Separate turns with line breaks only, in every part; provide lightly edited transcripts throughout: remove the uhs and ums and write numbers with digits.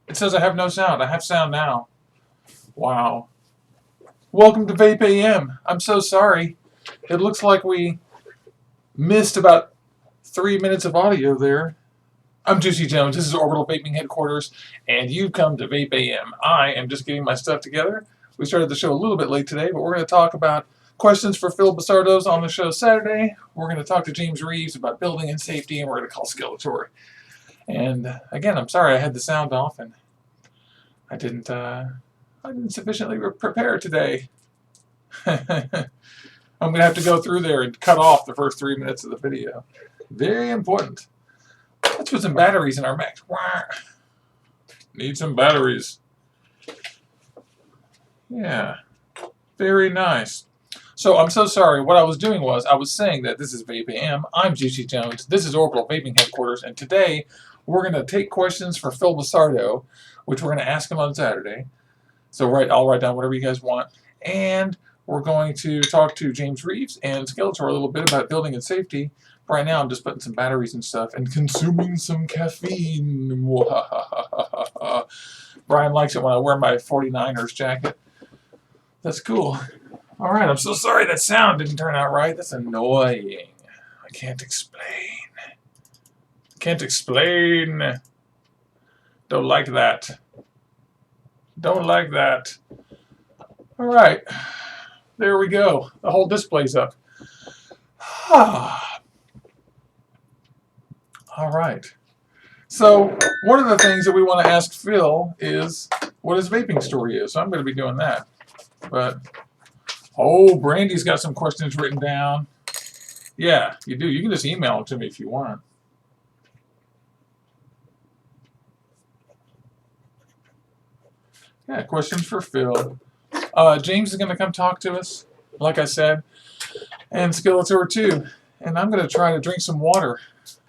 It says I have no sound. I have sound now. Wow. Welcome to VapeAM. I'm so sorry. It looks like we missed about 3 minutes of audio there. I'm Juicy Jones. This is Orbital Vaping Headquarters, and you've come to VapeAM. I am just getting my stuff together. We started the show a little bit late today, but we're going to talk about questions for Phil Basardos on the show Saturday. We're going to talk to James Reeves about building and safety, and we're going to call Skeletor. And again, I'm sorry I had the sound off, and I didn't sufficiently prepare today. I'm going to have to go through there and cut off the first 3 minutes of the video. Very important. Let's put some batteries in our mech. Need some batteries. Yeah. Very nice. So I'm so sorry. What I was doing was I was saying that this is VapeAM. I'm Juicy Jones. This is Orbital Vaping Headquarters. And today we're going to take questions for Phil Basardo, which we're going to ask him on Saturday. So I'll write down whatever you guys want. And we're going to talk to James Reeves and Skeletor a little bit about building and safety. Right now I'm just putting some batteries and stuff and consuming some caffeine. Brian likes it when I wear my 49ers jacket. That's cool. Alright, I'm so sorry that sound didn't turn out right. That's annoying. I can't explain. Can't explain. Don't like that. Don't like that. Alright. There we go. The whole display's up. Alright. So, one of the things that we want to ask Phil is what his vaping story is. So I'm going to be doing that. But, oh, Brandy's got some questions written down. Yeah, you do. You can just email them to me if you want. Yeah, questions for Phil. James is going to come talk to us, like I said, and Skeletor too. And I'm going to try to drink some water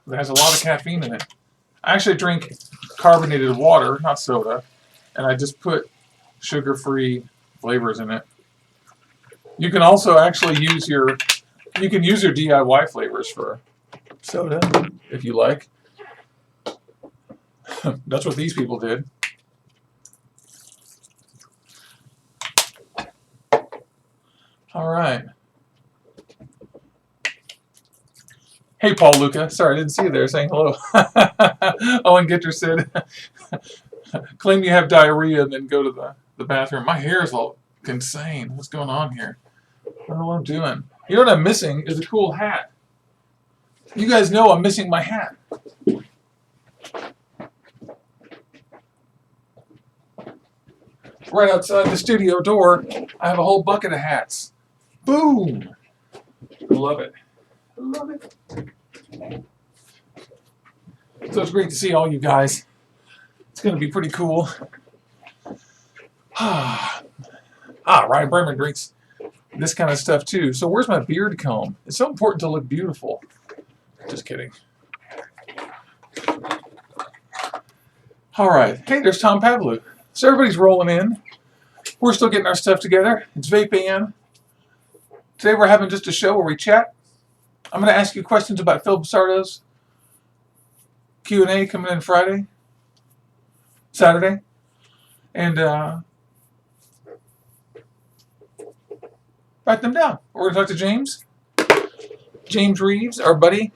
that has a lot of caffeine in it. I actually drink carbonated water, not soda, and I just put sugar-free flavors in it. You can also actually use your DIY flavors for soda if you like. That's what these people did. All right. Hey, Paul Luca. Sorry, I didn't see you there saying hello. Owen Gitter said, claim you have diarrhea and then go to the bathroom. My hair is all insane. What's going on here? I don't know what I'm doing. You know what I'm missing is a cool hat. You guys know I'm missing my hat. Right outside the studio door, I have a whole bucket of hats. Boom! I love it. I love it. So it's great to see all you guys. It's going to be pretty cool. Ryan Bremer drinks this kind of stuff too. So where's my beard comb? It's so important to look beautiful. Just kidding. All right. Hey, there's Tom Pavlou. So everybody's rolling in. We're still getting our stuff together. It's VapeAM. Today we're having just a show where we chat. I'm going to ask you questions about Phil Basardo's Q&A coming in Saturday. And write them down. We're going to talk to James Reeves, our buddy,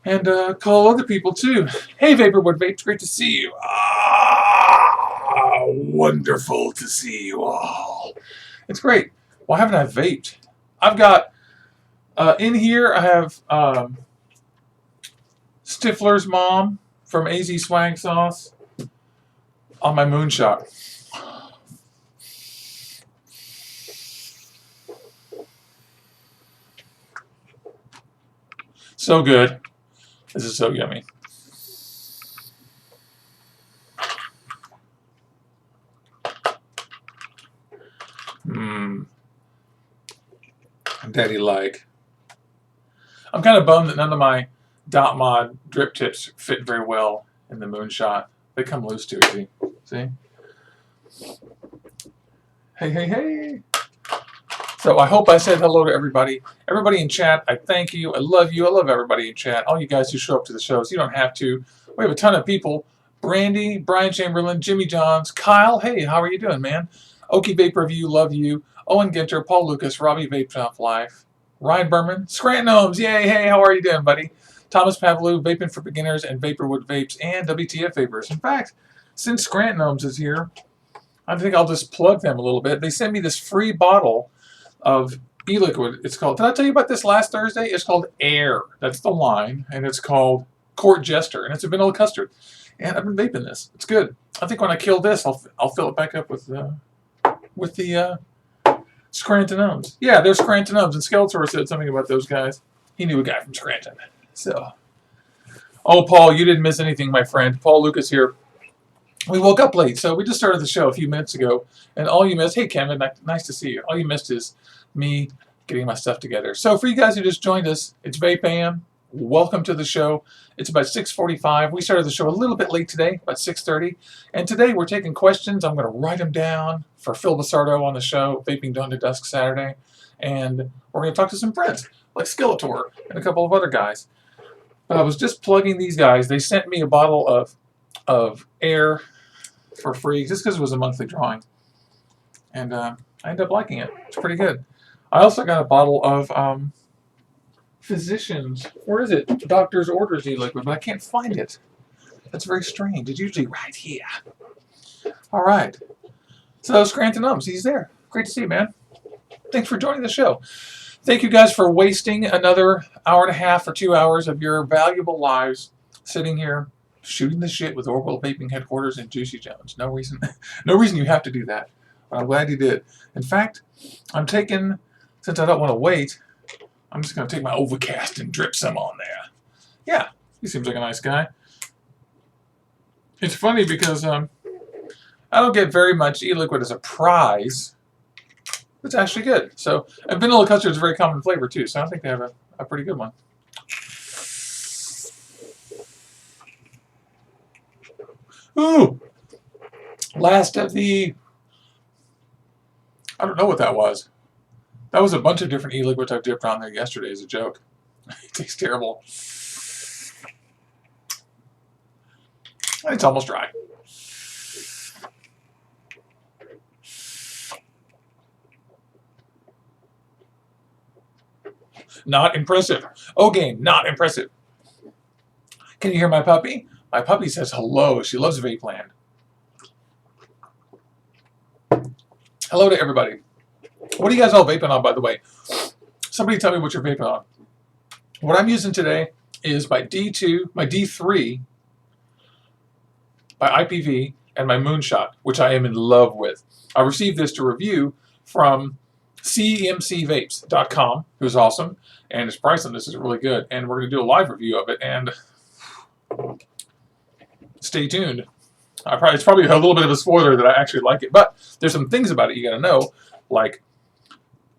and call other people too. Hey, Vaporwood Vape, it's great to see you. Wonderful to see you all. It's great. Why haven't I vaped? I've got, in here, I have Stiffler's mom from AZ Swaggsauce on my Moonshot. So good. This is so yummy. Daddy like. I'm kind of bummed that none of my dot mod drip tips fit very well in the Moonshot. They come loose too easy. See? Hey, hey, hey. So I hope I said hello to everybody. Everybody in chat, I thank you. I love you. I love everybody in chat. All you guys who show up to the shows. You don't have to. We have a ton of people Brandy, Brian Chamberlain, Jimmy Johns, Kyle, hey, how are you doing, man? Okie Vape Review, love you. Owen Ginter, Paul Lucas, Robbie Vape Shop Life, Ryan Berman, Scrantonz, yay, hey, how are you doing, buddy? Thomas Pavlou, Vaping for Beginners and Vaporwood Vapes, and WTF Vapors. In fact, since Scrantonz is here, I think I'll just plug them a little bit. They sent me this free bottle of e-liquid. It's called, did I tell you about this last Thursday? It's called Heir. That's the line, and it's called Court Jester, and it's a vanilla custard. And I've been vaping this. It's good. I think when I kill this, I'll fill it back up with the Scrantonz. Yeah, there's Scrantonz, and Skeletor said something about those guys. He knew a guy from Scranton. So, oh, Paul, you didn't miss anything, my friend. Paul Lucas here. We woke up late, so we just started the show a few minutes ago, and all you missed, hey, Kevin, nice to see you. All you missed is me getting my stuff together. So for you guys who just joined us, it's VapeAM. Welcome to the show. It's about 6:45. We started the show a little bit late today, about 6:30. And today we're taking questions. I'm going to write them down for Phil Basardo on the show, Vaping Dawn to Dusk Saturday. And we're going to talk to some friends, like Skeletor and a couple of other guys. But I was just plugging these guys. They sent me a bottle of Heir for free, just because it was a monthly drawing. And I ended up liking it. It's pretty good. I also got a bottle of Physicians, where is it? Doctor's Orders e-liquid, but I can't find it. That's very strange. It's usually right here. All right. So Scrantonz, he's there. Great to see you, man. Thanks for joining the show. Thank you guys for wasting another hour and a half or 2 hours of your valuable lives sitting here shooting the shit with Orbital Vaping Headquarters and Juicy Jones. No reason you have to do that. But I'm glad you did. In fact, I'm taking, since I don't want to wait, I'm just going to take my Overcast and drip some on there. Yeah, he seems like a nice guy. It's funny because I don't get very much e-liquid as a prize. It's actually good. So, and vanilla custard is a very common flavor too, so I think they have a pretty good one. Ooh! Last of the... I don't know what that was. That was a bunch of different e-liquids I dipped on there yesterday as a joke. It tastes terrible. It's almost dry. Not impressive. Oh, game, not impressive. Can you hear my puppy? My puppy says hello. She loves Vapeland. Hello to everybody. What are you guys all vaping on, by the way? Somebody tell me what you're vaping on. What I'm using today is my D2, my D3, my IPV, and my Moonshot, which I am in love with. I received this to review from cmcvapes.com, who's awesome, and his price on this is really good. And we're going to do a live review of it, and stay tuned. It's probably a little bit of a spoiler that I actually like it, but there's some things about it you got to know, like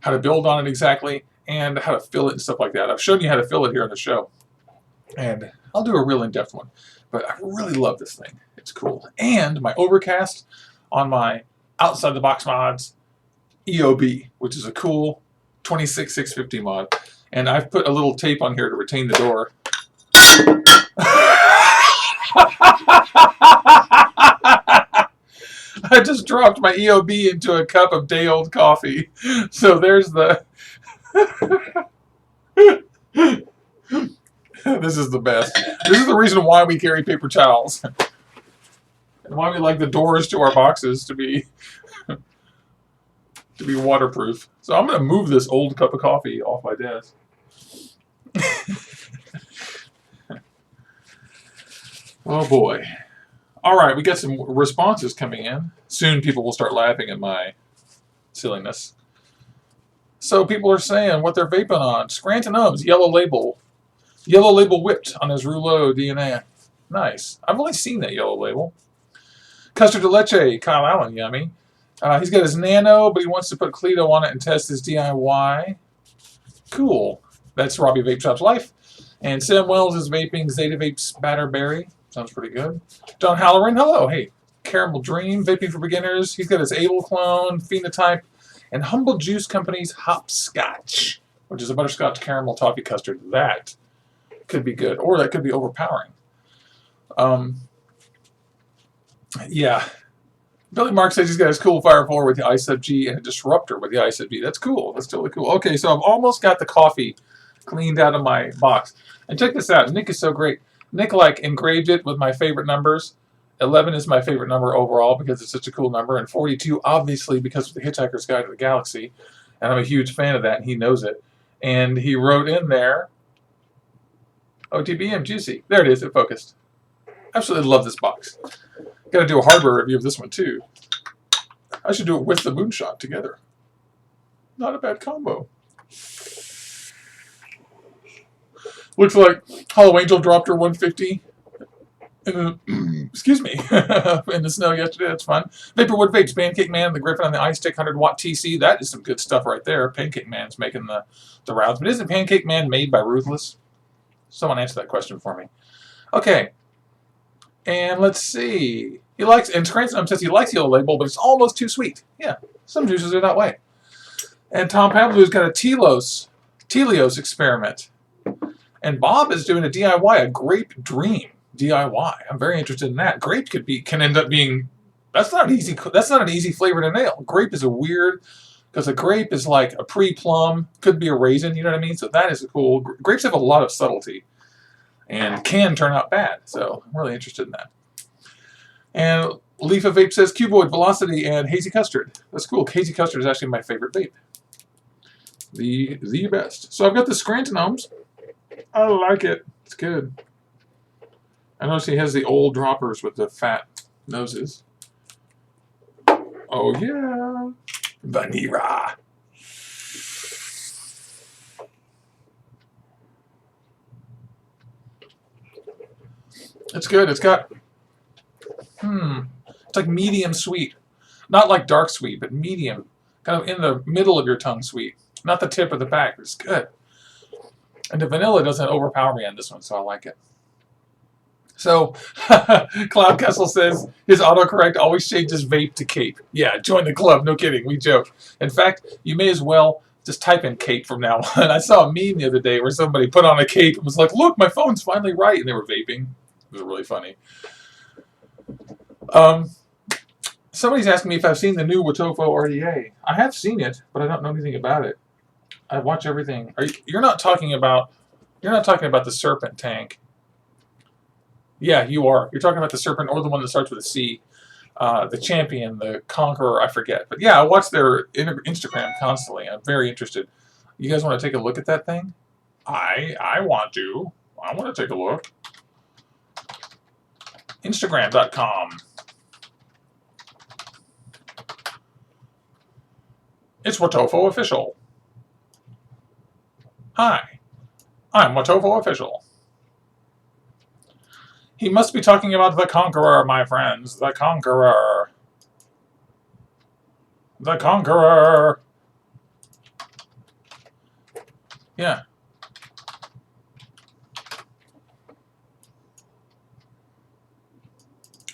how to build on it exactly, and how to fill it and stuff like that. I've shown you how to fill it here on the show, and I'll do a real in-depth one. But I really love this thing. It's cool. And my Overcast on my Outside the Box Mods EOB, which is a cool 26650 mod. And I've put a little tape on here to retain the door. I just dropped my EOB into a cup of day-old coffee. So there's the... This is the best. This is the reason why we carry paper towels. And why we like the doors to our boxes to be waterproof. So I'm going to move this old cup of coffee off my desk. Oh boy. All right, we got some responses coming in. Soon people will start laughing at my silliness. So people are saying what they're vaping on. Scrantonz, yellow label. Yellow label whipped on his Rouleau DNA. Nice. I've only seen that yellow label. Custard de leche, Kyle Allen, yummy. He's got his Nano, but he wants to put Cleto on it and test his DIY. Cool. That's Robbie Vape Shop's Life. And Sam Wells is vaping Zeta Vape's Batterberry. Sounds pretty good. Don Halloran, hello. Hey, Caramel Dream, vaping for beginners. He's got his Able clone, Phenotype, and Humble Juice Company's Hopscotch, which is a butterscotch caramel toffee custard. That could be good, or that could be overpowering. Yeah. Billy Mark says he's got his cool Fire 4 with the I-Sub-G and a disruptor with the I-Sub-G. That's cool. That's totally cool. Okay, so I've almost got the coffee cleaned out of my box. And check this out. Nick is so great. Nick, like, engraved it with my favorite numbers. 11 is my favorite number overall because it's such a cool number. And 42, obviously, because of the Hitchhiker's Guide to the Galaxy. And I'm a huge fan of that, and he knows it. And he wrote in there, OTBM Juicy. There it is. It focused. Absolutely love this box. Got to do a hardware review of this one, too. I should do it with the Moonshot together. Not a bad combo. Looks like Hollow Angel dropped her 150. Excuse me. In the snow yesterday. That's fun. Vaporwood Vapes. Pancake Man, the Griffin on the ice stick, 100-watt TC. That is some good stuff right there. Pancake Man's making the rounds. But isn't Pancake Man made by Ruthless? Someone answer that question for me. Okay. And let's see. He likes, and Scrantonz says he likes Yellow Label, but it's almost too sweet. Yeah, some juices are that way. And Tom Pavlou's got a Telios experiment. And Bob is doing a DIY, a Grape Dream DIY. I'm very interested in that. Grape can end up being, that's not an easy flavor to nail. Grape is a weird, because a grape is like a pre-plum, could be a raisin, you know what I mean? So that is cool. Grapes have a lot of subtlety and can turn out bad. So I'm really interested in that. And Leaf of Vape says Cuboid, Velocity, and Hazy Custard. That's cool. Hazy Custard is actually my favorite vape. The best. So I've got the Scrantonz. I like it. It's good. I notice he has the old droppers with the fat noses. Oh yeah. Vanilla. It's good. It's got it's like medium sweet. Not like dark sweet, but medium. Kind of in the middle of your tongue sweet. Not the tip or the back. It's good. And the vanilla doesn't overpower me on this one, so I like it. So, Cloud Kessel says his autocorrect always changes vape to cape. Yeah, join the club. No kidding. We joke. In fact, you may as well just type in cape from now on. I saw a meme the other day where somebody put on a cape and was like, look, my phone's finally right. And they were vaping. It was really funny. Somebody's asking me if I've seen the new Wotofo RDA. I have seen it, but I don't know anything about it. I watch everything. You're not talking about the Serpent tank. Yeah, you are. You're talking about the Serpent or the one that starts with a C. The Champion, the Conqueror, I forget. But yeah, I watch their Instagram constantly. I'm very interested. You guys want to take a look at that thing? I want to. I want to take a look. Instagram.com. It's Wotofo Official. Hi, I'm Wotofo Official. He must be talking about the Conqueror, my friends. The Conqueror. The Conqueror. Yeah.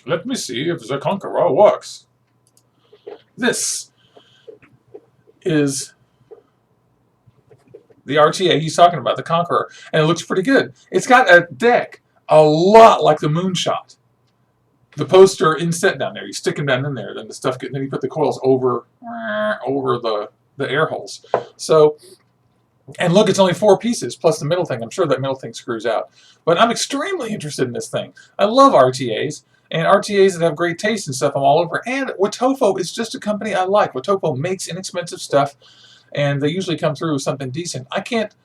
Let me see if the Conqueror works. This is the RTA he's talking about, the Conqueror. And it looks pretty good. It's got a deck a lot like the Moonshot. The poster inset down there. You stick them down in there, then the stuff then you put the coils over the air holes. So, and look, it's only 4 pieces plus the middle thing. I'm sure that middle thing screws out. But I'm extremely interested in this thing. I love RTAs. And RTAs that have great taste and stuff, I'm all over. And Wotofo is just a company I like. Wotofo makes inexpensive stuff, and they usually come through with something decent. I can't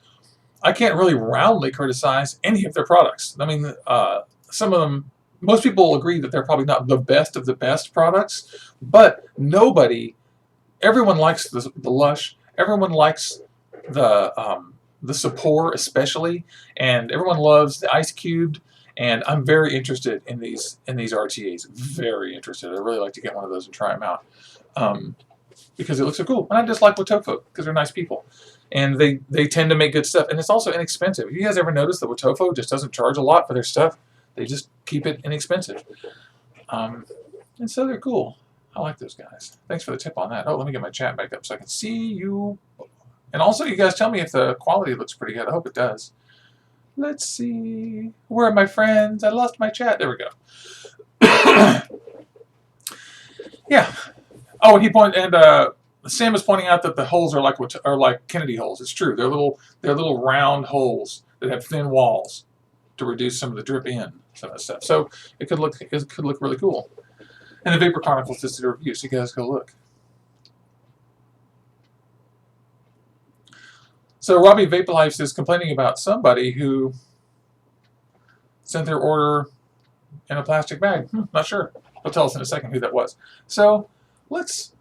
really roundly criticize any of their products. I mean, some of them, most people will agree that they're probably not the best of the best products, but everyone likes the Lush, everyone likes the Sapor especially, and everyone loves the Ice Cubed. And I'm very interested in these RTAs. Very interested. I'd really like to get one of those and try them out because it looks so cool. And I just like Wotofo because they're nice people, and they tend to make good stuff. And it's also inexpensive. Have you guys ever noticed that Wotofo just doesn't charge a lot for their stuff? They just keep it inexpensive, and so they're cool. I like those guys. Thanks for the tip on that. Oh, let me get my chat back up so I can see you. And also, you guys tell me if the quality looks pretty good. I hope it does. Let's see. Where are my friends? I lost my chat. There we go. Yeah. Oh, and Sam is pointing out that the holes are like Kennedy holes. It's true. They're little round holes that have thin walls to reduce some of the drip in some of the stuff. So it could look really cool. And the Vapor Chronicles just did a review, so you guys go look. So Robbie Vapor is complaining about somebody who sent their order in a plastic bag. Not sure. He'll tell us in a second who that was. So let's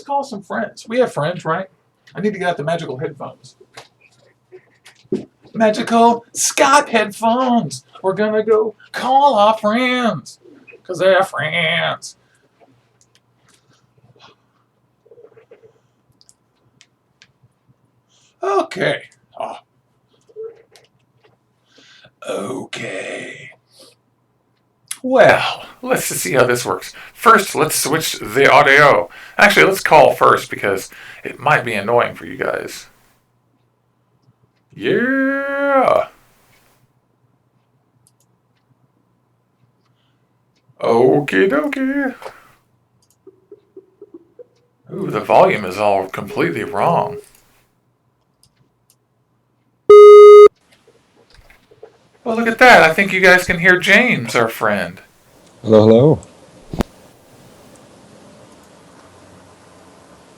call some friends. We have friends, right? I need to get out the magical headphones. Magical Scott headphones. We're gonna go call our friends because they're friends. Okay. Oh. Okay. Well, let's see how this works. First, let's switch the audio. Actually, let's call first because it might be annoying for you guys. Yeah. Okie dokie. Ooh, the volume is all completely wrong. Well, look at that. I think you guys can hear James, our friend.
Hello, hello.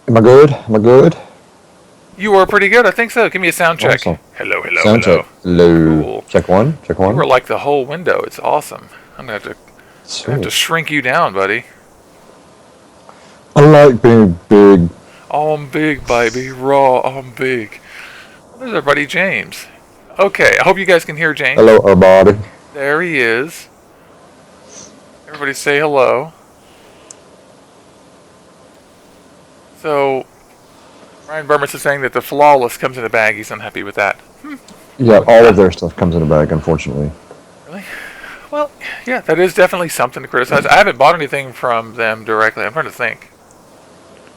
Am I good? Am I good?
You are pretty good. I think so. Give me a sound check.
Awesome.
Hello, hello,
Sound
hello.
check. Hello.
Cool.
Check one. Check one.
You were like the whole window. It's awesome. I'm gonna have to shrink you down, buddy.
I like being big.
Oh, I'm big, baby. Raw. I'm big. There's our buddy James. Okay, I hope you guys can hear James.
Hello, everybody.
There he is. Everybody say hello. So, Ryan Burmers is saying that the Flawless comes in a bag. He's unhappy with that.
Yeah, all of their stuff comes in a bag, unfortunately.
Really? Well, yeah, that is definitely something to criticize. I haven't bought anything from them directly. I'm trying to think.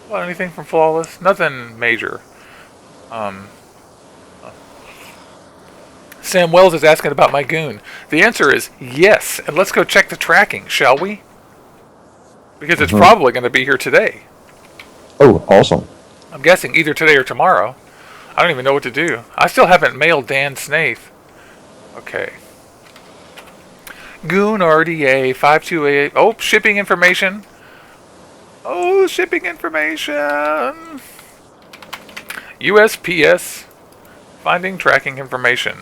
Bought anything from Flawless? Nothing major. Sam Wells is asking about my goon. The answer is yes, and let's go check the tracking, shall we? Because it's probably going to be here today.
Oh, awesome.
I'm guessing either today or tomorrow. I don't even know what to do. I still haven't mailed Dan Snaith. Okay. Goon RDA 528. Oh, shipping information. Oh, shipping information. USPS. Finding tracking information.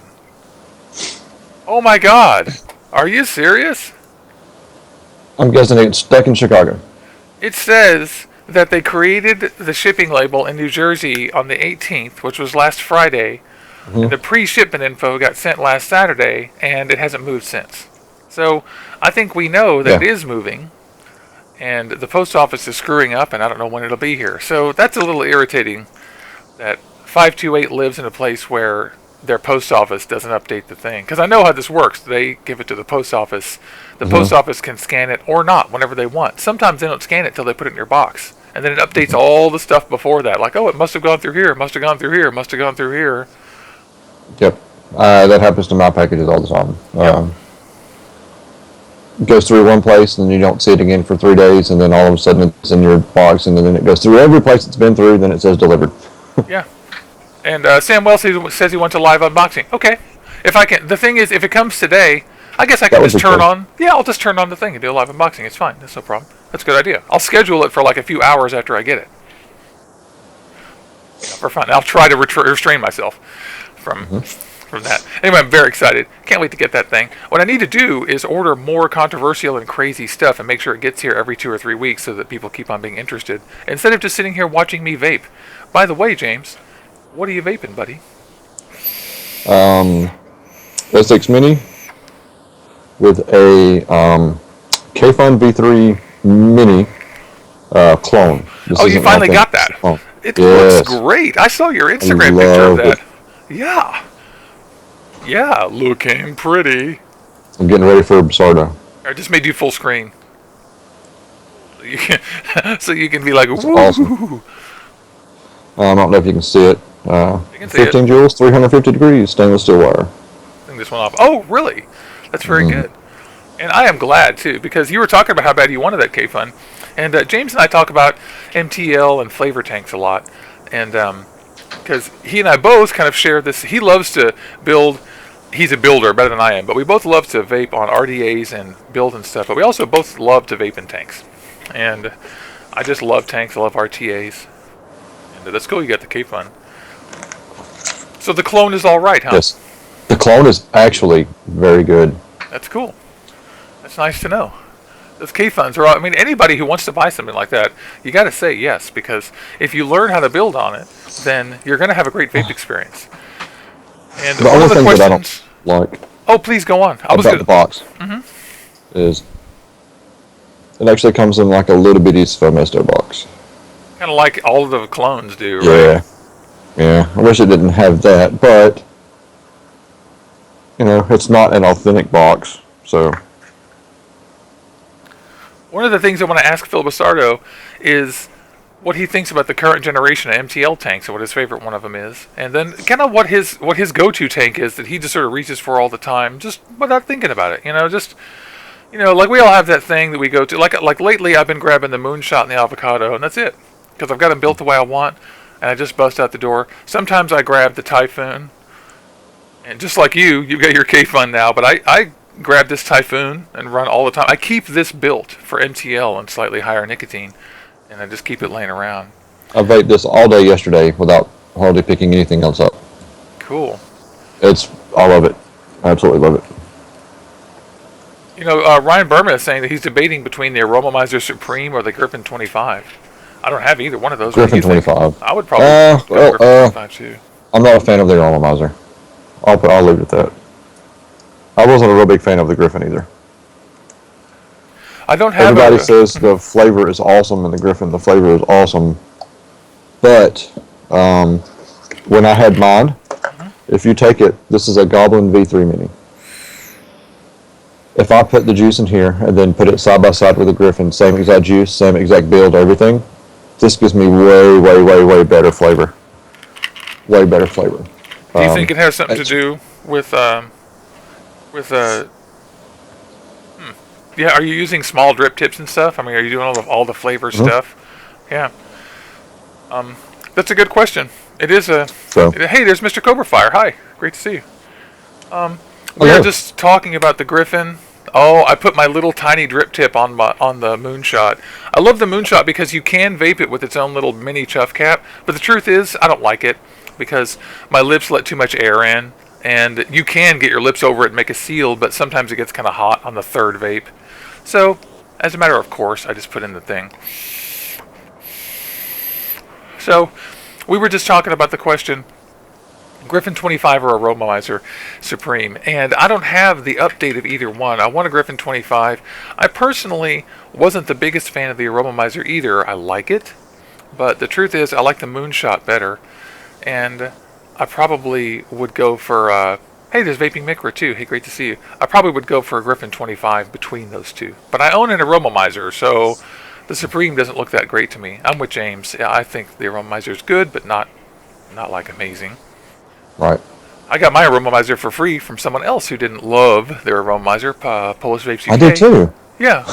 Oh my God. Are you serious?
I'm guessing it's stuck in Chicago.
It says that they created the shipping label in New Jersey on the 18th, which was last Friday. And the pre-shipment info got sent last Saturday, and it hasn't moved since. So I think we know that it is moving, and the post office is screwing up, and I don't know when it'll be here. So that's a little irritating that 528 lives in a place where their post office doesn't update the thing. Because I know how this works. They give it to the post office. The post office can scan it or not whenever they want. Sometimes they don't scan it till they put it in your box. And then it updates all the stuff before that. Like, oh, it must have gone through here, must have gone through here, must have gone through here.
Yep. That happens to my packages all the time. It goes through one place, and then you don't see it again for 3 days, and then all of a sudden it's in your box, and then it goes through every place it's been through, then it says delivered.
Yeah. And Sam Wells says he wants a live unboxing. Okay. If I can, the thing is, if it comes today, I guess I can just turn on. Yeah, I'll just turn on the thing and do a live unboxing. It's fine. That's no problem. That's a good idea. I'll schedule it for like a few hours after I get it. For fun. I'll try to restrain myself from that. Anyway, I'm very excited. Can't wait to get that thing. What I need to do is order more controversial and crazy stuff and make sure it gets here every 2 or 3 weeks so that people keep on being interested instead of just sitting here watching me vape. By the way, James, what are you vaping, buddy?
S6 Mini with a Kayfun V3 Mini clone.
Oh, you finally got that.
Clone.
It looks great. I saw your Instagram picture of that. Yeah. Yeah, looking pretty.
I'm getting ready for Basardo.
I just made you full screen. So you can be like, woo.
Awesome. I don't know if you can see it.
You can see
15 joules, 350 degrees, stainless steel wire.
Turn this one off. Oh, really? That's very good. And I am glad, too, because you were talking about how bad you wanted that Kayfun. And James and I talk about MTL and flavor tanks a lot, and because he and I both kind of share this. He loves to build. He's a builder better than I am, but we both love to vape on RDAs and build and stuff. But we also both love to vape in tanks, and I just love tanks. I love RTAs, and that's cool. You got the Kayfun. So the clone is all right, huh?
Yes, the clone is actually very good.
That's cool. That's nice to know. Those Kayfuns are all, I mean, anybody who wants to buy something like that, you got to say yes, because if you learn how to build on it, then you're going to have a great vape experience. And
The
one
only
of the
thing that I
questions.
don't like
Oh, please go on. I was
about the box is it actually comes in like a little bitty Sfomesto box.
kind of like all of the clones do, right?
Yeah, yeah. I wish it didn't have that, but you know, it's not an authentic box, so.
One of the things I want to ask Phil Basardo is what he thinks about the current generation of MTL tanks and what his favorite one of them is, and then kind of what his go-to tank is that he just sort of reaches for all the time, just without thinking about it. Like we all have that thing that we go to. Like lately, I've been grabbing the Moonshot and the Avocado, and that's it, because I've got them built the way I want, and I just bust out the door. Sometimes I grab the Typhoon, and just like you've got your Kayfun now, but I grab this Typhoon and run all the time. I keep this built for MTL and slightly higher nicotine, and I just keep it laying around.
I vaped this all day yesterday without hardly picking anything else up.
Cool.
I love it. I absolutely love it.
Ryan Berman is saying that he's debating between the Aromamizer Supreme or the Griffin 25. I don't have either one of those.
Griffin 25.
I would probably go Griffin 25 too.
I'm not a fan of the Aromamizer. I'll leave it at that. I wasn't a real big fan of the Griffin either.
I don't have.
Everybody says the flavor is awesome, and the Griffin, the flavor is awesome. But when I had mine, if you take it, this is a Goblin V3 Mini. If I put the juice in here and then put it side by side with the Griffin, same exact juice, same exact build, everything, this gives me way, way, way, way better flavor. Way better flavor.
Do you think it has something to do with yeah, are you using small drip tips and stuff? I mean, are you doing all the flavor stuff? Yeah. That's a good question. It is a. Hey, there's Mr. Cobrafire. Hi, great to see you. We were just talking about the Griffin. Oh, I put my little tiny drip tip on the Moonshot. I love the Moonshot because you can vape it with its own little mini chuff cap. But the truth is, I don't like it because my lips let too much air in. And you can get your lips over it and make a seal, but sometimes it gets kind of hot on the third vape. So, as a matter of course, I just put in the thing. So, we were just talking about the question, Griffin 25 or Aromamizer Supreme, and I don't have the update of either one. I want a Griffin 25. I personally wasn't the biggest fan of the Aromamizer either. I like it, but the truth is I like the Moonshot better, and I probably would go for, hey, there's Vaping Micra too. Hey, great to see you. I probably would go for a Griffin 25 between those two. But I own an Aromamizer, so the Supreme doesn't look that great to me. I'm with James. Yeah, I think the Aromamizer is good, but not like amazing.
Right.
I got my Aromamizer for free from someone else who didn't love their Aromamizer, Polish Vapes UK.
I did too.
Yeah,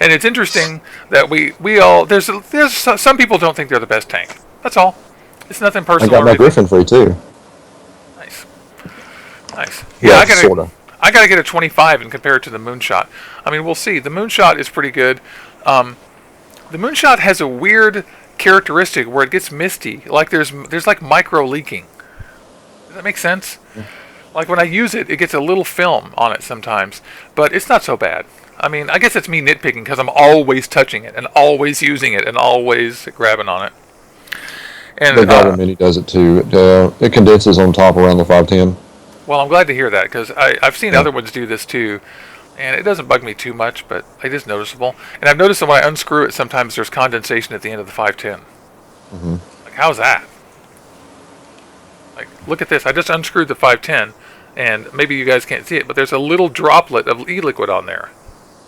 and it's interesting that we all there's some people don't think they're the best tank. That's all. It's nothing personal.
I got my Griffin free too.
Nice. Yeah, I gotta get a 25 and compare it to the Moonshot. I mean, we'll see. The Moonshot is pretty good. The Moonshot has a weird characteristic where it gets misty. Like there's like micro leaking. Does that make sense? Yeah. Like when I use it, it gets a little film on it sometimes, but it's not so bad. I mean, I guess it's me nitpicking because I'm always touching it and always using it and always grabbing on it. And
the Goblin Mini does it too. It condenses on top around the 510.
Well, I'm glad to hear that because I've seen other ones do this too, and it doesn't bug me too much, but it is noticeable. And I've noticed that when I unscrew it, sometimes there's condensation at the end of the 510. Mm-hmm. Like, how's that? Like, look at this. I just unscrewed the 510, and maybe you guys can't see it, but there's a little droplet of e-liquid on there.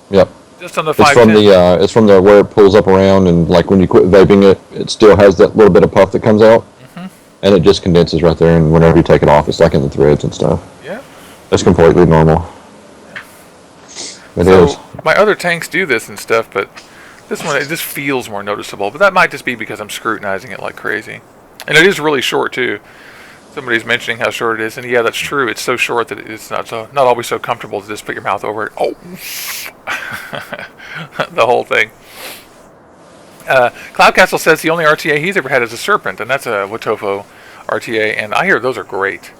Yep.
Just on the 510.
It's from the where it pulls up around, and like when you quit vaping it, it still has that little bit of puff that comes out. And it just condenses right there, and whenever you take it off, it's like in the threads and stuff.
Yeah.
That's completely normal. It is.
My other tanks do this and stuff, but This one, it just feels more noticeable, but that might just be because I'm scrutinizing it like crazy. And it is really short, too. Somebody's mentioning how short it is, and yeah, that's true. It's so short that it's not always so comfortable to just put your mouth over it. Oh! The whole thing. Cloud Castle says the only RTA he's ever had is a Serpent, and that's a Wotofo RTA, and I hear those are great.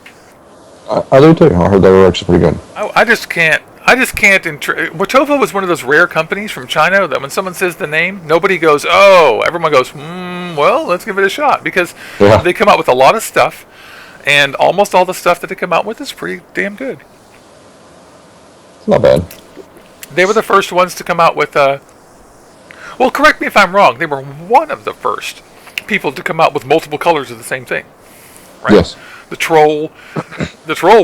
I do too. I heard they were actually pretty good.
I just can't. Wotofo was one of those rare companies from China that when someone says the name, nobody goes, oh. Everyone goes, well, let's give it a shot. Because they come out with a lot of stuff, and almost all the stuff that they come out with is pretty damn good.
It's not bad.
They were the first ones to come out with, well, correct me if I'm wrong, they were one of the first people to come out with multiple colors of the same thing. Right?
Yes.
The Troll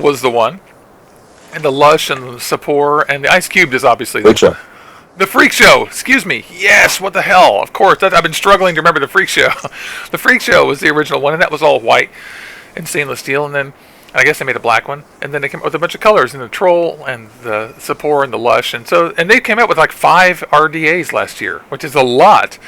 was the one. And the Lush and the Sapor and the Ice Cubed is obviously
Freak Show.
The Freak Show. Excuse me. Yes. What the hell? Of course. I've been struggling to remember the Freak Show. The Freak Show was the original one, and that was all white and stainless steel. And then I guess they made a black one, and then they came out with a bunch of colors, and the Troll and the Sapor and the Lush, and they came out with like 5 RDAs last year, which is a lot.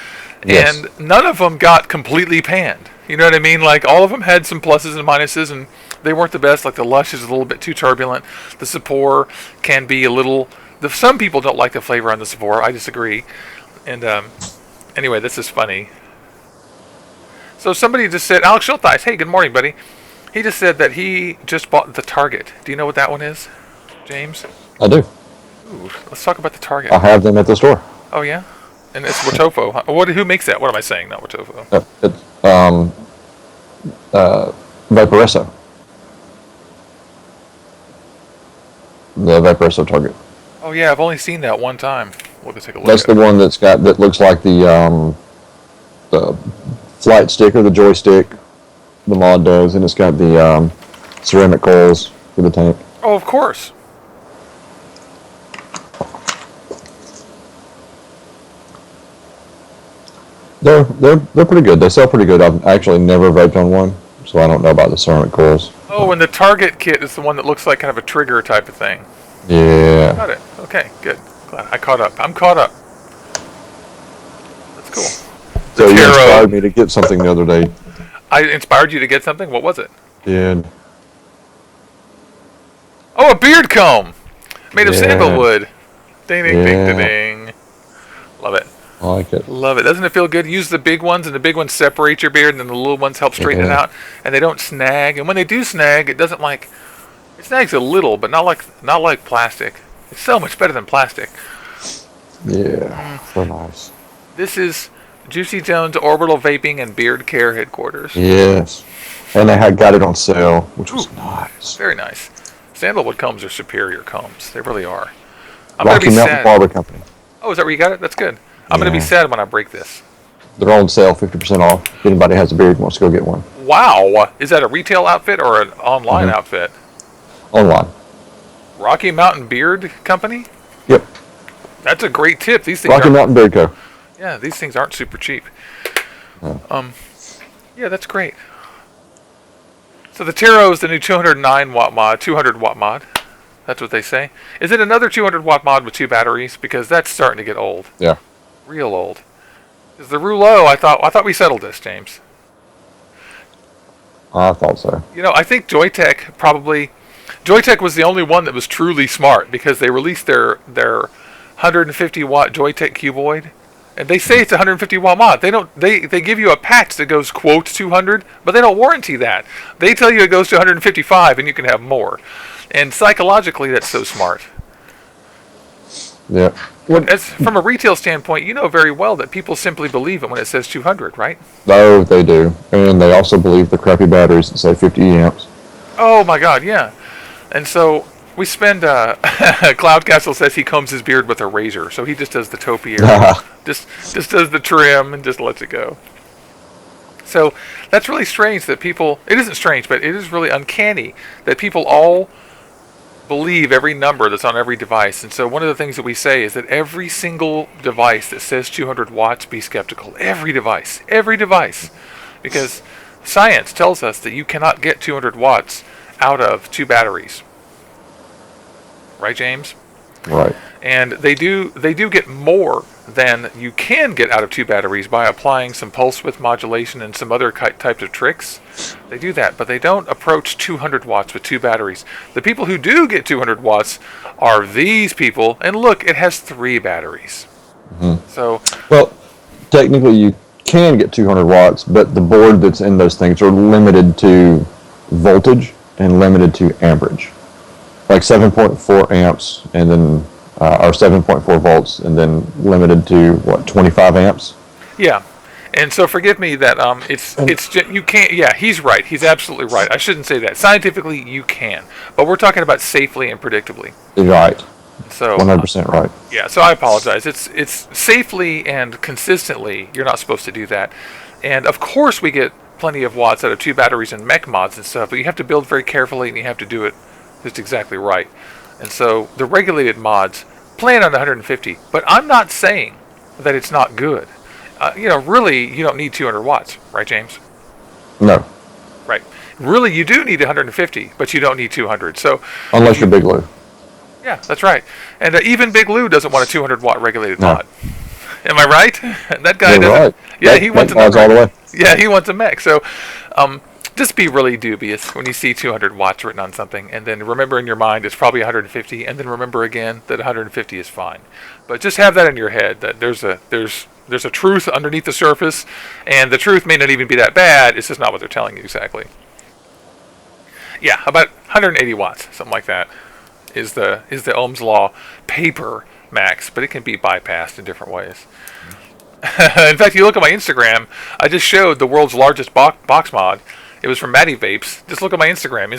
Yes. And none of them got completely panned. You know what I mean? Like all of them had some pluses and minuses, and they weren't the best. Like the Lush is a little bit too turbulent. The Sapor can be a little. Some people don't like the flavor on the Sapor. I disagree. And anyway, this is funny. So somebody just said, Alex Schultheis, hey, good morning, buddy. He just said that he just bought the Target. Do you know what that one is, James?
I do.
Ooh, let's talk about the Target.
I have them at the store.
Oh yeah, and it's Wotofo. Who makes that? What am I saying? Not Wotofo.
It's Vaporesso. The Vaporesso Target.
Oh yeah, I've only seen that one time. We'll go take a look.
That's the one that looks like the flight stick or the joystick. The mod does, and it's got the ceramic coils for the tank.
Oh, of course.
They're pretty good. They sell pretty good. I've actually never vaped on one, so I don't know about the ceramic coils.
Oh, and the Target kit is the one that looks like kind of a trigger type of thing.
Yeah.
Got it. Okay, good. Glad I caught up. I'm caught up. That's cool.
So you inspired me to get something the other day.
I inspired you to get something? What was it?
Yeah.
Oh, a beard comb! Made of sandalwood. Ding, ding, ding, ding, ding. Love it.
I like it.
Love it. Doesn't it feel good? Use the big ones, and the big ones separate your beard, and then the little ones help straighten it out. And they don't snag. And when they do snag, it doesn't like... It snags a little, but not like plastic. It's so much better than plastic.
Yeah, so nice.
This is Juicy Jones Orbital Vaping and Beard Care Headquarters.
Yes. And they had got it on sale, which was nice.
Very nice. Sandalwood combs are superior combs. They really are.
Rocky Mountain Barber Company.
Oh, is that where you got it? That's good. I'm going to be sad when I break this.
They're on sale, 50% off. If anybody has a beard and wants to go get one.
Wow. Is that a retail outfit or an online outfit?
Online.
Rocky Mountain Beard Company?
Yep.
That's a great tip. These things
Rocky Mountain Beard Co.
Yeah, these things aren't super cheap.
No.
Yeah, that's great. So the Tero is the new 209 watt mod, 200 watt mod. That's what they say. Is it another 200 watt mod with 2 batteries? Because that's starting to get old.
Yeah.
Real old. Is the Rouleau? I thought we settled this, James.
I thought so.
You know, I think Joytech was the only one that was truly smart because they released their 150 watt Joytech cuboid, and they say it's a 150 watt mod. They give you a patch that goes quote 200, but they don't warranty that. They tell you it goes to 155 and you can have more. And psychologically, that's so smart.
Yeah.
From a retail standpoint, you know very well that people simply believe it when it says 200, right?
Oh, they do. And they also believe the crappy batteries that say 50 amps.
Oh my God, yeah. And so we spend, Cloud Castle says he combs his beard with a razor. So he just does the topiary, just does the trim and just lets it go. So that's really strange that people, it isn't strange, but it is really uncanny that people all believe every number that's on every device. And so one of the things that we say is that every single device that says 200 watts, be skeptical. Every device. Because science tells us that you cannot get 200 watts out of 2 batteries. Right, James?
Right.
And they do get more than you can get out of 2 batteries by applying some pulse width modulation and some other types of tricks. They do that, but they don't approach 200 watts with 2 batteries. The people who do get 200 watts are these people, and look, it has 3 batteries. So,
well, technically you can get 200 watts, but the board that's in those things are limited to voltage and limited to amperage. Like 7.4 amps and then or 7.4 volts, and then limited to what, 25 amps?
Yeah, and so forgive me that it's you can't. Yeah, he's right. He's absolutely right. I shouldn't say that. Scientifically, you can, but we're talking about safely and predictably.
Right.
So
100% right.
Yeah. So I apologize. It's safely and consistently. You're not supposed to do that, and of course we get plenty of watts out of 2 batteries and mech mods and stuff, but you have to build very carefully and you have to do it just exactly right. And so the regulated mods plan on 150, but I'm not saying that it's not good. Really, you don't need 200 watts, right, James?
No.
Right. Really, you do need 150, but you don't need 200. So
unless you're Big Lou.
Yeah, that's right. And even Big Lou doesn't want a 200 watt regulated mod. Am I right? That guy
You're
doesn't.
right.
Yeah, he wants a
mods all the way.
Yeah, he wants a mech. So, just be really dubious when you see 200 watts written on something, and then remember in your mind it's probably 150, and then remember again that 150 is fine. But just have that in your head that there's a truth underneath the surface, and the truth may not even be that bad. It's just not what they're telling you exactly. Yeah, about 180 watts, something like that, is the Ohm's law paper max, but it can be bypassed in different ways. In fact, you look at my Instagram, I just showed the world's largest box mod. It was from Matty Vapes. Just look at my Instagram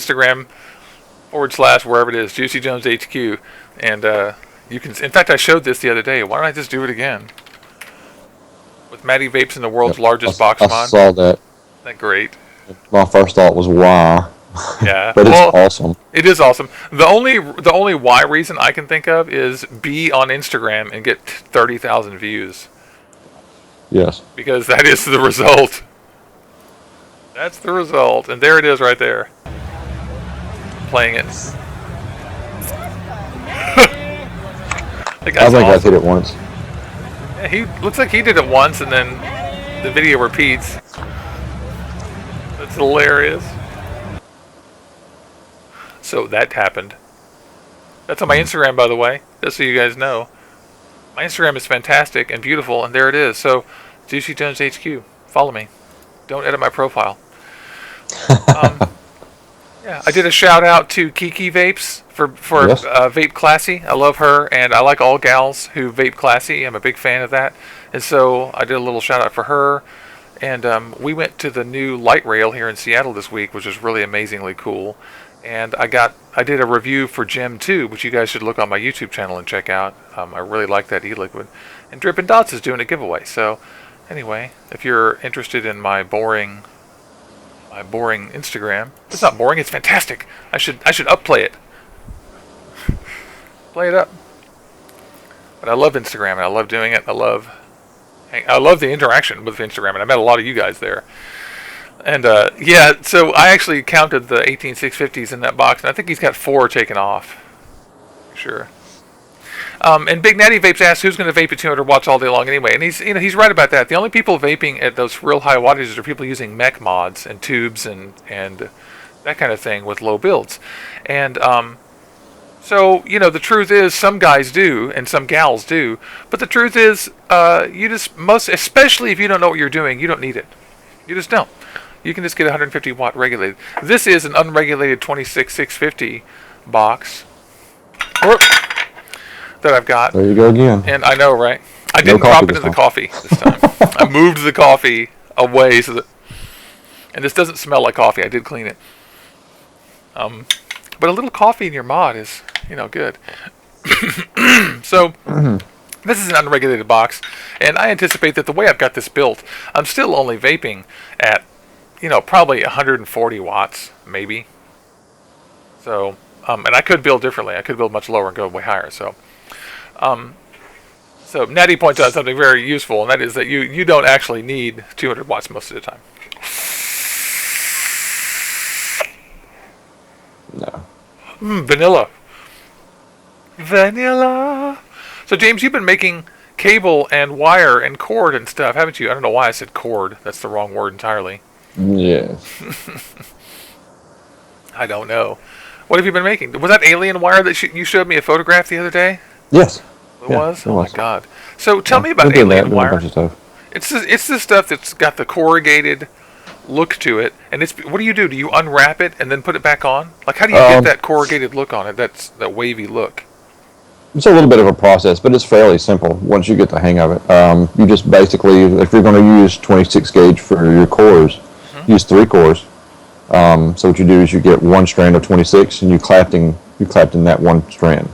/ wherever it is, Juicy Jones HQ, and you can. In fact, I showed this the other day. Why don't I just do it again? With Matty Vapes and the world's largest box mod.
I saw that.
Isn't that great?
My first thought was why.
Yeah,
but it's awesome.
It is awesome. The only why reason I can think of is be on Instagram and get 30,000 views.
Yes. Because
that is the result. That's the result, and there it is right there. Playing it.
I think awesome. I did it once.
Yeah, he looks like he did it once, and then the video repeats. That's hilarious. So that happened. That's on my Instagram, by the way, just so you guys know. My Instagram is fantastic and beautiful, and there it is. So, Juicy Jones HQ, follow me. Don't edit my profile. Yeah, I did a shout out to Kiki Vapes for yes. Vape Classy. I love her, and I like all gals who vape classy. I'm a big fan of that, and so I did a little shout out for her. And we went to the new light rail here in Seattle this week, which was really amazingly cool. And I did a review for Gem 2, which you guys should look on my YouTube channel and check out. I really like that e-liquid. And Drippin' Dots is doing a giveaway. So anyway, if you're interested in my boring Instagram, it's not boring, it's fantastic. I should upplay it. Play it up. But I love Instagram and I love doing it. I love the interaction with Instagram, and I met a lot of you guys there. And yeah, so I actually counted the 18650s in that box, and I think he's got 4 taken off. Sure. And Big Natty Vapes asks who's going to vape at 200 watts all day long anyway, and he's right about that. The only people vaping at those real high wattages are people using mech mods and tubes and that kind of thing with low builds. And so the truth is some guys do and some gals do, but the truth is especially if you don't know what you're doing, you don't need it. You just don't. You can just get 150 watt regulated. This is an unregulated 26650 box that I've got.
There you go again.
And I know, right? I didn't drop it in the coffee this time. I moved the coffee away so that, and this doesn't smell like coffee. I did clean it. But a little coffee in your mod is, good. So. This is an unregulated box, and I anticipate that the way I've got this built, I'm still only vaping at, probably 140 watts, maybe. So, and I could build differently. I could build much lower and go way higher. So, so Natty points out something very useful, and that is that you don't actually need 200 watts most of the time.
No.
Vanilla. Vanilla. So, James, you've been making cable and wire and cord and stuff, haven't you? I don't know why I said cord. That's the wrong word entirely.
Yes.
I don't know. What have you been making? Was that alien wire that you showed me a photograph the other day?
Yes.
It was? Oh, my God. So, tell me about
We're doing
alien
that, doing a
wire.
bunch of stuff.
It's the stuff that's got the corrugated look to it, and what do? Do you unwrap it and then put it back on? Like, how do you get that corrugated look on it? That's that wavy look.
It's a little bit of a process, but it's fairly simple once you get the hang of it. You just basically, if you're going to use 26 gauge for your cores, use 3 cores. So what you do is you get one strand of 26, and you clapton that one strand.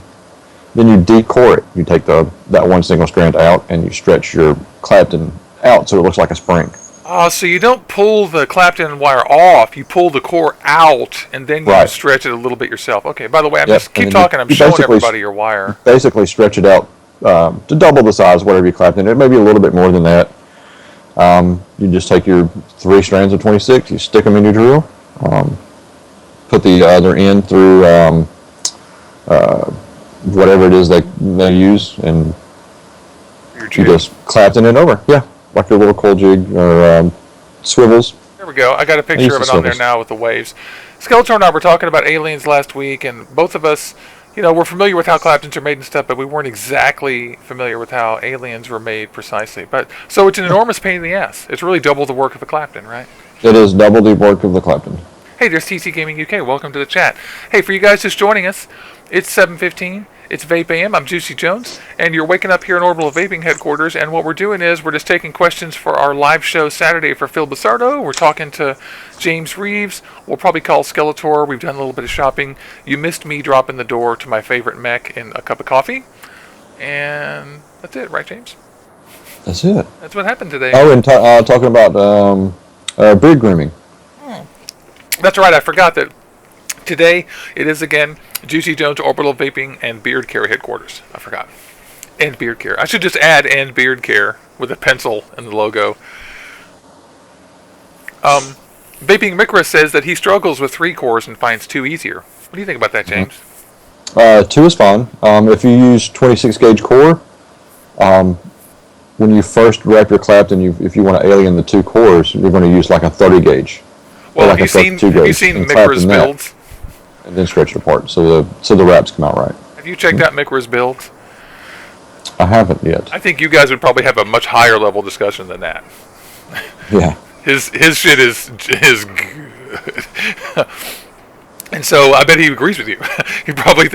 Then you decore it. You take that one single strand out, and you stretch your clapton out so it looks like a spring.
Oh, so you don't pull the clapton wire off, you pull the core out, and then you stretch it a little bit yourself. Okay, by the way, just keep talking, I'm showing everybody your wire.
Basically stretch it out to double the size, whatever you clapton. It may be a little bit more than that. You just take your 3 strands of 26, you stick them in your drill, put the other end through whatever it is they use, and you just clapton it over. Yeah. Like your little coil jig or swivels.
There we go. I got a picture of it on there now with the waves. Skeletor and I were talking about aliens last week, and both of us, we're familiar with how claptons are made and stuff, but we weren't exactly familiar with how aliens were made precisely. So it's an enormous pain in the ass. It's really double the work of a clapton, right?
It is double the work of the clapton.
Hey, there's TC Gaming UK. Welcome to the chat. Hey, for you guys just joining us, it's 7:15. It's VapeAM. I'm Juicy Jones, and you're waking up here in Orbital Vaping headquarters. And what we're doing is we're just taking questions for our live show Saturday for Phil Basardo. We're talking to James Reeves. We'll probably call Skeletor. We've done a little bit of shopping. You missed me dropping the door to my favorite mech in a cup of coffee, and that's it, right, James?
That's it.
That's what happened today.
Oh, and talking about beard grooming.
That's right. I forgot that. Today, it is again Juicy Jones Orbital Vaping and Beard Care headquarters. I forgot. And Beard Care. I should just add and Beard Care with a pencil and the logo. Vaping Mikra says that he struggles with 3 cores and finds 2 easier. What do you think about that, James?
2 is fine. If you use 26 gauge core, when you first wrap your clapton, if you want to alien the 2 cores, you're going to use like a 30 gauge.
Well, have you seen Mikra's builds?
And then stretch it apart so the wraps come out right.
Have you checked out Mikra's builds?
I haven't yet.
I think you guys would probably have a much higher level discussion than that.
Yeah.
His shit is good. And so I bet he agrees with you. he probably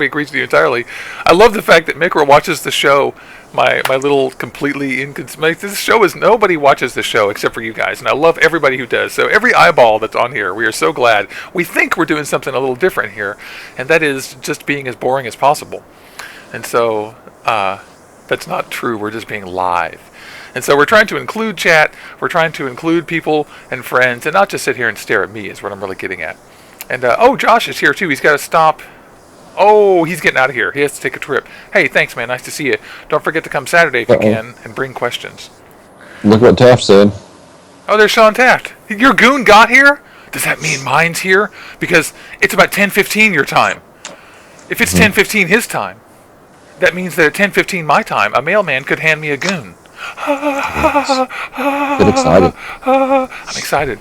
agrees with you entirely. I love the fact that Mikra watches the show. My little completely this show is nobody watches this show except for you guys, and I love everybody who does. So every eyeball that's on here, we are so glad. We think we're doing something a little different here, and that is just being as boring as possible. And so that's not true. We're just being live. And so we're trying to include chat. We're trying to include people and friends, and not just sit here and stare at me is what I'm really getting at. And Josh is here too. He's got to stop. Oh, he's getting out of here. He has to take a trip. Hey, thanks, man. Nice to see you. Don't forget to come Saturday if you can and bring questions.
Look what Taft said.
Oh, there's Sean Taft. Your goon got here? Does that mean mine's here? Because it's about 10:15 your time. If it's 10:15 his time, that means that at 10:15 my time, a mailman could hand me a goon.
Get excited.
I'm excited.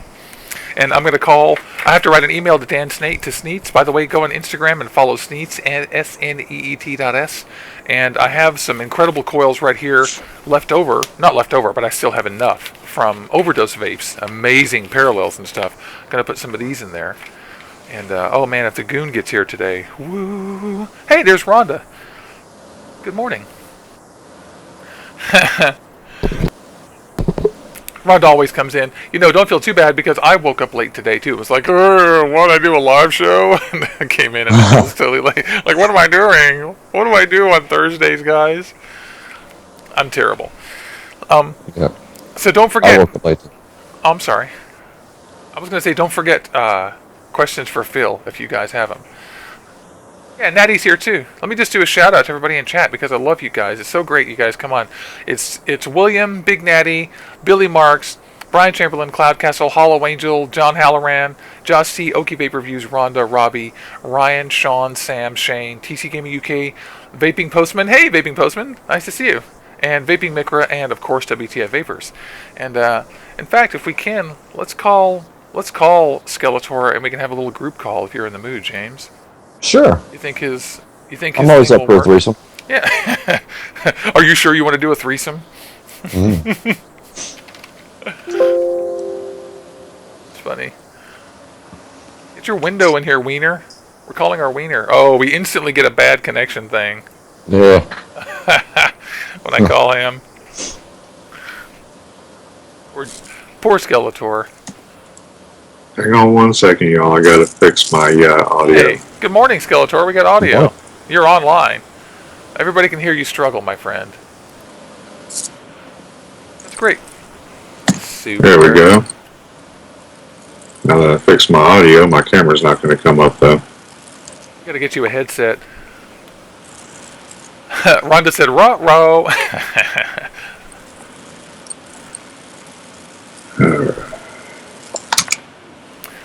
And I'm going to call. I have to write an email to Dan Sneets. By the way, go on Instagram and follow Sneets, SNEET.S. And I have some incredible coils right here left over. Not left over, but I still have enough from Overdose Vapes. Amazing parallels and stuff. Going to put some of these in there. And, oh man, if the goon gets here today. Woo. Hey, there's Rhonda. Good morning. Rhonda always comes in. Don't feel too bad because I woke up late today too. It was like, what, I do a live show? And I came in and I was totally late. Like, what am I doing? What do I do on Thursdays, guys? I'm terrible.
Yep.
So don't forget.
I woke up late.
Oh, I'm sorry. I was going to say, don't forget questions for Phil if you guys have them. Yeah, Natty's here too. Let me just do a shout out to everybody in chat because I love you guys. It's so great you guys come on. It's William, Big Natty, Billy Marks, Brian Chamberlain, Cloud Castle, Hollow Angel, John Halloran, Josh C, Okie Vape Reviews, Rhonda, Robbie, Ryan, Sean, Sam, Shane, TC Gaming UK, Vaping Postman. Hey, Vaping Postman, nice to see you. And Vaping Mikra, and of course WTF Vapors. And in fact, if we can, let's call Skeletor, and we can have a little group call if you're in the mood, James.
Sure.
You think his
I'm always up for a threesome.
Yeah. Are you sure you want to do a threesome?
Mm.
It's funny. Get your window in here, Wiener. We're calling our Wiener. Oh, we instantly get a bad connection thing.
Yeah.
When I call him. Poor Skeletor.
Hang on 1 second, y'all. I gotta fix my audio.
Hey, good morning, Skeletor. We got audio. You're online. Everybody can hear you struggle, my friend. That's great. Super.
There we go. Now that I fixed my audio, my camera's not going to come up though.
Gotta get you a headset. Rhonda said, "Ruh-roh."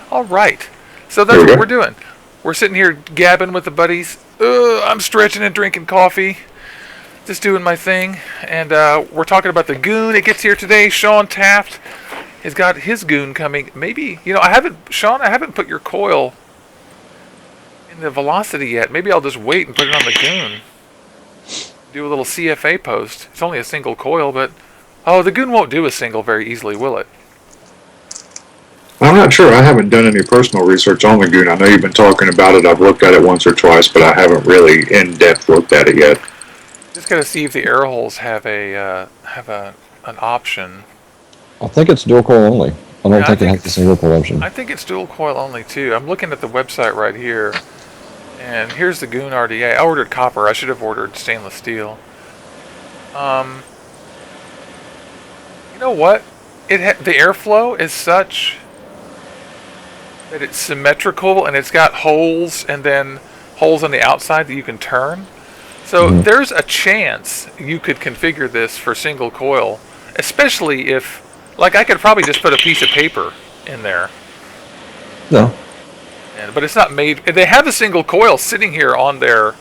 All right. So that's what we're doing. We're sitting here gabbing with the buddies. I'm stretching and drinking coffee. Just doing my thing. And we're talking about the GOON. It gets here today. Sean Taft has got his GOON coming. Maybe, Sean, I haven't put your coil in the velocity yet. Maybe I'll just wait and put it on the GOON. Do a little CFA post. It's only a single coil, but... Oh, the GOON won't do a single very easily, will it?
I'm not sure. I haven't done any personal research on the GOON. I know you've been talking about it. I've looked at it once or twice, but I haven't really in-depth looked at it yet.
Just gotta see if the air holes have an option.
I think it's dual coil only. I don't think it has the single coil option.
I think it's dual coil only too. I'm looking at the website right here, and here's the GOON RDA. I ordered copper. I should have ordered stainless steel. You know what? The airflow is such that it's symmetrical, and it's got holes and then holes on the outside that you can turn. So there's a chance you could configure this for single coil, especially if, like, I could probably just put a piece of paper in there.
No.
But it's not made. They have a single coil sitting here on their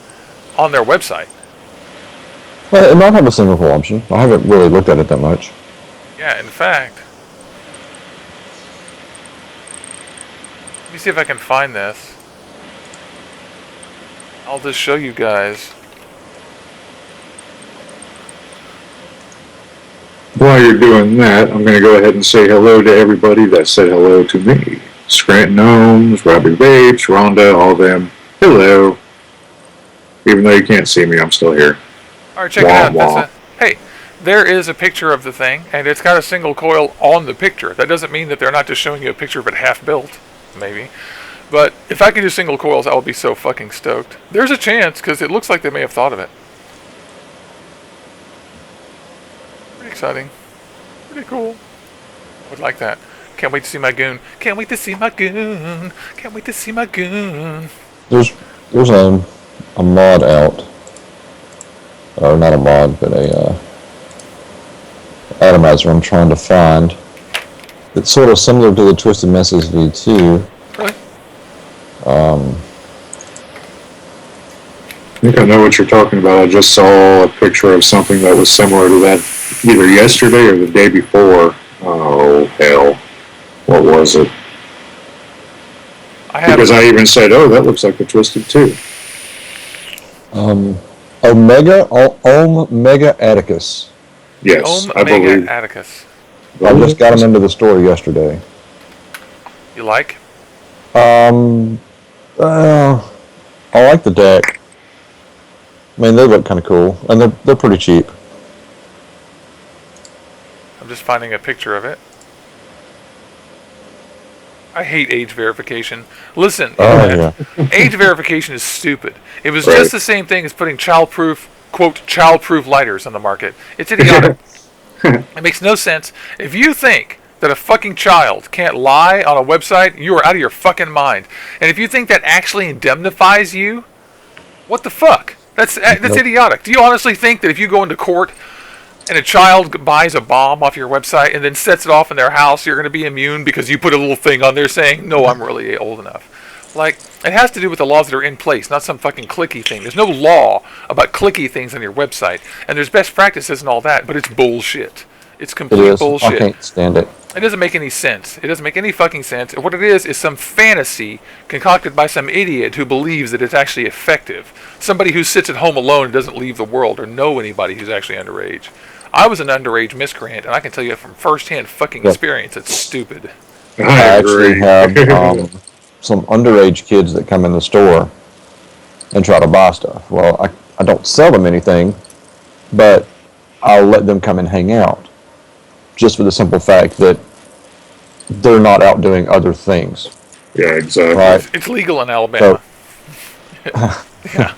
website.
Well, it might have a single coil option. I haven't really looked at it that much.
Yeah, in fact. Let me see if I can find this. I'll just show you guys.
While you're doing that, I'm going to go ahead and say hello to everybody that said hello to me. Scrantonz, Robbie Vapes, Rhonda, all them. Hello. Even though you can't see me, I'm still here.
All right, check it out. Hey, there is a picture of the thing, and it's got a single coil on the picture. That doesn't mean that they're not just showing you a picture of it half built, maybe. But if I could do single coils, I would be so fucking stoked. There's a chance, because it looks like they may have thought of it. Pretty exciting. Pretty cool. I would like that. Can't wait to see my GOON. Can't wait to see my GOON. Can't wait to see my GOON.
There's a mod out. Or not a mod, but a atomizer I'm trying to find. It's sort of similar to the Twisted Messes V2.
Really?
I think I know what you're talking about. I just saw a picture of something that was similar to that either yesterday or the day before. Oh, hell. What was it? Because I even said, oh, that looks like the Twisted 2.
Omega Atticus.
Yes, I
Omega
believe.
Atticus.
I just got them into the store yesterday.
You like?
I like the deck. I mean, they look kind of cool, and they're pretty cheap.
I'm just finding a picture of it. I hate age verification. Listen, age verification is stupid. It was just the same thing as putting childproof lighters on the market. It's idiotic. It makes no sense. If you think that a fucking child can't lie on a website, you are out of your fucking mind. And if you think that actually indemnifies you, what the fuck? That's idiotic. Do you honestly think that if you go into court and a child buys a bomb off your website and then sets it off in their house, you're going to be immune because you put a little thing on there saying, no, I'm really old enough. Like, it has to do with the laws that are in place, not some fucking clicky thing. There's no law about clicky things on your website, and there's best practices and all that, but it's bullshit. It's complete bullshit.
I can't stand it.
It doesn't make any sense. It doesn't make any fucking sense. What it is some fantasy concocted by some idiot who believes that it's actually effective. Somebody who sits at home alone and doesn't leave the world or know anybody who's actually underage. I was an underage miscreant, and I can tell you from first-hand fucking experience, it's stupid.
I actually have some underage kids that come in the store and try to buy stuff. Well, I don't sell them anything, but I'll let them come and hang out. Just for the simple fact that they're not out doing other things.
Yeah, exactly.
Right?
It's legal in Alabama.
So,
yeah.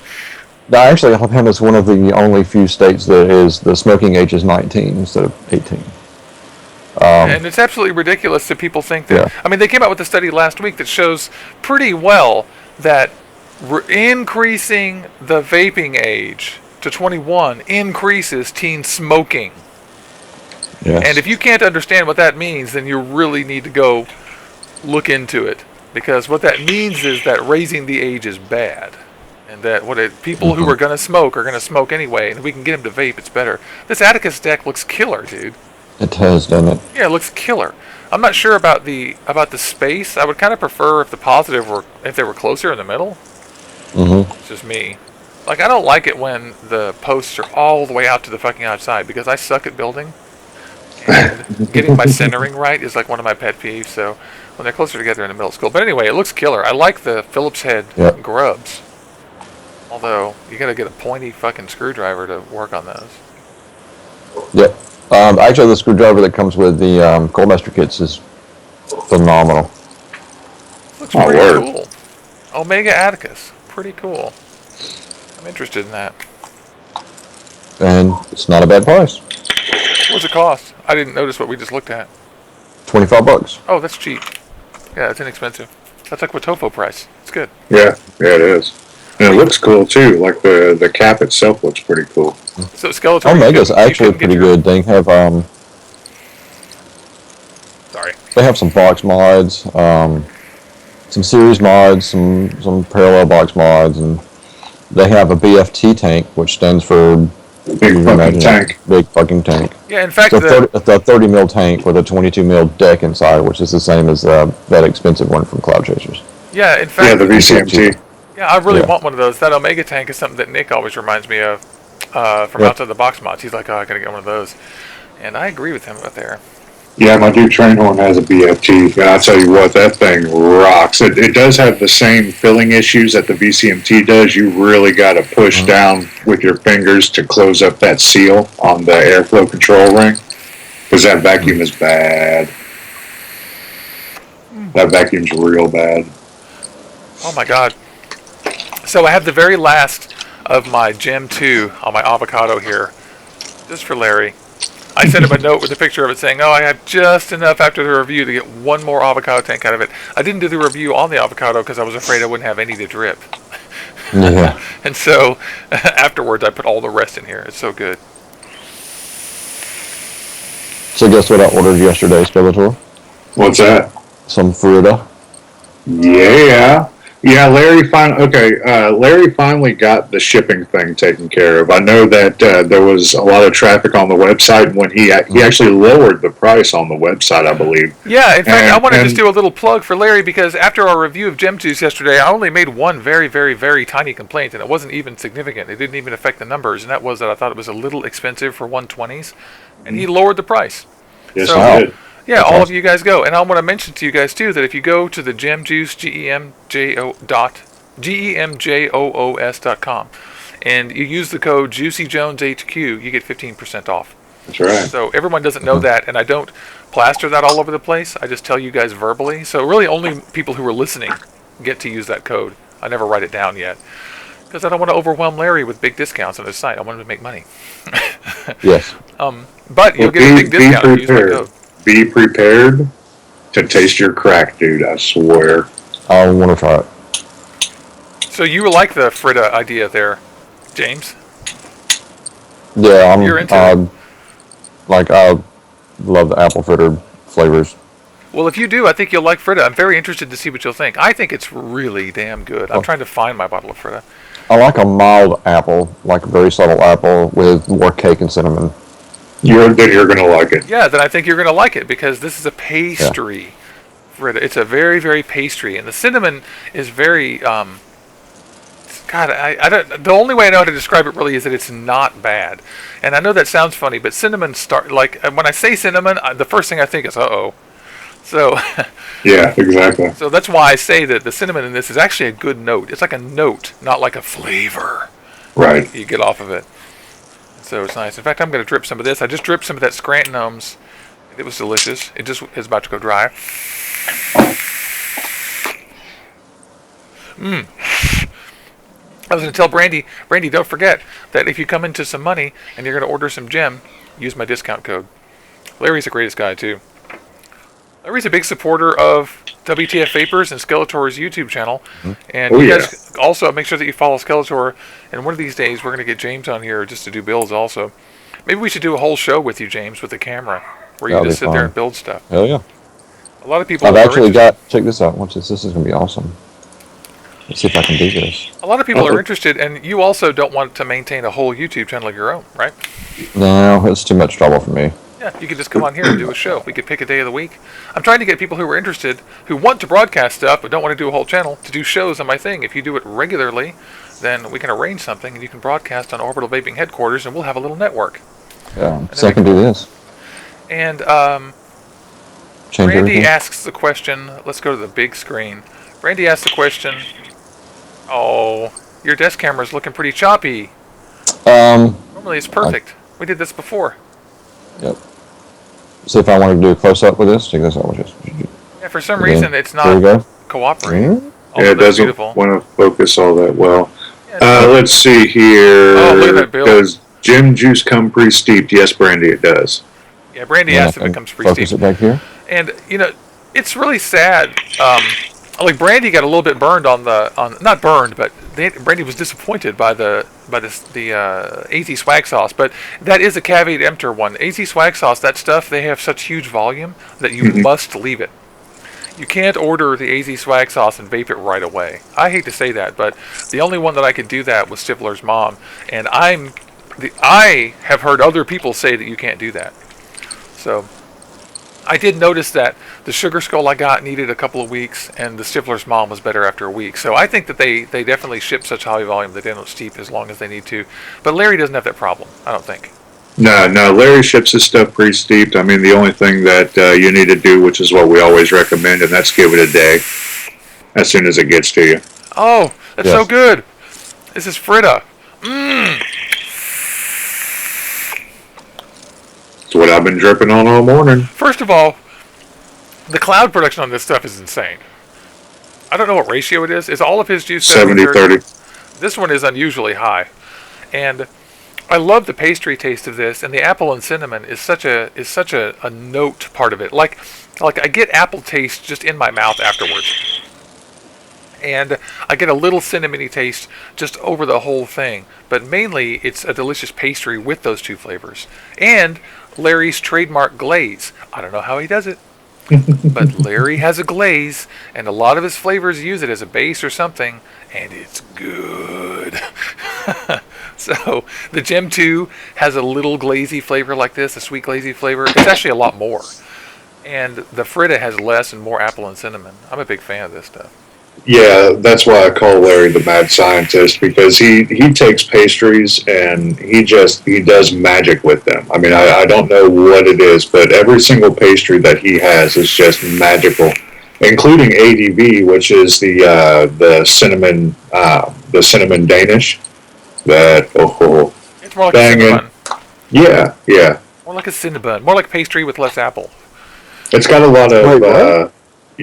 Now, actually, Alabama is one of the only few states that is the smoking age is 19 instead of 18.
And it's absolutely ridiculous that people think that.
Yeah.
I mean, they came out with a study last week that shows pretty well that increasing the vaping age to 21 increases teen smoking.
Yes.
And if you can't understand what that means, then you really need to go look into it. Because what that means is that raising the age is bad. And that people who are going to smoke anyway. And if we can get them to vape, it's better. This Atticus deck looks killer, dude.
It has, doesn't it?
Yeah, it looks killer. I'm not sure about the space. I would kind of prefer if the positive if they were closer in the middle.
Mm-hmm.
It's just me. Like, I don't like it when the posts are all the way out to the fucking outside because I suck at building. And getting my centering right is like one of my pet peeves. So when they're closer together in the middle, it's cool. But anyway, it looks killer. I like the Phillips head grubs. Although you got to get a pointy fucking screwdriver to work on those.
Yep. Actually, the screwdriver that comes with the Coilmaster kits is phenomenal.
Looks pretty cool. Omega Atticus, pretty cool. I'm interested in that.
And it's not a bad price.
What's it cost? I didn't notice what we just looked at.
$25.
Oh, that's cheap. Yeah, it's inexpensive. That's like Wotofo price. It's good.
Yeah, it is. And it looks cool too. Like the cap itself looks pretty cool.
So Skeletor.
Omega's actually pretty good. They have
Sorry.
They have some box mods, some series mods, some parallel box mods, and they have a BFT tank, which stands for
Big fucking tank.
Big fucking tank.
Yeah, in fact,
it's a 30 mil tank with a 22 mil deck inside, which is the same as that expensive one from Cloud Chasers.
Yeah, in fact.
Yeah, the VCMT.
Yeah, I really want one of those. That Omega tank is something that Nick always reminds me of from outside the box mods. He's like, oh, I gotta get one of those. And I agree with him out there.
Yeah, my dude Trainhorn has a BFT, and I'll tell you what, that thing rocks. It does have the same filling issues that the VCMT does. You really got to push down with your fingers to close up that seal on the airflow control ring, because that vacuum is bad. That vacuum's real bad.
Oh my god. So I have the very last of my Gem 2 on my avocado here, just for Larry. I sent him a note with a picture of it saying, oh, I have just enough after the review to get one more avocado tank out of it. I didn't do the review on the avocado because I was afraid I wouldn't have any to drip.
Yeah.
And so afterwards I put all the rest in here. It's so good.
So guess what I ordered yesterday, Skeletor?
What's that?
Some Fruta.
Yeah, Larry finally got the shipping thing taken care of. I know that there was a lot of traffic on the website when he actually lowered the price on the website, I believe.
Yeah, in fact, I want to just do a little plug for Larry because after our review of Gem 2s yesterday, I only made one very, very, very tiny complaint, and it wasn't even significant. It didn't even affect the numbers, and that was that I thought it was a little expensive for 120s, and he lowered the price.
Yes,
so,
he did.
Yeah, all of you guys go. And I want to mention to you guys, too, that if you go to the Gem Juice, GEMJOOS.com, and you use the code JuicyJonesHQ, you get 15% off.
That's right.
So everyone doesn't know that, and I don't plaster that all over the place. I just tell you guys verbally. So really only people who are listening get to use that code. I never write it down yet. Because I don't want to overwhelm Larry with big discounts on his site. I want him to make money.
Yes.
But you'll get a big discount if you use my code.
Be prepared to taste your crack, dude, I swear.
I want to try it.
So you like the Frida idea there, James?
Yeah,
You're into it.
Like, I love the apple fritter flavors.
Well, if you do, I think you'll like Fritta. I'm very interested to see what you'll think. I think it's really damn good. I'm trying to find my bottle of Fritta.
I like a mild apple, like a very subtle apple with more cake and cinnamon.
Then you're going to like it.
Yeah, then I think you're going to like it because this is a pastry. Fritta. It's a very, very pastry. And the cinnamon is very... God, I don't... The only way I know how to describe it really is that it's not bad. And I know that sounds funny, but cinnamon like, when I say cinnamon, the first thing I think is, uh-oh. So...
Yeah, exactly.
So that's why I say that the cinnamon in this is actually a good note. It's like a note, not like a flavor.
Right.
You get off of it. So it's nice. In fact, I'm going to drip some of this. I just dripped some of that Scrantonz. It was delicious. It just is about to go dry. I was going to tell Brandy, don't forget that if you come into some money and you're going to order some gem, use my discount code. Larry's the greatest guy, too. Larry's a big supporter of WTF Vapors and Skeletor's YouTube channel. And you guys also make sure that you follow Skeletor. And one of these days, we're going to get James on here just to do builds also. Maybe we should do a whole show with you, James, with a camera, where you just sit there and build stuff.
Hell yeah.
A lot of people
I've actually got, check this out. Watch this. This is going to be awesome. Let's see if I can do this.
A lot of people are interested, and you also don't want to maintain a whole YouTube channel of your own, right?
No, it's too much trouble for me.
Yeah, you could just come on here and do a show. We could pick a day of the week. I'm trying to get people who are interested, who want to broadcast stuff but don't want to do a whole channel, to do shows on my thing. If you do it regularly, then we can arrange something and you can broadcast on Orbital Vaping headquarters and we'll have a little network.
Yeah, so I can do this.
And
Change
Randy
everything.
asks the question, let's go to the big screen. Randy asks the question, oh, your desk camera's looking pretty choppy. Normally it's perfect. We did this before.
Yep. See if I want to do a close-up with this. Check this out. Watch this.
Yeah, for some reason it's
There we
not
go.
cooperating.
Yeah, it doesn't want to focus all that well.
Yeah,
Let's see here.
Oh, look at that build.
Does Gem Juice come pre-steeped? Yes, Brandy, it does.
Yeah, Brandy asked if it comes
Focus
pre-steeped.
it back here.
And, you know, it's really sad. Like, Brandy got a little bit burned not burned, but Brandy was disappointed by the AZ Swaggsauce. But that is a caveat emptor one. AZ Swaggsauce, that stuff, they have such huge volume that you must leave it. You can't order the AZ Swaggsauce and vape it right away. I hate to say that, but the only one that I could do that was Stiffler's mom. And I have heard other people say that you can't do that. So I did notice that the Sugar Skull I got needed a couple of weeks, and the Stiffler's mom was better after a week. So I think that they definitely ship such high volume that they don't steep as long as they need to. But Larry doesn't have that problem, I don't think.
No, Larry ships his stuff pre-steeped. I mean, the only thing that you need to do, which is what we always recommend, and that's give it a day as soon as it gets to you.
Oh, that's so good. This is Fritta.
It's what I've been dripping on all morning.
First of all, the cloud production on this stuff is insane. I don't know what ratio it is. Is all of his juice
70-30?
This one is unusually high. And I love the pastry taste of this, and the apple and cinnamon is such a note part of it. Like I get apple taste just in my mouth afterwards. And I get a little cinnamony taste just over the whole thing. But mainly, it's a delicious pastry with those two flavors. And Larry's trademark glaze. I don't know how he does it. But Larry has a glaze, and a lot of his flavors use it as a base or something, and it's good. So, the Gem 2 has a little glazy flavor like this, a sweet glazy flavor. It's actually a lot more. And the Fritta has less and more apple and cinnamon. I'm a big fan of this stuff.
Yeah, that's why I call Larry the mad scientist, because he takes pastries and he does magic with them. I mean, I don't know what it is, but every single pastry that he has is just magical, including ADV, which is the cinnamon Danish. It's
more like a cinnamon.
Yeah.
More like a cinnamon. More like pastry with less apple.
It's got a lot of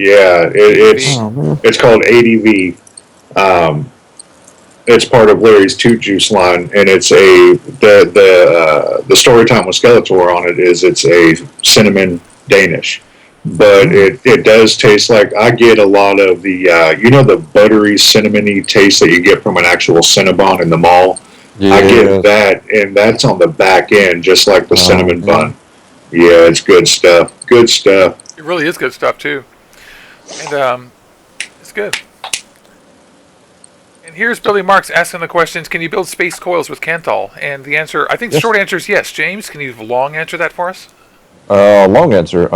it's called ADV. It's part of Larry's Toot Juice line, and it's the story time with Skeletor on it is it's a cinnamon Danish, but it does taste like, I get a lot of the the buttery cinnamony taste that you get from an actual Cinnabon in the mall. Yeah. I get that, and that's on the back end, just like the cinnamon bun. Yeah, it's good stuff. Good stuff.
It really is good stuff too, and it's good. And here's Billy Marks asking the questions: can you build space coils with Kanthal? And the answer, I think, the short answer is yes. James, can you long answer that for us?
Long answer.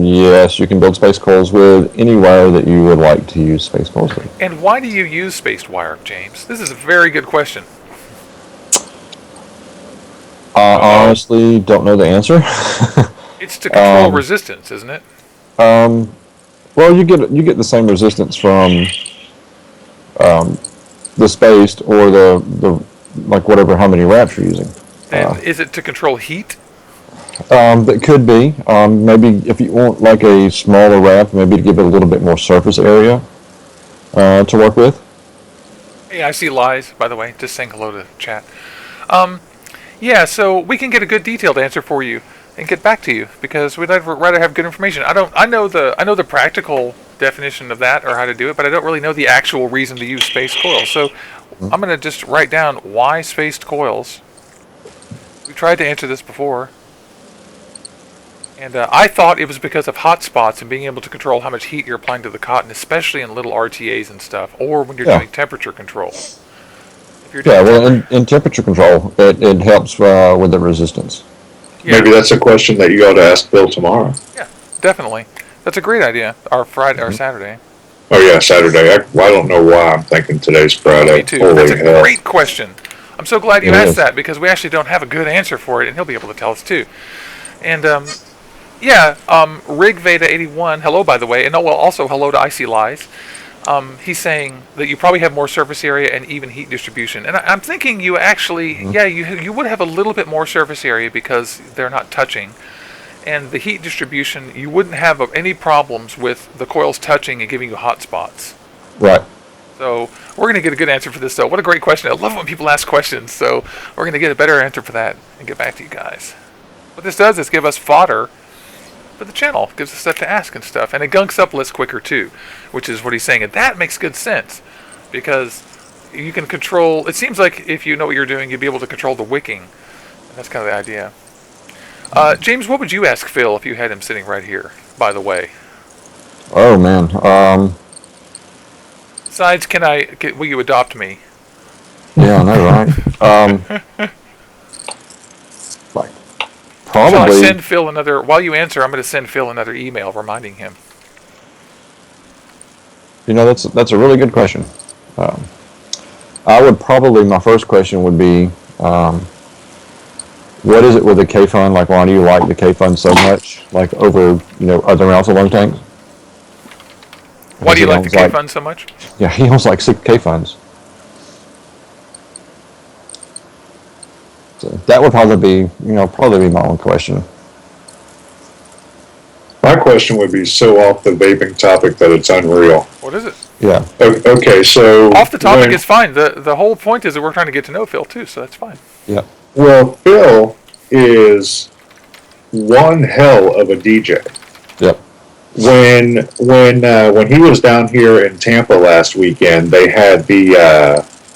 Yes, you can build space coils with any wire that you would like to use space coils with.
And why do you use spaced wire, James? This is a very good question.
Honestly, don't know the answer.
It's to control resistance, isn't it?
Well, you get the same resistance from the spaced or the like whatever how many wraps you're using.
And is it to control heat?
That could be. Maybe if you want like a smaller wrap, maybe to give it a little bit more surface area to work with.
Hey, I see Lies, by the way. Just saying hello to chat. Yeah, so we can get a good detailed answer for you and get back to you because we'd rather have good information. I know the practical definition of that or how to do it, but I don't really know the actual reason to use spaced coils. So I'm going to just write down why spaced coils. We tried to answer this before. And I thought it was because of hot spots and being able to control how much heat you're applying to the cotton, especially in little RTAs and stuff, or when you're doing temperature control.
In temperature control, it helps with the resistance.
Yeah.
Maybe that's a question that you ought to ask Bill tomorrow.
Yeah, definitely. That's a great idea. Or Friday, or Saturday.
Oh yeah, Saturday. I don't know why I'm thinking today's Friday.
Me too.
Holy
That's a
hell.
great question. I'm so glad you asked that because we actually don't have a good answer for it, and he'll be able to tell us too. And Rig Veda 81. Hello, by the way, and also hello to Icy Lies. He's saying that you probably have more surface area and even heat distribution. And I'm thinking you actually, you would have a little bit more surface area because they're not touching. And the heat distribution, you wouldn't have any problems with the coils touching and giving you hot spots.
Right.
So we're going to get a good answer for this, though. What a great question. I love when people ask questions. So we're going to get a better answer for that and get back to you guys. What this does is give us fodder for the channel. It gives us stuff to ask and stuff. And it gunks up lists quicker, too, which is what he's saying. And that makes good sense because you can control... It seems like if you know what you're doing, you'd be able to control the wicking. And that's kind of the idea. James, what would you ask Phil if you had him sitting right here, by the way?
Oh, man.
Besides, will you adopt me?
Yeah, I know, right? Probably.
Shall I send Phil another... While you answer, I'm going to send Phil another email reminding him.
You know, that's a really good question. I would probably... My first question would be... what is it with the Kayfun? Like, why do you like the Kayfun so much? Like, over, other alpha low tanks?
Why do you like the Kayfun so much?
Yeah, he owns like 6 Kayfuns. So that would probably be my own question.
My question would be so off the vaping topic that it's unreal.
What is it?
Yeah.
Okay, so...
Off the topic is fine. The whole point is that we're trying to get to know Phil, too, so that's fine.
Yeah.
Well, Phil is one hell of a DJ.
Yep.
When he was down here in Tampa last weekend, they had the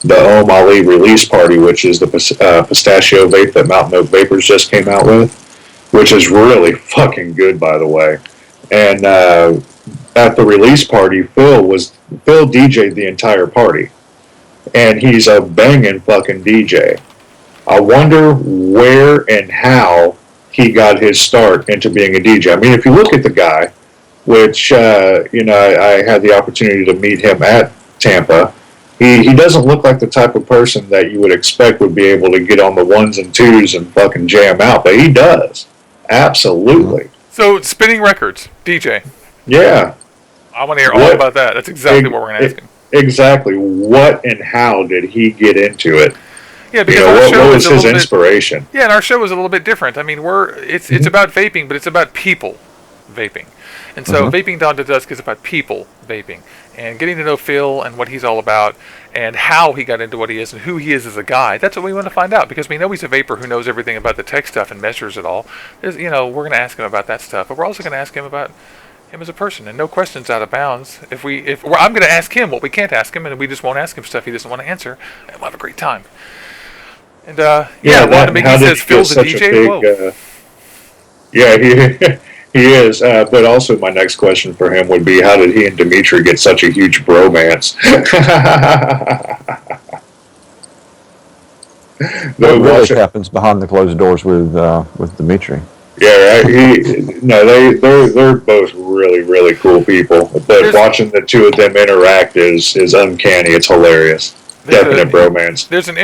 Ali release party, which is the pistachio vape that Mountain Oak Vapors just came out with, which is really fucking good, by the way. And at the release party, Phil DJ'd the entire party, and he's a banging fucking DJ. I wonder where and how he got his start into being a DJ. I mean, if you look at the guy, which, I had the opportunity to meet him at Tampa, he doesn't look like the type of person that you would expect would be able to get on the ones and twos and fucking jam out, but he does. Absolutely.
So, spinning records, DJ.
Yeah.
I want to hear all about that. That's exactly what we're going to ask him.
Exactly. What and how did he get into it?
Yeah, because
what was his inspiration?
And our show is a little bit different. I mean, it's about vaping, but it's about people vaping. And so Vaping Dawn to Dusk is about people vaping and getting to know Phil and what he's all about and how he got into what he is and who he is as a guy. That's what we want to find out because we know he's a vapor who knows everything about the tech stuff and measures it all. We're going to ask him about that stuff, but we're also going to ask him about him as a person, and no questions out of bounds. I'm going to ask him what we can't ask him, and we just won't ask him stuff he doesn't want to answer, and we'll have a great time. And Phil's a DJ.
Yeah, he is. But also, my next question for him would be, how did he and Dimitri get such a huge bromance?
What really happens behind the closed doors with Dimitri?
Yeah, right. They're both really, really cool people. But watching the two of them interact is uncanny. It's hilarious. Definite bromance.
There's an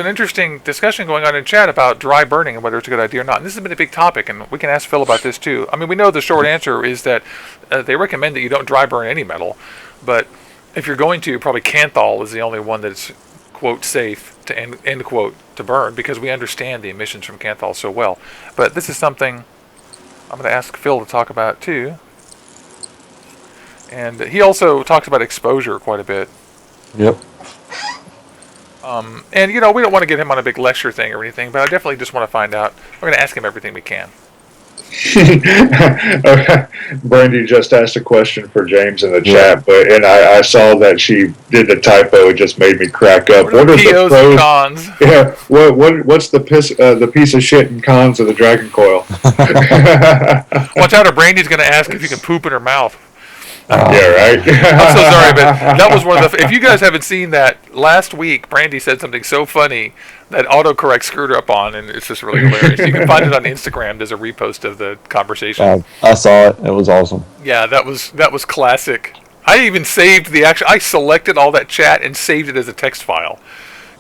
interesting discussion going on in chat about dry burning and whether it's a good idea or not. And this has been a big topic, and we can ask Phil about this too. I mean, we know the short answer is that they recommend that you don't dry burn any metal, but if you're going to, probably Kanthal is the only one that's quote safe to end quote to burn, because we understand the emissions from Kanthal so well. But this is something I'm going to ask Phil to talk about too. And he also talks about exposure quite a bit.
Yep.
And we don't want to get him on a big lecture thing or anything, but I definitely just want to find out. We're going to ask him everything we can.
Brandy just asked a question for James in the chat, and I saw that she did the typo. It just made me crack up.
What are the pros and cons?
Yeah, what's the piece of shit and cons of the Dragon Coil?
Watch out, or Brandy's going to ask if you can poop in her mouth.
Yeah, right.
I'm so sorry, but that was one of the. If you guys haven't seen that, last week Brandy said something so funny that autocorrect screwed her up on, and it's just really hilarious. You can find it on Instagram. There's a repost of the conversation.
I saw it. It was awesome.
Yeah, that was classic. I even saved the actual. I selected all that chat and saved it as a text file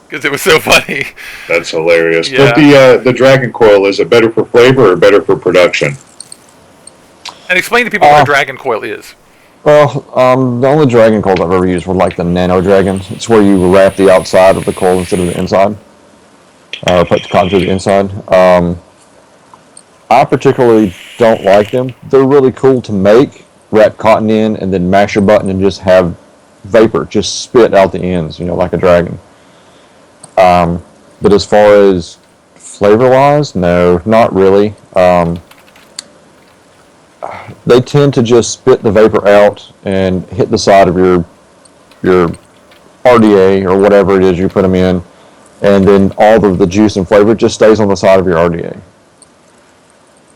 because it was so funny.
That's hilarious.
Yeah.
But the Dragon Coil, is it better for flavor or better for production?
And explain to people what a Dragon Coil is.
Well, the only Dragon Coils I've ever used were like the Nano Dragons. It's where you wrap the outside of the coil instead of the inside. Or put the cotton to the inside. I particularly don't like them. They're really cool to make, wrap cotton in, and then mash your button and just have vapor just spit out the ends, like a dragon. But as far as flavor-wise, no, not really. They tend to just spit the vapor out and hit the side of your RDA or whatever it is you put them in, and then all of the juice and flavor just stays on the side of your RDA.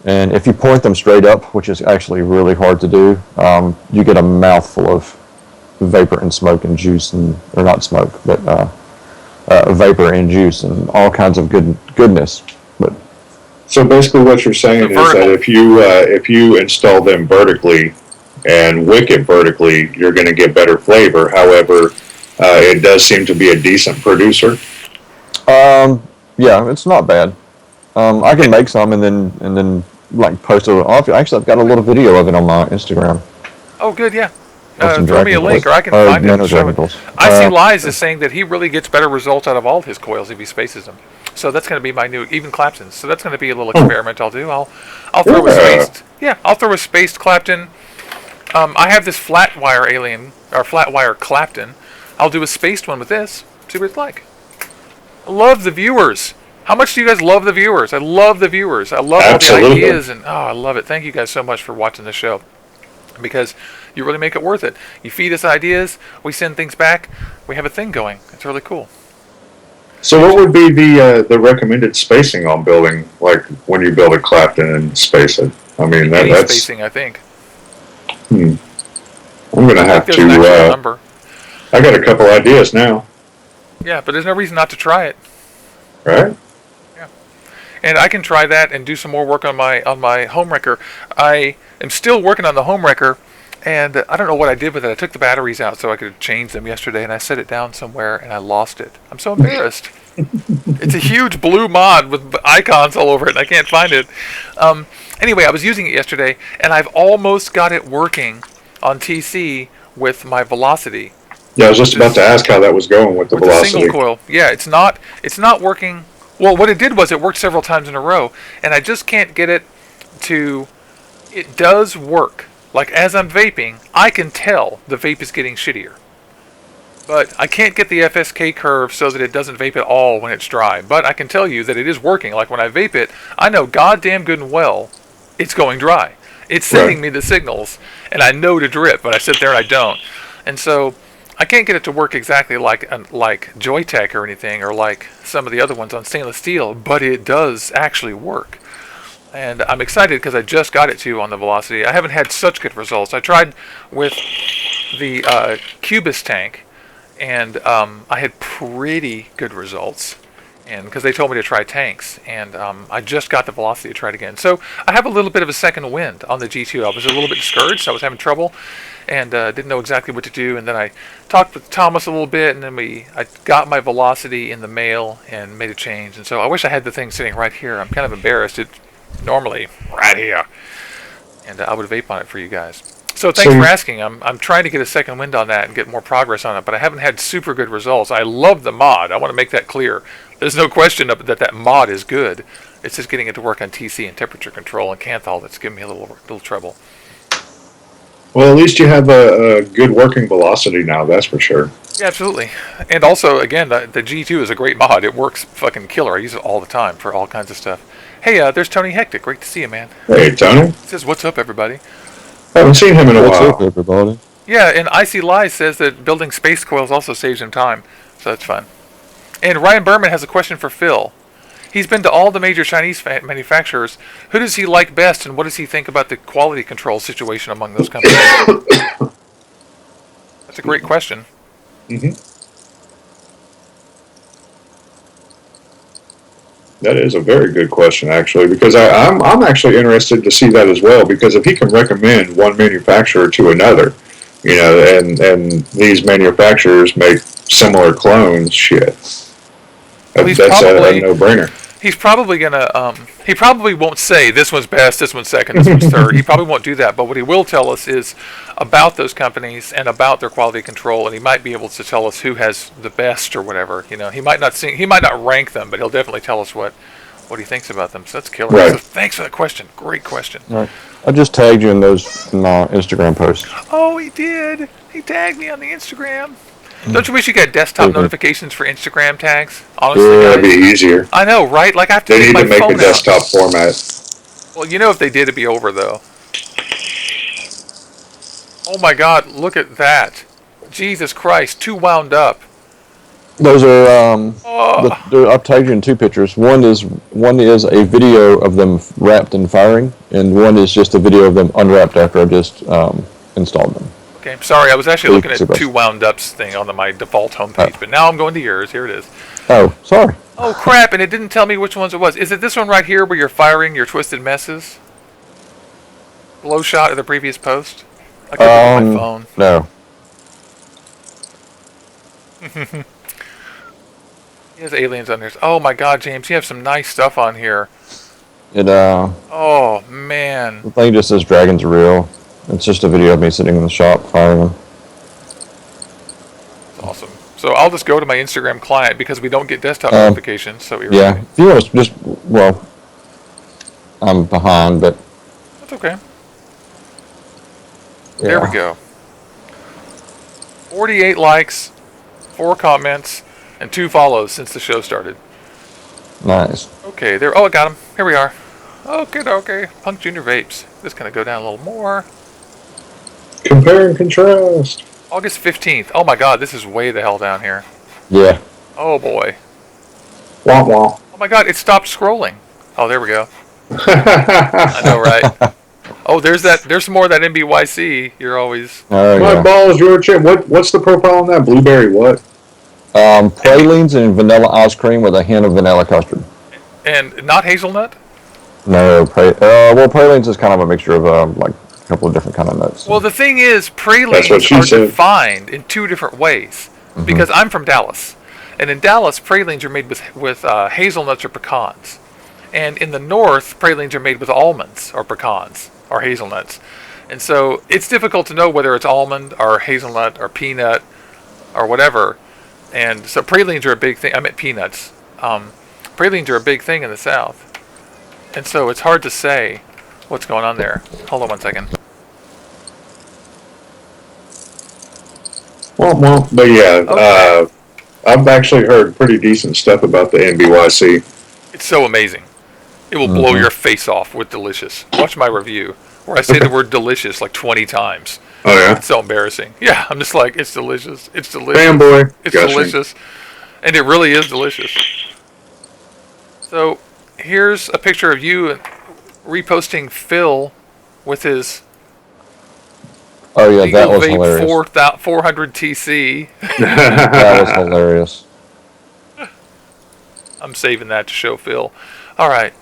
And if you point them straight up, which is actually really hard to do, you get a mouthful of vapor and smoke and juice, or not smoke, but vapor and juice and all kinds of goodness. But
so basically, what you're saying is that if you install them vertically and wick it vertically, you're going to get better flavor. However, it does seem to be a decent producer.
Yeah, it's not bad. I can make some and then like post it off. Actually, I've got a little video of it on my Instagram.
Oh, good, yeah. Throw me a link, or I can find it and show it. I see Lies is saying that he really gets better results out of all his coils if he spaces them. So that's going to be my new, even Clapton's. So that's going to be a little experiment I'll do. I'll throw a spaced, I'll throw a spaced Clapton. I have this flat wire Clapton. I'll do a spaced one with this. See what it's like. I love the viewers. How much do you guys love the viewers? I love the viewers. I love all the ideas, and I love it. Thank you guys so much for watching the show, because you really make it worth it. You feed us ideas, we send things back, we have a thing going. It's really cool.
So what would be the recommended spacing on building, like when you build a Clapton and space it? I mean, that's
spacing, I think.
I'm going to have to.
Number.
I got a couple ideas now.
Yeah, but there's no reason not to try it.
Right.
Yeah, and I can try that and do some more work on my home wrecker. I am still working on the home wrecker, and I don't know what I did with it. I took the batteries out so I could change them yesterday, and I set it down somewhere, and I lost it. I'm so embarrassed. It's a huge blue mod with icons all over it, and I can't find it. Anyway, I was using it yesterday, and I've almost got it working on TC with my velocity.
Yeah, I was just about to ask how that was going with the velocity.
The single coil. Yeah, it's not working. Well, what it did was it worked several times in a row, and I just can't get it to. It does work. Like as I'm vaping, I can tell the vape is getting shittier. But I can't get the FSK curve so that it doesn't vape at all when it's dry. But I can tell you that it is working. Like when I vape it, I know goddamn good and well it's going dry. It's sending me the signals, and I know to drip, but I sit there and I don't. And so I can't get it to work exactly like Joytech or anything, or like some of the other ones on stainless steel, but it does actually work. And I'm excited because I just got it too on the velocity. I haven't had such good results. I tried with the Cubist tank, and I had pretty good results. And because they told me to try tanks, and I just got the velocity to try it again. So I have a little bit of a second wind on the G2. I was a little bit discouraged. I was having trouble, and didn't know exactly what to do. And then I talked with Thomas a little bit, and then I got my velocity in the mail and made a change. And so I wish I had the thing sitting right here. I'm kind of embarrassed. It's normally right here, and I would vape on it for you guys. So thanks for asking. I'm trying to get a second wind on that and get more progress on it, but I haven't had super good results. I love the mod. I want to make that clear. There's no question that mod is good. It's just getting it to work on TC and temperature control and Kanthal that's giving me a little trouble.
Well, at least you have a good working velocity now, that's for sure.
Yeah, absolutely. And also, again, the G2 is a great mod. It works fucking killer. I use it all the time for all kinds of stuff. Hey, there's Tony Hectic. Great to see you, man.
Hey, Tony.
He says, what's up, everybody?
Haven't seen him in a
What's
while.
up, everybody?
Yeah, and Icy Lies says that building space coils also saves him time. So that's fun. And Ryan Berman has a question for Phil. He's been to all the major Chinese manufacturers. Who does he like best, and what does he think about the quality control situation among those companies? That's a great question.
Mm-hmm. That is a very good question, actually, because I'm actually interested to see that as well. Because if he can recommend one manufacturer to another, and these manufacturers make similar clones, shit, that's a no-brainer.
He's probably gonna. He probably won't say this one's best, this one's second, this one's third. He probably won't do that. But what he will tell us is about those companies and about their quality control, and he might be able to tell us who has the best or whatever. He might not rank them, but he'll definitely tell us what he thinks about them. So that's killer.
Right.
So thanks for that question. Great question.
Right. I just tagged you in those Instagram posts.
Oh, he did. He tagged me on the Instagram. Don't you wish you got desktop notifications for Instagram tags? Honestly,
Yeah,
guys.
it'd be easier.
I know, right? Like I have to
They
take
need
my
to make
phone
a desktop
out.
format.
Well, if they did, it'd be over though. Oh my God! Look at that! Jesus Christ! Too wound up.
Those are I've tagged you in two pictures. One is a video of them wrapped and firing, and one is just a video of them unwrapped after I just installed them.
Okay, I'm sorry. I was actually looking at Two Wound Ups thing on my default homepage, but now I'm going to yours. Here it is.
Oh, sorry.
Oh crap! And it didn't tell me which ones it was. Is it this one right here where you're firing your twisted messes? Blow shot of the previous post. I couldn't look at my phone.
No.
He has aliens on there. Oh my God, James, you have some nice stuff on here.
Oh
man.
The thing just says dragons are real. It's just a video of me sitting in the shop firing them.
Awesome. So I'll just go to my Instagram client because we don't get desktop notifications. So
yeah, if you want to just I'm behind, but
that's okay.
Yeah.
There we go. 48 likes, 4 comments, and 2 follows since the show started.
Nice.
Okay, there. Oh, I got him. Here we are. Okay. Punk Junior Vapes. Just gonna go down a little more.
Compare and contrast.
August 15th. Oh my God, this is way the hell down here.
Yeah.
Oh boy.
Womp womp.
Oh my God, it stopped scrolling. Oh, there we go. I know, right? Oh, there's some more of that MBYC. You're always.
My balls, your chip. What's the profile on that? Blueberry what?
Pralines and vanilla ice cream with a hint of vanilla custard.
And not hazelnut?
No, pralines is kind of a mixture of like a couple of different kind of nuts.
Well, the thing is, pralines are defined in 2 different ways. Mm-hmm. Because I'm from Dallas, and in Dallas, pralines are made with hazelnuts or pecans, and in the North, pralines are made with almonds or pecans or hazelnuts, and so it's difficult to know whether it's almond or hazelnut or peanut or whatever. And so pralines are a big thing. I meant peanuts. Pralines are a big thing in the South. And so it's hard to say what's going on there. Hold on one second.
Well, but yeah, okay. I've actually heard pretty decent stuff about the NBYC.
It's so amazing. It will blow your face off with delicious. Watch my review where I say the word delicious like 20 times.
Oh, yeah?
It's so embarrassing. Yeah, I'm just like, it's delicious. It's delicious.
Fanboy.
It's delicious. And it really is delicious. So, here's a picture of you reposting Phil with his
Oh yeah, that
Legal
was
Vape
hilarious.
400 TC.
That was hilarious.
I'm saving that to show Phil. All right.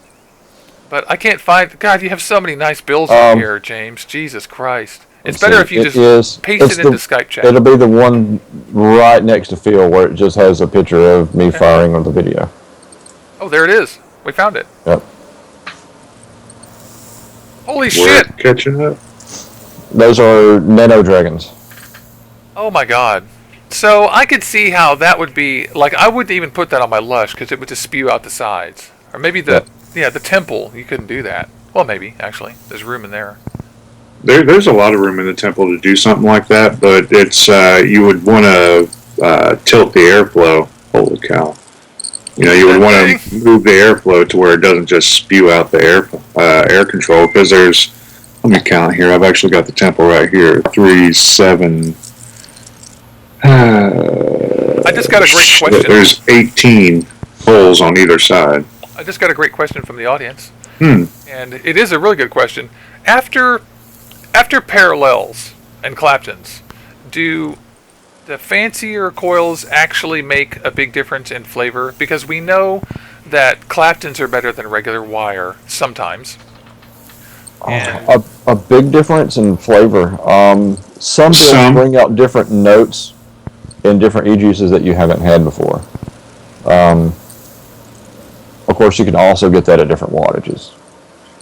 But I can't find... God, you have so many nice builds on here, James. Jesus Christ. It's better if you just paste it into Skype chat.
It'll be the one right next to Phil where it just has a picture of me firing on the video.
Oh, there it is. We found it.
Yep.
Holy
We're
shit!
catching up.
Those are Nano Dragons.
Oh my god. So I could see how that would be... Like, I wouldn't even put that on my Lush because it would just spew out the sides. Or maybe the... Yeah, the temple. You couldn't do that. Well, maybe, actually. There's room in there.
There's a lot of room in the temple to do something like that, but it's you would want to tilt the airflow. Holy cow! You know, you would want to move the airflow to where it doesn't just spew out the air control. Because there's, let me count here. I've actually got the temple right here. 3, 7.
I just got a great question.
There's 18 holes on either side.
I just got a great question from the audience.
Hmm.
And it is a really good question. After parallels and Claptons, do the fancier coils actually make a big difference in flavor? Because we know that Claptons are better than regular wire sometimes.
A big difference in flavor. Some builds bring out different notes in different e-juices that you haven't had before. Of course, you can also get that at different wattages.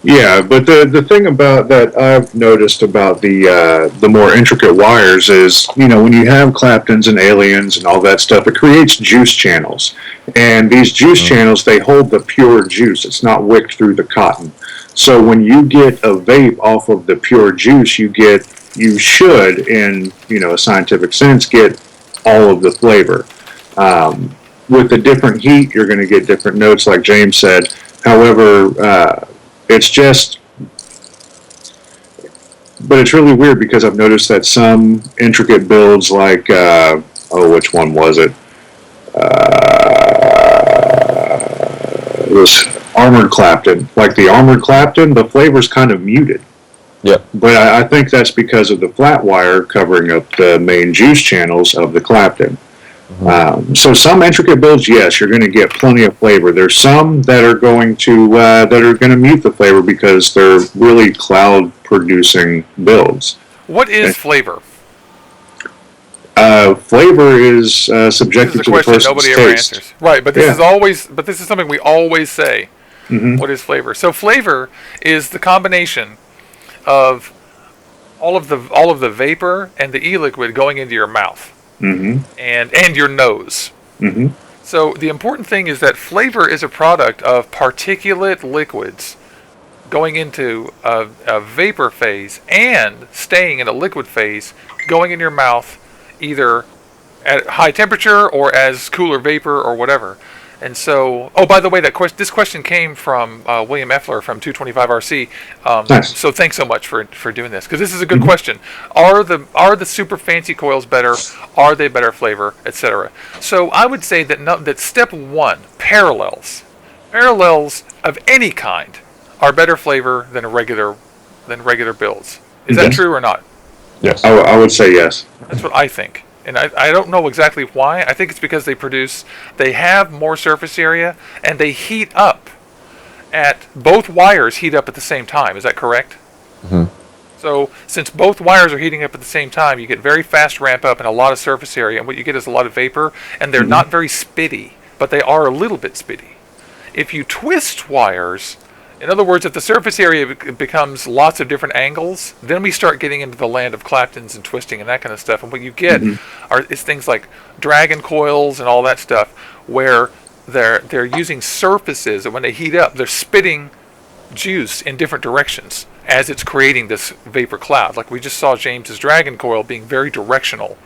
Yeah, but the thing about that I've noticed about the more intricate wires is, you know, when you have Claptons and Aliens and all that stuff, it creates juice channels. And these juice channels, they hold the pure juice. It's not wicked through the cotton. So when you get a vape off of the pure juice, you should, in, you know, a scientific sense, get all of the flavor. With the different heat, you're going to get different notes, like James said. However, it's just, but it's really weird because I've noticed that some intricate builds, like, which one was it? It was Armored Clapton. Like the Armored Clapton, the flavor's kind of muted.
Yep.
But I think that's because of the flat wire covering up the main juice channels of the Clapton. So some intricate builds, yes, you're going to get plenty of flavor. There's some that are going to mute the flavor because they're really cloud producing builds.
What is flavor?
Flavor is subjected
This is a
to the
question
person's
nobody ever
taste.
answers. Right, but this is something we always say. What is flavor? So flavor is the combination of all of the vapor and the e-liquid going into your mouth. And your nose. So the important thing is that flavor is a product of particulate liquids going into a vapor phase and staying in a liquid phase, going in your mouth either at high temperature or as cooler vapor or whatever. And so, oh, by the way, this question came from William Effler from 225RC.
Nice.
So thanks so much for doing this, because this is a good question. Are the super fancy coils better? Are they better flavor, etc.? So I would say that step one, parallels of any kind are better flavor than regular builds. Is that true or not?
Yes.
I would say yes.
That's what I think. And I don't know exactly why. I think it's because they have more surface area, and they heat up both wires heat up at the same time. Is that correct? So since both wires are heating up at the same time, you get very fast ramp up and a lot of surface area, and what you get is a lot of vapor, and they're not very spitty, but they are a little bit spitty. If you twist wires, in other words, if the surface area becomes lots of different angles, then we start getting into the land of Claptons and twisting and that kind of stuff. And what you get is things like dragon coils and all that stuff, where they're using surfaces, and when they heat up, they're spitting juice in different directions as it's creating this vapor cloud. Like we just saw James's dragon coil being very directional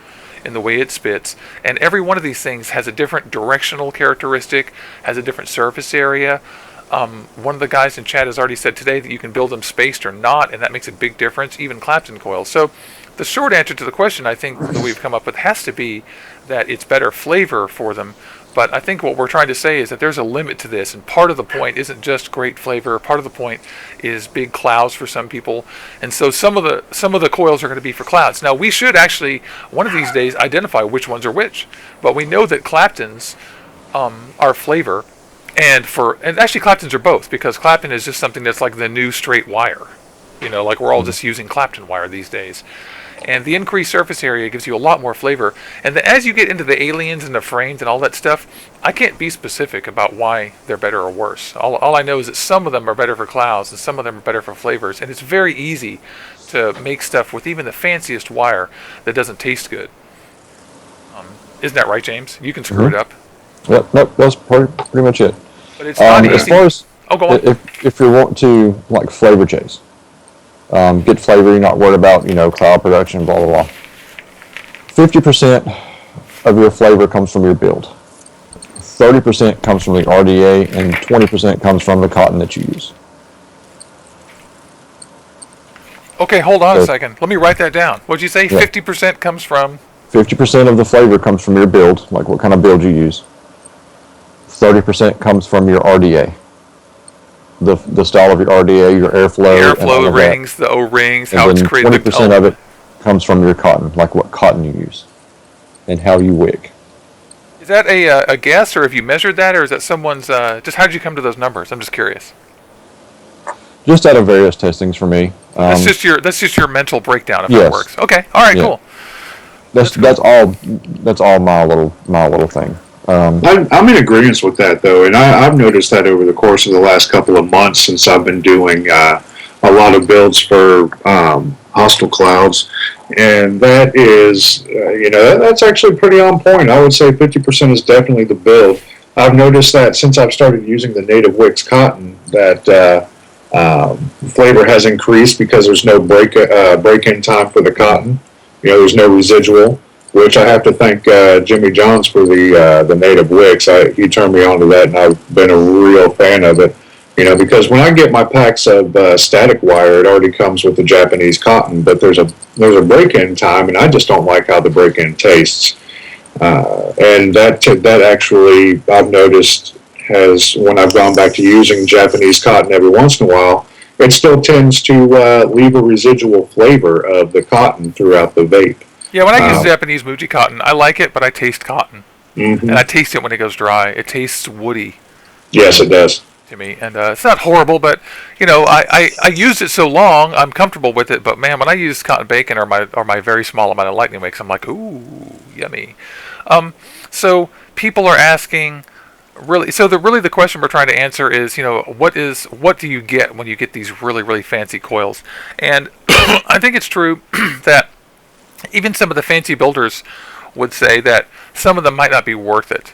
in the way it spits, and every one of these things has a different directional characteristic, has a different surface area. One of the guys in chat has already said today that you can build them spaced or not, and that makes a big difference, even Clapton coils. So the short answer to the question, I think, that we've come up with has to be that it's better flavor for them, But I think what we're trying to say is that there's a limit to this, and part of the point isn't just great flavor. Part of the point is big clouds for some people, and so some of the coils are going to be for clouds. Now we should actually one of these days identify which ones are which, but we know that Claptons are flavor, and actually Claptons are both, because Clapton is just something that's like the new straight wire. Like we're all just using Clapton wire these days. And the increased surface area gives you a lot more flavor. And then as you get into the aliens and the frames and all that stuff, I can't be specific about why they're better or worse. All I know is that some of them are better for clouds and some of them are better for flavors. And it's very easy to make stuff with even the fanciest wire that doesn't taste good. Isn't that right, James? You can screw it up.
Yep, nope, that's pretty much it.
But it's not easy.
As far as
go on.
if you want to like flavor chase, get flavor, you're not worried about cloud production, blah blah blah. 50% of your flavor comes from your build. 30% comes from the RDA, and 20% comes from the cotton that you use.
Okay, hold on a second. Let me write that down. What'd you say?
Yeah.
50% comes from?
50% of the flavor comes from your build, like what kind of build you use. 30% comes from your RDA. The style of your RDA, your airflow.
The airflow rings, the O-rings, how it's created.
20% of it comes from your cotton, like what cotton you use and how you wick.
Is that a guess, or have you measured that, or is that someone's, just how did you come to those numbers? I'm just curious.
Just out of various testings for me.
That's just your mental breakdown if that works. Okay, all right, cool.
That's all my little thing.
I'm in agreement with that, though, and I've noticed that over the course of the last couple of months since I've been doing a lot of builds for hostile clouds, and that is, that's actually pretty on point. I would say 50% is definitely the build. I've noticed that since I've started using the native Wicks cotton, that flavor has increased because there's no break-in time for the cotton. There's no residual, which I have to thank Jimmy Johns for the native Wicks. He turned me on to that, and I've been a real fan of it. Because when I get my packs of static wire, it already comes with the Japanese cotton, but there's a break-in time, and I just don't like how the break-in tastes. And that actually, I've noticed, when I've gone back to using Japanese cotton every once in a while, it still tends to leave a residual flavor of the cotton throughout the vape.
Yeah, when I use Japanese MUJI Cotton, I like it, but I taste cotton. Mm-hmm. And I taste it when it goes dry. It tastes woody.
Yes, it does.
To me, and it's not horrible, but I used it so long, I'm comfortable with it. But man, when I use cotton bacon or my very small amount of lightning wicks, I'm like, ooh, yummy. So people are asking, really. So the question we're trying to answer is, what do you get when you get these really really fancy coils? And I think it's true that even some of the fancy builders would say that some of them might not be worth it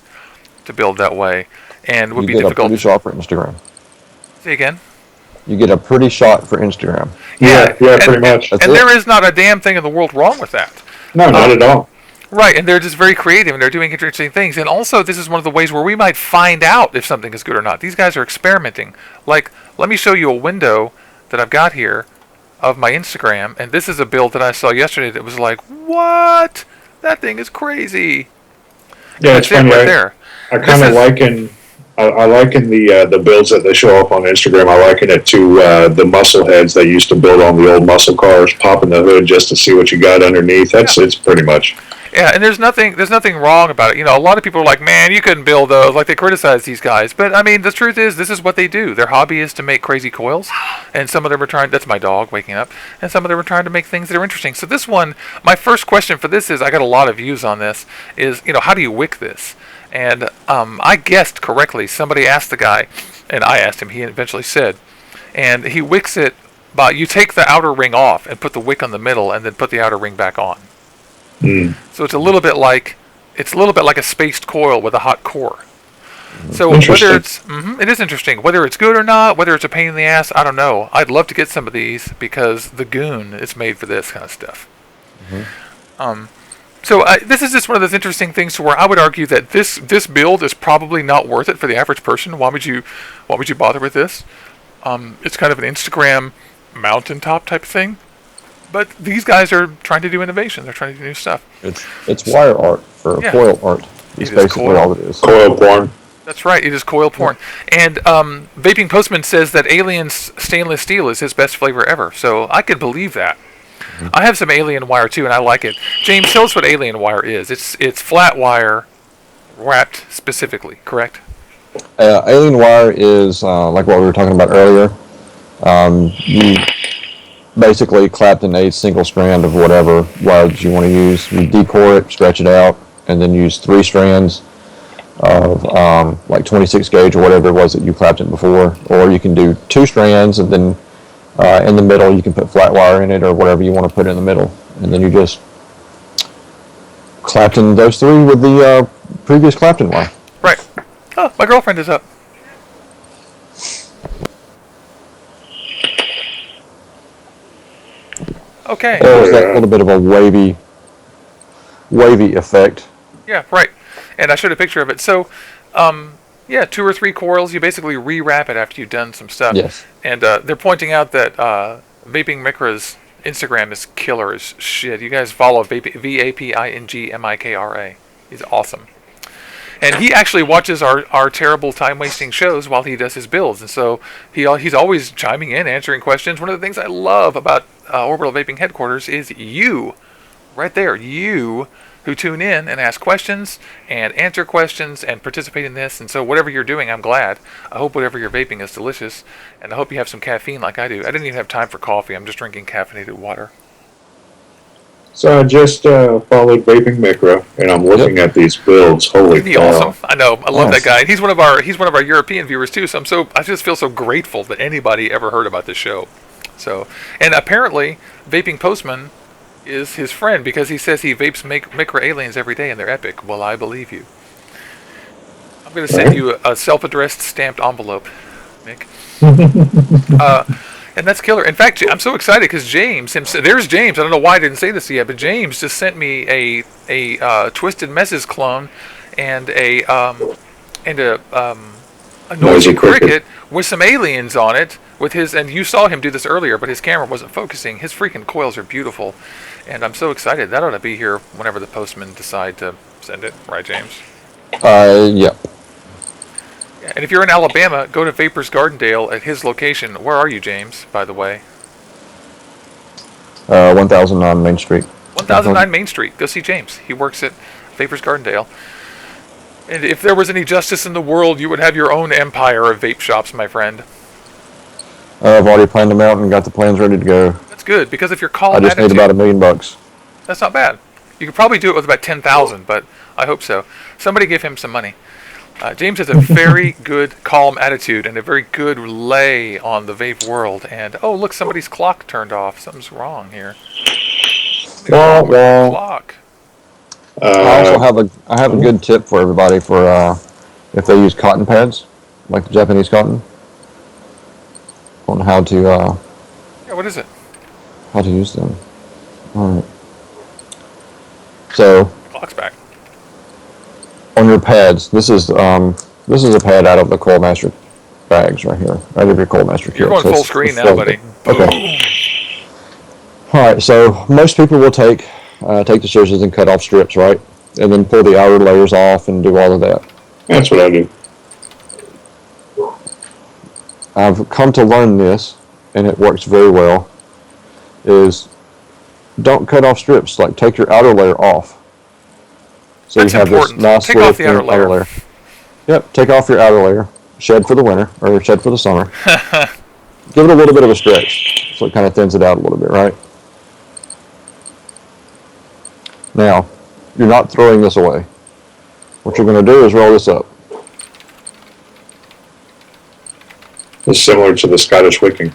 to build that way. And would be difficult.
You get a pretty shot for Instagram.
Say again?
You get a pretty shot for Instagram.
Yeah, pretty much.
And there is not a damn thing in the world wrong with that.
No, not at all.
Right, and they're just very creative, and they're doing interesting things. And also, this is one of the ways where we might find out if something is good or not. These guys are experimenting. Like, let me show you a window that I've got here of my Instagram, and this is a build that I saw yesterday that was like, what? That thing is crazy.
Yeah, it's funny.
Right there.
I kind of liken the builds that they show up on Instagram. I liken it to the muscle heads they used to build on the old muscle cars, popping the hood just to see what you got underneath. It's pretty much.
Yeah, and there's nothing wrong about it. A lot of people are like, man, you couldn't build those. Like, they criticize these guys. But, I mean, the truth is, this is what they do. Their hobby is to make crazy coils. And some of them are trying, that's my dog waking up. And some of them are trying to make things that are interesting. So this one, my first question for this is, I got a lot of views on this, is, how do you wick this? And I guessed correctly. Somebody asked the guy, and I asked him, he eventually said, and he wicks it by, you take the outer ring off and put the wick on the middle and then put the outer ring back on. So it's a little bit like a spaced coil with a hot core. So whether it's it is interesting. Whether it's good or not, whether it's a pain in the ass, I don't know. I'd love to get some of these because the GOON is made for this kind of stuff. So this is just one of those interesting things to where I would argue that this build is probably not worth it for the average person. Why would you bother with this? It's kind of an Instagram mountaintop type of thing. But these guys are trying to do innovation. They're trying to do new stuff.
It's wire art for coil art. It's
It is
basically
coil.
all it is.
Coil porn.
That's right. It is coil porn. And Vaping Postman says that Alien stainless steel is his best flavor ever. So I could believe that. I have some Alien wire too, and I like it. James, tell us what Alien wire is. It's flat wire wrapped specifically, correct?
Alien wire is like what we were talking about earlier. You basically clapton a single strand of whatever wire that you want to use. You decore it, stretch it out, and then use 3 strands of like 26 gauge or whatever it was that you claptoned before. Or you can do 2 strands, and then in the middle you can put flat wire in it or whatever you want to put in the middle. And then you just clapton those 3 with the previous clapton wire.
Right. Oh, my girlfriend is up. Okay.
There's that little bit of a wavy effect.
Yeah, right. And I showed a picture of it. So, yeah, 2 or 3 coils. You basically rewrap it after you've done some stuff.
Yes.
And they're pointing out that Vaping Mikra's Instagram is killer as shit. You guys follow VaPingMikra. He's awesome. And he actually watches our terrible time-wasting shows while he does his builds. And so he's always chiming in, answering questions. One of the things I love about Orbital Vaping Headquarters is you, right there, you who tune in and ask questions and answer questions and participate in this. And so whatever you're doing, I'm glad. I hope whatever you're vaping is delicious. And I hope you have some caffeine like I do. I didn't even have time for coffee. I'm just drinking caffeinated water.
So I just followed Vaping Mikra, and I'm looking at these builds. Holy
Isn't he
cow!
awesome? I know. I love
Yes.
that guy. He's one of our European viewers too. So I just feel so grateful that anybody ever heard about this show. So, and apparently Vaping Postman is his friend because he says he vapes Mikra aliens every day and they're epic. Well, I believe you. I'm going to send you a self-addressed stamped envelope, Mick. And that's killer. In fact, I'm so excited because James, there's James. I don't know why I didn't say this yet, but James just sent me a Twisted Messes clone and a noisy cricket with some aliens on it. With his, and you saw him do this earlier, but his camera wasn't focusing. His freaking coils are beautiful, and I'm so excited. That ought to be here whenever the postman decide to send it, right, James?
Yep.
And if you're in Alabama, go to Vapors Gardendale at his location. Where are you, James, by the way?
1009 Main Street.
1009 Main Street. Go see James. He works at Vapors Gardendale. And if there was any justice in the world, you would have your own empire of vape shops, my friend.
I've already planned them out and got the plans ready to go.
That's good, because if you're calling
I just need about $1 million.
that's not bad. You could probably do it with about 10,000, but I hope so. Somebody give him some money. James has a very good, calm attitude and a very good lay on the vape world. And oh, look, somebody's clock turned off. Something's wrong here. Something's wrong with the clock.
I also have a good tip for everybody for if they use cotton pads, like the Japanese cotton, on how to
Yeah, what is it?
how to use them. All right. So
Clock's back.
on your pads, this is a pad out of the Coil Master bags right here, out of your Coil Master kit.
You're going
So
full
it's
screen now,
full.
buddy.
Okay. All right. So most people will take the scissors and cut off strips, right, and then pull the outer layers off and do all of that.
That's what I do.
I've come to learn this, and it works very well, is don't cut off strips. Like, take your outer layer off. So
That's
you have
important.
this nice
Take
little
off the outer
thin
layer.
Yep, take off your outer layer. Shed for the winter, or shed for the summer. Give it a little bit of a stretch, so it kind of thins it out a little bit, right? Now, you're not throwing this away. What you're going to do is roll this up.
It's similar to the Scottish Wicking.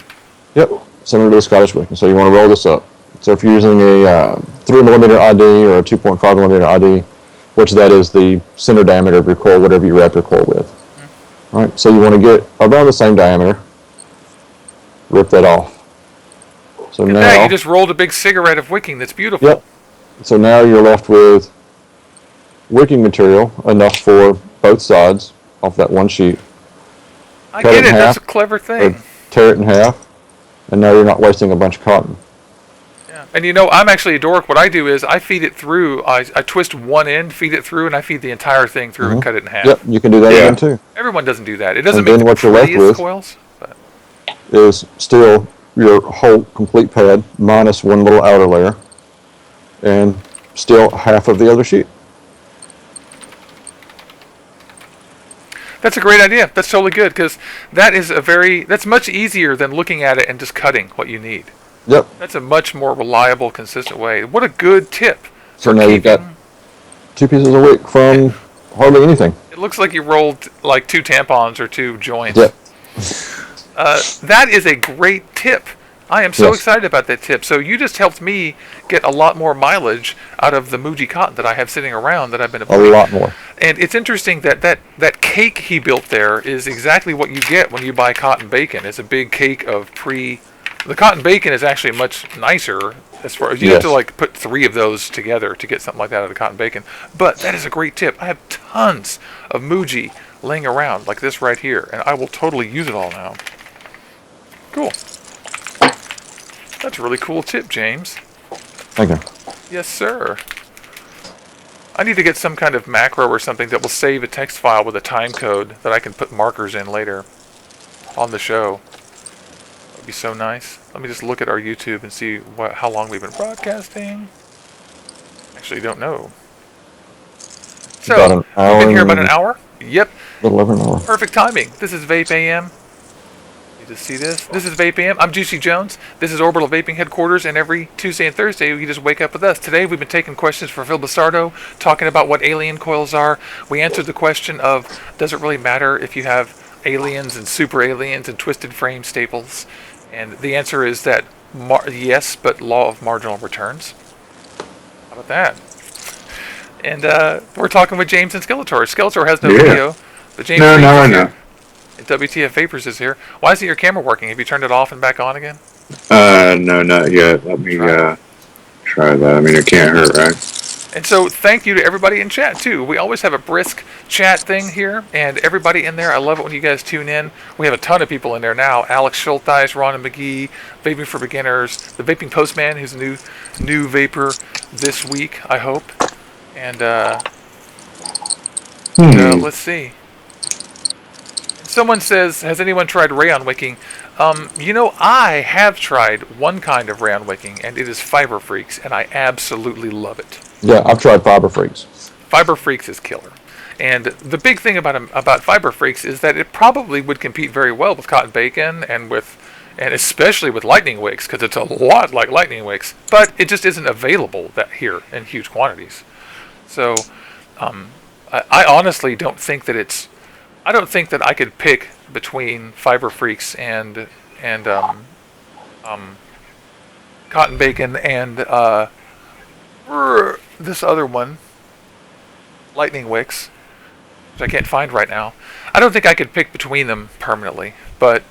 Yep, similar to the Scottish Wicking. So you want to roll this up. So if you're using a 3mm ID or a 2.5mm ID, which that is the center diameter of your coil, whatever you wrap your coil with. All right, so you want to get around the same diameter. Rip that off. So
And
now
now you just rolled a big cigarette of wicking. That's beautiful.
Yep. So now you're left with wicking material enough for both sides off that one sheet.
I
cut
get
it
it.
in
That's a
half,
clever
Or
thing.
tear it in half, and now you're not wasting a bunch of cotton.
Yeah. And I'm actually a dork. What I do is I feed it through. I twist one end, feed it through, and I feed the entire thing through and cut it in half.
Yep, you can do that again too.
Everyone doesn't do that. It doesn't
And
make
then
the
what you're left
prettiest
with
coils. But
is still your whole complete pad minus one little outer layer, and still half of the other sheet.
that's a great idea. That's totally good because that's much easier than looking at it and just cutting what you need.
Yep.
That's a much more reliable, consistent way. What a good tip.
So now you've got 2 pieces of wick from hardly anything.
It looks like you rolled like 2 tampons or 2 joints.
Yep.
That is a great tip. I am so excited about that tip. So you just helped me get a lot more mileage out of the MUJI Cotton that I have sitting around that I've been avoiding.
A lot more.
And it's interesting that cake he built there is exactly what you get when you buy cotton bacon. It's a big cake of The cotton bacon is actually much nicer as far as you have to like put 3 of those together to get something like that out of the cotton bacon. But that is a great tip. I have tons of MUJI laying around like this right here, and I will totally use it all now. Cool. That's a really cool tip, James.
Thank you.
Yes, sir. I need to get some kind of macro or something that will save a text file with a time code that I can put markers in later on the show. That'd be so nice. Let me just look at our YouTube and see how long we've been broadcasting. Actually, don't know. So,
About an hour.
we've been here about an hour? Yep.
A little over an hour.
Perfect timing. This is VapeAM. You just see this? This is VapeAM. I'm Juicy Jones. This is Orbital Vaping Headquarters, and every Tuesday and Thursday you just wake up with us. Today we've been taking questions for Phil Bastardo, talking about what alien coils are. We answered the question of, does it really matter if you have aliens and super aliens and twisted frame staples? And the answer is that yes, but law of marginal returns. How about that? And we're talking with James and Skeletor. Skeletor has no video, but James Reeves is here. And WTF Vapors is here. Why isn't your camera working? Have you turned it off and back on again?
No, not yet. Let me try that. I mean, it can't hurt, right?
And so thank you to everybody in chat, too. We always have a brisk chat thing here, and everybody in there, I love it when you guys tune in. We have a ton of people in there now. Alex Schultheis, Ron and McGee, Vaping for Beginners, the Vaping Postman, who's a new vapor this week, I hope. And let's see. Someone says, has anyone tried rayon wicking? I have tried one kind of rayon wicking, and it is Fiber Freaks, and I absolutely love it.
Yeah, I've tried Fiber Freaks.
Fiber Freaks is killer. And the big thing about Fiber Freaks is that it probably would compete very well with cotton bacon and especially with lightning wicks, because it's a lot like lightning wicks, but it just isn't available here in huge quantities. So I honestly don't think that I don't think that I could pick between Fiber Freaks and cotton bacon and this other one, lightning wicks, which I can't find right now. I don't think I could pick between them permanently, but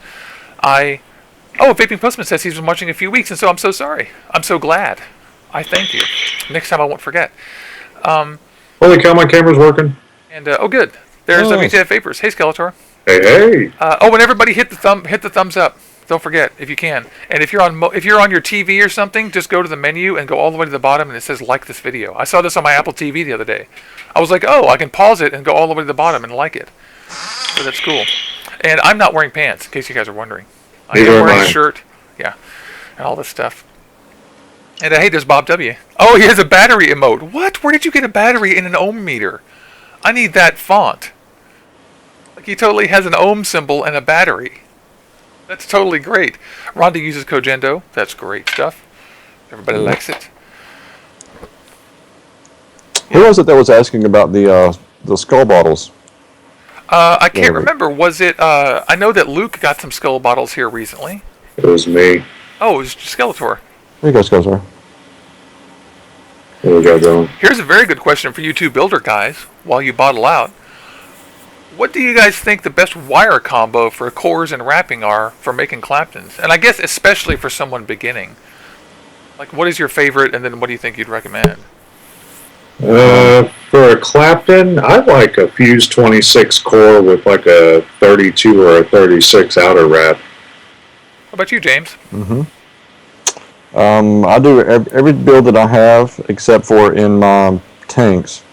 Vaping Postman says he's been watching a few weeks, and so I'm so sorry. I'm so glad. I thank you. Next time I won't forget.
Holy cow, my camera's working.
And good. There's WTF Vapors. Hey, Skeletor.
Hey.
And everybody hit the thumbs up. Don't forget if you can. And if you're on your TV or something, just go to the menu and go all the way to the bottom, and it says like this video. I saw this on my Apple TV the other day. I was like, I can pause it and go all the way to the bottom and like it. So that's cool. And I'm not wearing pants, in case you guys are wondering. I am wearing a shirt. Yeah. And all this stuff. And hey, there's Bob W. Oh, he has a battery emote. What? Where did you get a battery in an ohm meter? I need that font. Like, he totally has an ohm symbol and a battery. That's totally great. Rhonda uses Cogendo. That's great stuff. Everybody likes it.
Who was it that was asking about the skull bottles?
I can't remember. Was it? I know that Luke got some skull bottles here recently.
It was me.
Oh, it was Skeletor.
Here you go, Skeletor.
What we got going?
Here's a very good question for you two builder guys while you bottle out. What do you guys think the best wire combo for cores and wrapping are for making Claptons? And I guess especially for someone beginning. Like, what is your favorite, and then what do you think you'd recommend?
For a Clapton, I like a Fuse 26 core with like a 32 or a 36 outer wrap.
How about you, James?
Mm-hmm. I do every build that I have, except for in my tanks,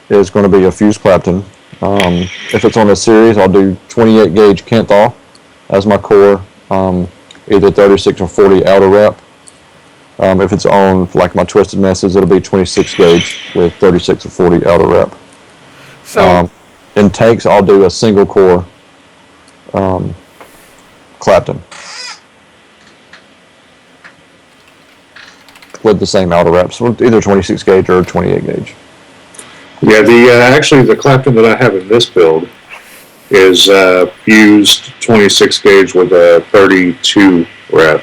is going to be a fused Clapton. If it's on a series, I'll do 28 gauge Kenthal as my core, either 36 or 40 outer wrap. If it's on like my Twisted Messes, it'll be 26 gauge with 36 or 40 outer wrap.
So
in tanks, I'll do a single core Clapton with the same outer wraps, either 26 gauge or 28 gauge.
Yeah, actually the Clapton that I have in this build is fused 26 gauge with a 32 wrap.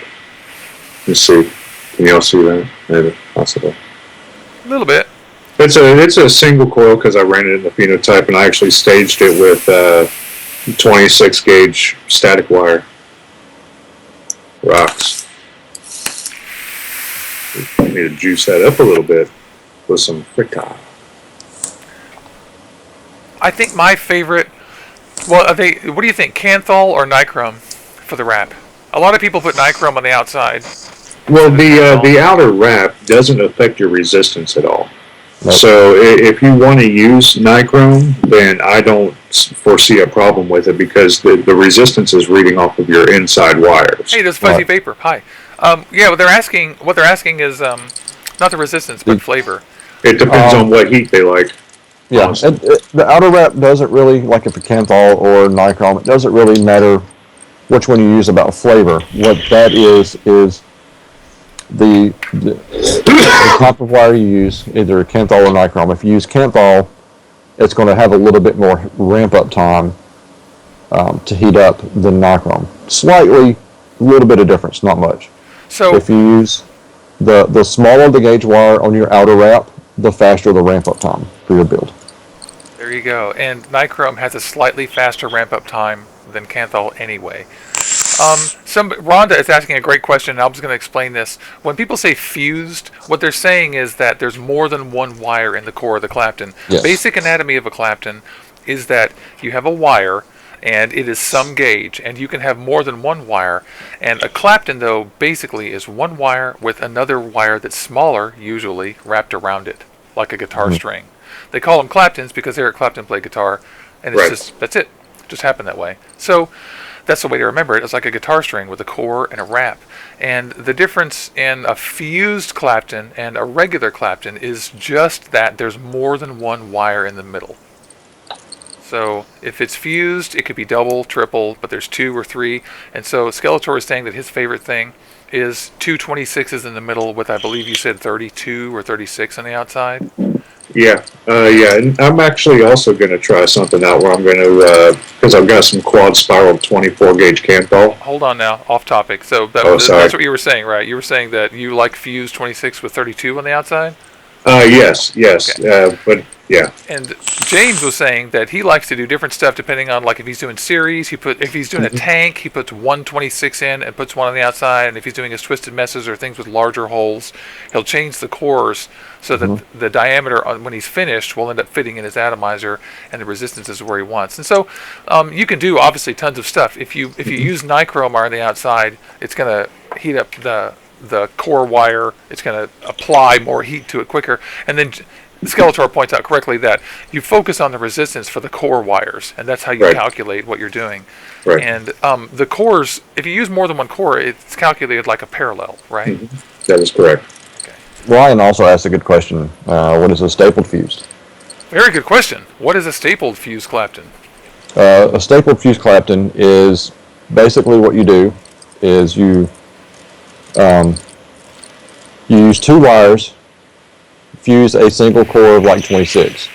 Let's see. Can y'all see that? Maybe, possibly.
a little bit.
It's a single coil because I ran it in the phenotype, and I actually staged it with 26 gauge static wire. Rocks. I need to juice that up a little bit with some frittata.
I think my favorite. Well, what do you think, Kanthal or Nichrome for the wrap? A lot of people put Nichrome on the outside.
Well, the outer wrap doesn't affect your resistance at all.
Nope.
So if you want to use Nichrome, then I don't foresee a problem with it because the resistance is reading off of your inside wires.
Hey, there's Fuzzy Vapor. Hi. Yeah, what they're asking is not the resistance, but flavor.
It depends on what heat they like.
Yeah, the outer wrap doesn't really, like if a Kenthal or Nichrome, it doesn't really matter which one you use about flavor. What that is the type of wire you use, either Kenthal or Nichrome. If you use Kenthal, it's going to have a little bit more ramp up time to heat up than Nichrome. Slightly, a little bit of difference, not much.
So
if you use the smaller the gauge wire on your outer wrap, the faster the ramp up time for your build.
there you go. And Nichrome has a slightly faster ramp up time than Kanthal anyway. Rhonda is asking a great question, and I'm just going to explain this. When people say fused, what they're saying is that there's more than one wire in the core of the Clapton.
Yes.
Basic anatomy of a Clapton is that you have a wire, and it is some gauge, and you can have more than one wire. And a Clapton, though, basically is one wire with another wire that's smaller, usually, wrapped around it, like a guitar string. They call them Claptons because Eric Clapton played guitar, and it's just, that's it. It just happened that way. So that's the way to remember it. It's like a guitar string with a core and a wrap. And the difference in a fused Clapton and a regular Clapton is just that there's more than one wire in the middle. So if it's fused, it could be double, triple, but there's 2 or 3. And so Skeletor is saying that his favorite thing is 2 26s in the middle with, I believe you said 32 or 36 on the outside.
Yeah, and I'm actually also going to try something out where I'm going to, because I've got some quad spiral 24 gauge Kanthal.
Hold on now, off topic. So that's what you were saying, right? You were saying that you like fused 26 with 32 on the outside?
Yes,
Okay.
But yeah.
And James was saying that he likes to do different stuff depending on, like, if he's doing series, if he's doing a tank, he puts 126 in and puts one on the outside, and if he's doing his Twisted Messes or things with larger holes, he'll change the cores so that the diameter when he's finished will end up fitting in his atomizer, and the resistance is where he wants. And so you can do obviously tons of stuff. If you use Nichrome on the outside, it's going to heat up the core wire. It's going to apply more heat to it quicker, and then Skeletor points out correctly that you focus on the resistance for the core wires, and that's how you calculate what you're doing.
Right.
And the cores, if you use more than one core, it's calculated like a parallel, right?
Mm-hmm. That is correct.
Okay.
Ryan also asked a good question. What is a stapled fused?
Very good question. What is a stapled fused Clapton?
A stapled fused Clapton is basically what you do is you use 2 wires, fuse a single core of like 26,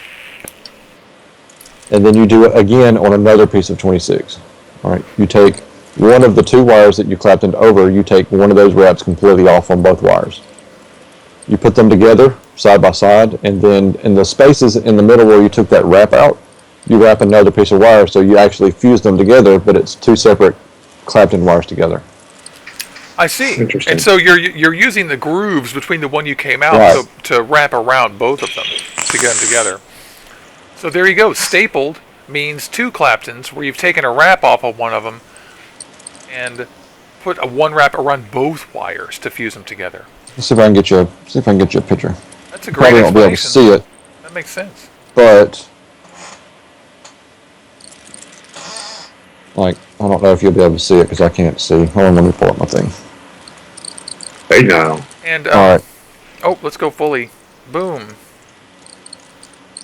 and then you do it again on another piece of 26. All right, you take one of the 2 wires that you Claptoned over, you take one of those wraps completely off on both wires. You put them together side by side, and then in the spaces in the middle where you took that wrap out, you wrap another piece of wire, so you actually fuse them together, but it's 2 separate Clapton wires together.
I see.
Interesting.
And so you're using the grooves between the one you came out to wrap around both of them to get them together. So there you go. Stapled means 2 Claptons where you've taken a wrap off of one of them and put a one wrap around both wires to fuse them together.
Let's see if I can get you. See if I can get you a picture.
That's a great
Probably won't be able to
explanation.
see it,
That makes sense.
but like I don't know if you'll be able to see it because I can't see. Hold on, let me pull up my thing.
Hey now.
And
All right.
oh, let's go fully. Boom.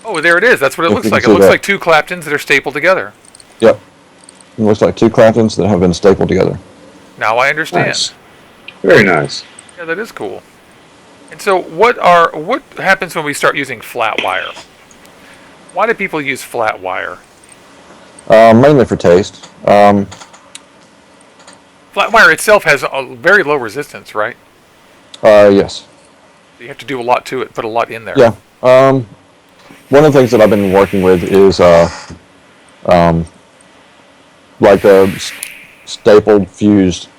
Oh, there it is. That's what it
If
looks
you can
like. It
see
looks
that.
like two Claptons that are stapled together.
It looks like two Claptons that have been stapled together.
Now I understand.
Nice. Very nice.
Yeah, that is cool. And so, what happens when we start using flat wire? Why do people use flat wire?
Mainly for taste.
Flat wire itself has a very low resistance, right?
Yes.
You have to do a lot to it, put a lot in there.
Yeah. One of the things that I've been working with is like a stapled fused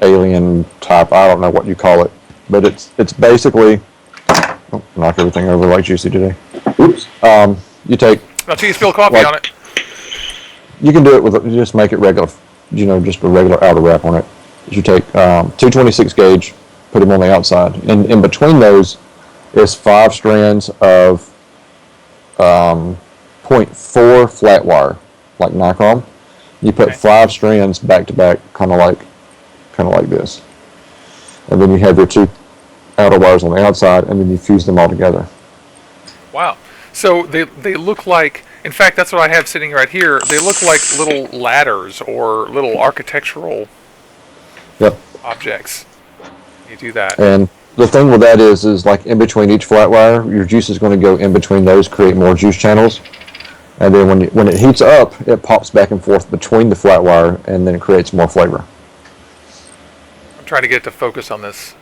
alien type. I don't know what you call it, but it's basically knock everything over like Juicy today.
Oops.
You take.
Not till you spill coffee
Like-
on it.
You can do it with you just make it regular, just a regular outer wrap on it. You take 226 gauge, put them on the outside, and in between those is 5 strands of 0.4 flat wire, like nichrome. You put 5 strands back to back, kind of like this, and then you have your 2 outer wires on the outside, and then you fuse them all together.
Wow. So they look like. In fact, that's what I have sitting right here. They look like little ladders or little architectural
Yep.
objects. You do that.
And the thing with that is like in between each flat wire, your juice is going to go in between those, create more juice channels. And then when it heats up, it pops back and forth between the flat wire, and then it creates more flavor.
I'm trying to get it to focus on this.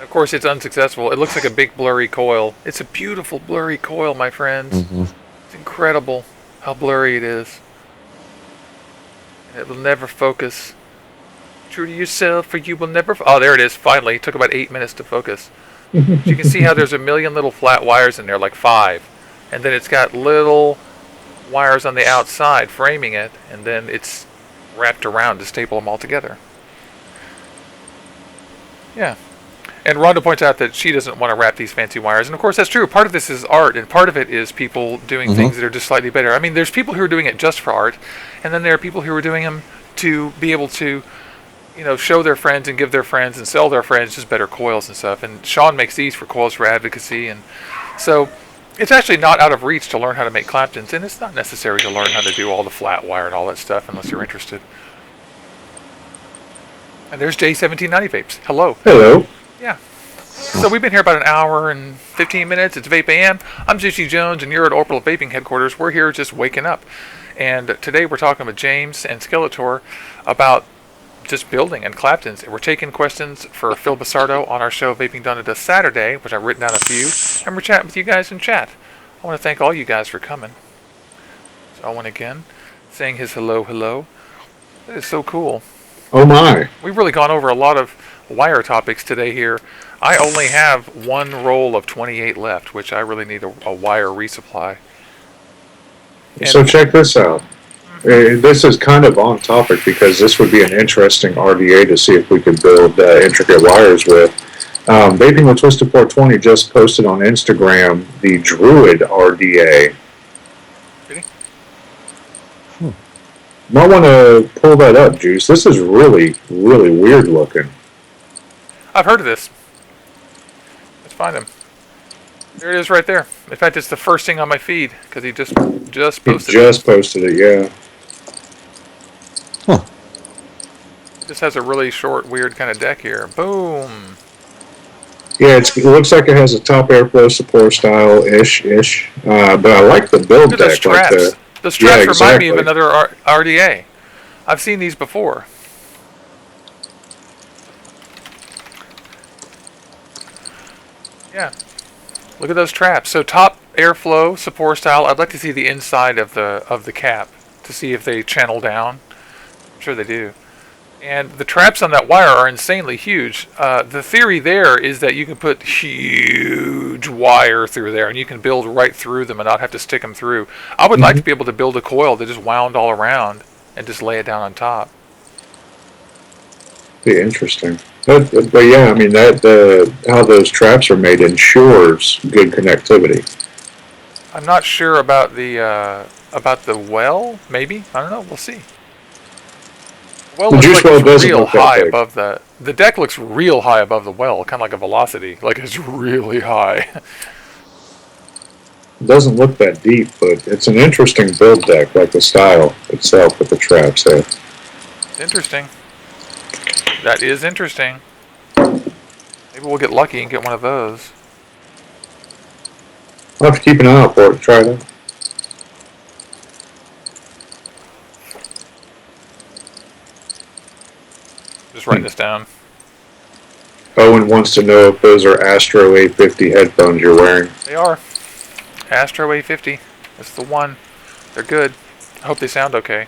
Of course, it's unsuccessful. It looks like a big blurry coil. It's a beautiful blurry coil, my friends.
Mm-hmm.
It's incredible how blurry it is. And it will never focus. True to yourself, for you will never. Oh, there it is. Finally, it took about 8 minutes to focus. But you can see how there's a million little flat wires in there, like 5, and then it's got little wires on the outside framing it, and then it's wrapped around to staple them all together. Yeah. And Rhonda points out that she doesn't want to wrap these fancy wires. And of course, that's true. Part of this is art, and part of it is people doing things that are just slightly better. I mean, there's people who are doing it just for art, and then there are people who are doing them to be able to, show their friends and give their friends and sell their friends just better coils and stuff. And Sean makes these for Coils for Advocacy. And so it's actually not out of reach to learn how to make Claptons, and it's not necessary to learn how to do all the flat wire and all that stuff unless you're interested. And there's J1790 Vapes. Hello.
Hello.
Yeah. So we've been here about an hour and 15 minutes. It's VapeAM. I'm Juicy Jones, and you're at Orbital Vaping Headquarters. We're here just waking up. And today we're talking with James and Skeletor about just building and Claptons. And we're taking questions for Phil Basardo on our show, Vaping Done It Saturday, which I've written down a few. And we're chatting with you guys in chat. I want to thank all you guys for coming. So I want again saying his hello. That is so cool.
Oh my.
We've really gone over a lot of wire topics today here. I only have one roll of 28 left, which I really need a wire resupply.
So check this out. This is kind of on topic because this would be an interesting RDA to see if we could build intricate wires with. Vaping with Twisted 420 just posted on Instagram the Druid RDA.
Really?
Might want to pull that up, Juice. This is really, really weird looking.
I've heard of this. Let's find him. There it is right there. In fact, it's the first thing on my feed because he just posted
He just posted it, yeah.
Huh.
This has a really short, weird kind of deck here. Boom.
Yeah, it looks like it has a top airflow support style-ish. But I like the build
Look at those
deck. Like
straps. Those straps
Yeah,
remind me of
exactly.
another RDA. I've seen these before. Yeah. Look at those traps. So top airflow support style. I'd like to see the inside of the cap to see if they channel down. I'm sure they do. And the traps on that wire are insanely huge. The theory there is that you can put huge wire through there and you can build right through them and not have to stick them through. I would like to be able to build a coil that just wound all around and just lay it down on top.
Be interesting. But yeah, I mean that how those traps are made ensures good connectivity.
I'm not sure about the well. Maybe, I don't know. We'll see. Well,
The
looks
juice
like
well
it's
doesn't
real
look that
high
big.
above the deck. Looks real high above the well, kind of like a velocity. Like it's really high.
It doesn't look that deep, but it's an interesting build deck, like the style itself with the traps there.
Interesting. That is interesting. Maybe we'll get lucky and get one of those.
I'll have to keep an eye out for it. Try that.
Just writing this down.
Owen wants to know if those are Astro 850 headphones you're wearing.
They are. Astro A50. That's the one. They're good. I hope they sound okay.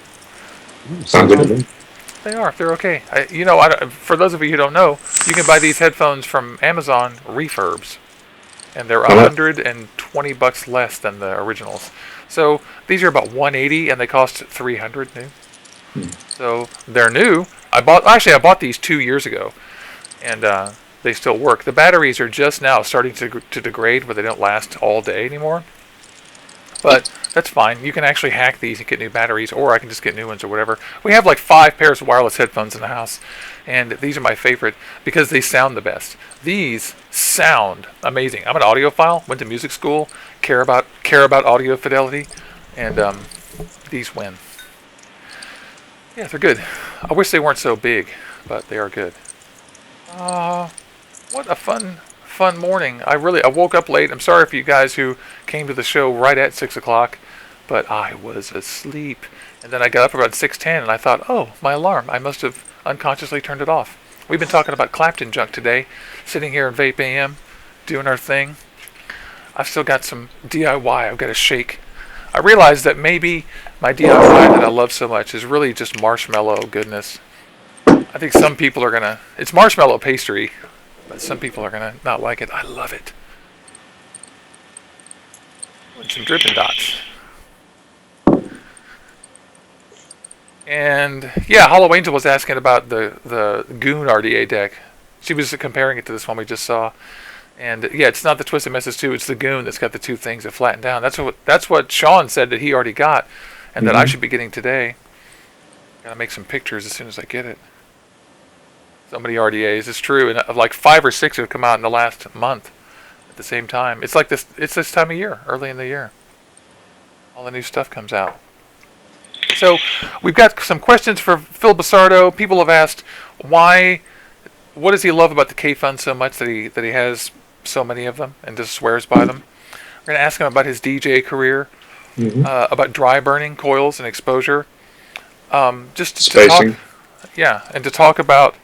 Sounds good to me.
They are. They're okay. For those of you who don't know, you can buy these headphones from Amazon refurbs, and they're $120 less than the originals. So these are about $180, and they cost $300 new. So they're new. I bought these 2 years ago, and they still work. The batteries are just now starting to degrade, where they don't last all day anymore. But that's fine. You can actually hack these and get new batteries, or I can just get new ones or whatever. We have like 5 pairs of wireless headphones in the house, and these are my favorite because they sound the best. These sound amazing. I'm an audiophile, went to music school, care about audio fidelity, and these win. Yeah, they're good. I wish they weren't so big, but they are good. What a fun morning. I woke up late. I'm sorry for you guys who came to the show right at 6 o'clock, but I was asleep. And then I got up about 6:10, and I thought, oh, my alarm. I must have unconsciously turned it off. We've been talking about Clapton junk today, sitting here in VapeAM, doing our thing. I've still got some DIY I've got to shake. I realized that maybe my DIY that I love so much is really just marshmallow goodness. I think some people are going to... It's marshmallow pastry, but some people are going to not like it. I love it. And some Drippin' Dots. And, yeah, Hollow Angel was asking about the GOON RDA deck. She was comparing it to this one we just saw. And, yeah, it's not the Twisted Messes 2. It's the GOON that's got the two things that flatten down. That's what Sean said that he already got and that I should be getting today. Got to make some pictures as soon as I get it. So many RDAs. It's true. And like 5 or 6 have come out in the last month at the same time. It's like this. It's this time of year, early in the year. All the new stuff comes out. So we've got some questions for Phil Basardo. People have asked what does he love about the Kayfun so much that he has so many of them and just swears by them. We're going to ask him about his DJ career, about dry burning, coils, and exposure. Just
Spacing.
to talk, and to talk about.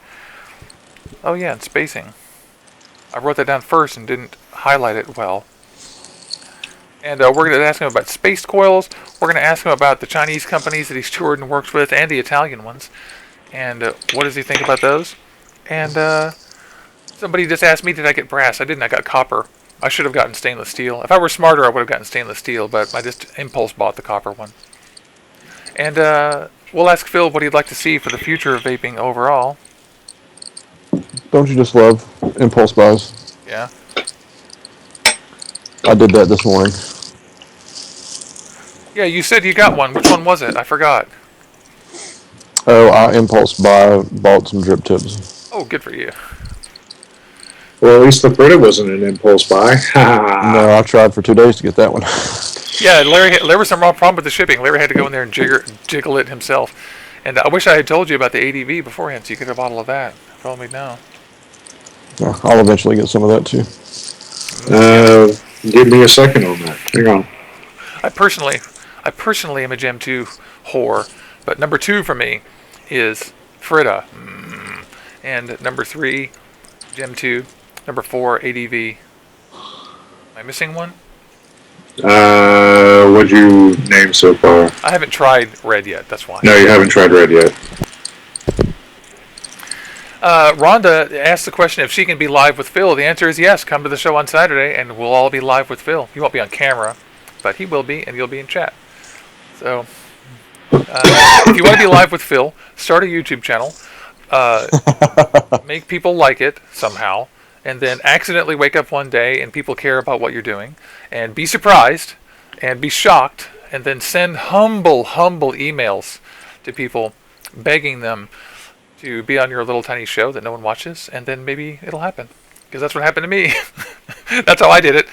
Oh yeah, and spacing. I wrote that down first and didn't highlight it well. And we're going to ask him about spaced coils. We're going to ask him about the Chinese companies that he's toured and worked with, and the Italian ones. And what does he think about those? And somebody just asked me, did I get brass? I didn't. I got copper. I should have gotten stainless steel. If I were smarter, I would have gotten stainless steel, but I just impulse bought the copper one. And we'll ask Phil what he'd like to see for the future of vaping overall.
Don't you just love impulse buys?
Yeah.
I did that this morning.
Yeah, you said you got one. Which one was it? I forgot.
Oh, I impulse bought some drip tips.
Oh, good for you.
Well, at least the Brita wasn't an impulse buy.
No, I tried for 2 days to get that one.
Yeah, there was some problem with the shipping. Larry had to go in there and jiggle it himself. And I wish I had told you about the ADV beforehand, so you could have a bottle of that. Probably no.
I'll eventually get some of that too.
Give me a second on that. Hang on.
I personally am a Gem 2 whore, but number 2 for me is Frida. And number 3, Gem 2. Number 4, ADV. Am I missing one?
What'd you name so far?
I haven't tried Red yet, that's why.
No, you haven't tried Red yet.
Rhonda asked the question if she can be live with Phil. The answer is yes. Come to the show on Saturday, and we'll all be live with Phil. He won't be on camera, but he will be, and you'll be in chat. So, If you want to be live with Phil, start a YouTube channel. Make people like it somehow, and then accidentally wake up one day and people care about what you're doing, and be surprised and be shocked, and then send humble emails to people begging them to be on your little tiny show that no one watches, and then maybe it'll happen. Because that's what happened to me. That's how I did it.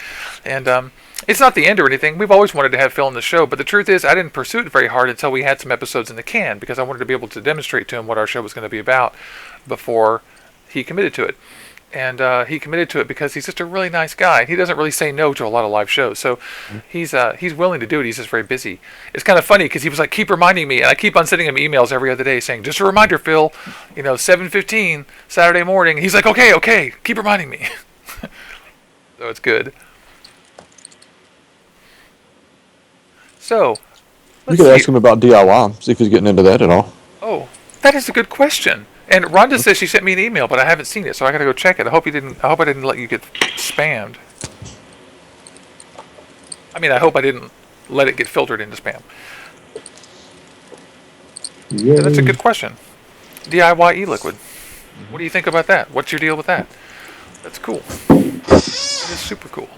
And it's not the end or anything. We've always wanted to have Phil on the show, but the truth is I didn't pursue it very hard until we had some episodes in the can, because I wanted to be able to demonstrate to him what our show was going to be about before he committed to it. And he committed to it because he's just a really nice guy. He doesn't really say no to a lot of live shows, so he's willing to do it. He's just very busy. It's kind of funny because he was like, keep reminding me, and I keep on sending him emails every other day saying, just a reminder, Phil, 7:15 Saturday morning. He's like, okay, keep reminding me. So it's good. So
You could ask him about DIY, see if he's getting into that at all.
Oh, that is a good question. And Rhonda says she sent me an email, but I haven't seen it, so I gotta go check it. I hope I didn't let you get spammed. I hope I didn't let it get filtered into spam.
Yeah.
That's a good question. DIY e-liquid. What do you think about that? What's your deal with that? That's cool. It is super cool.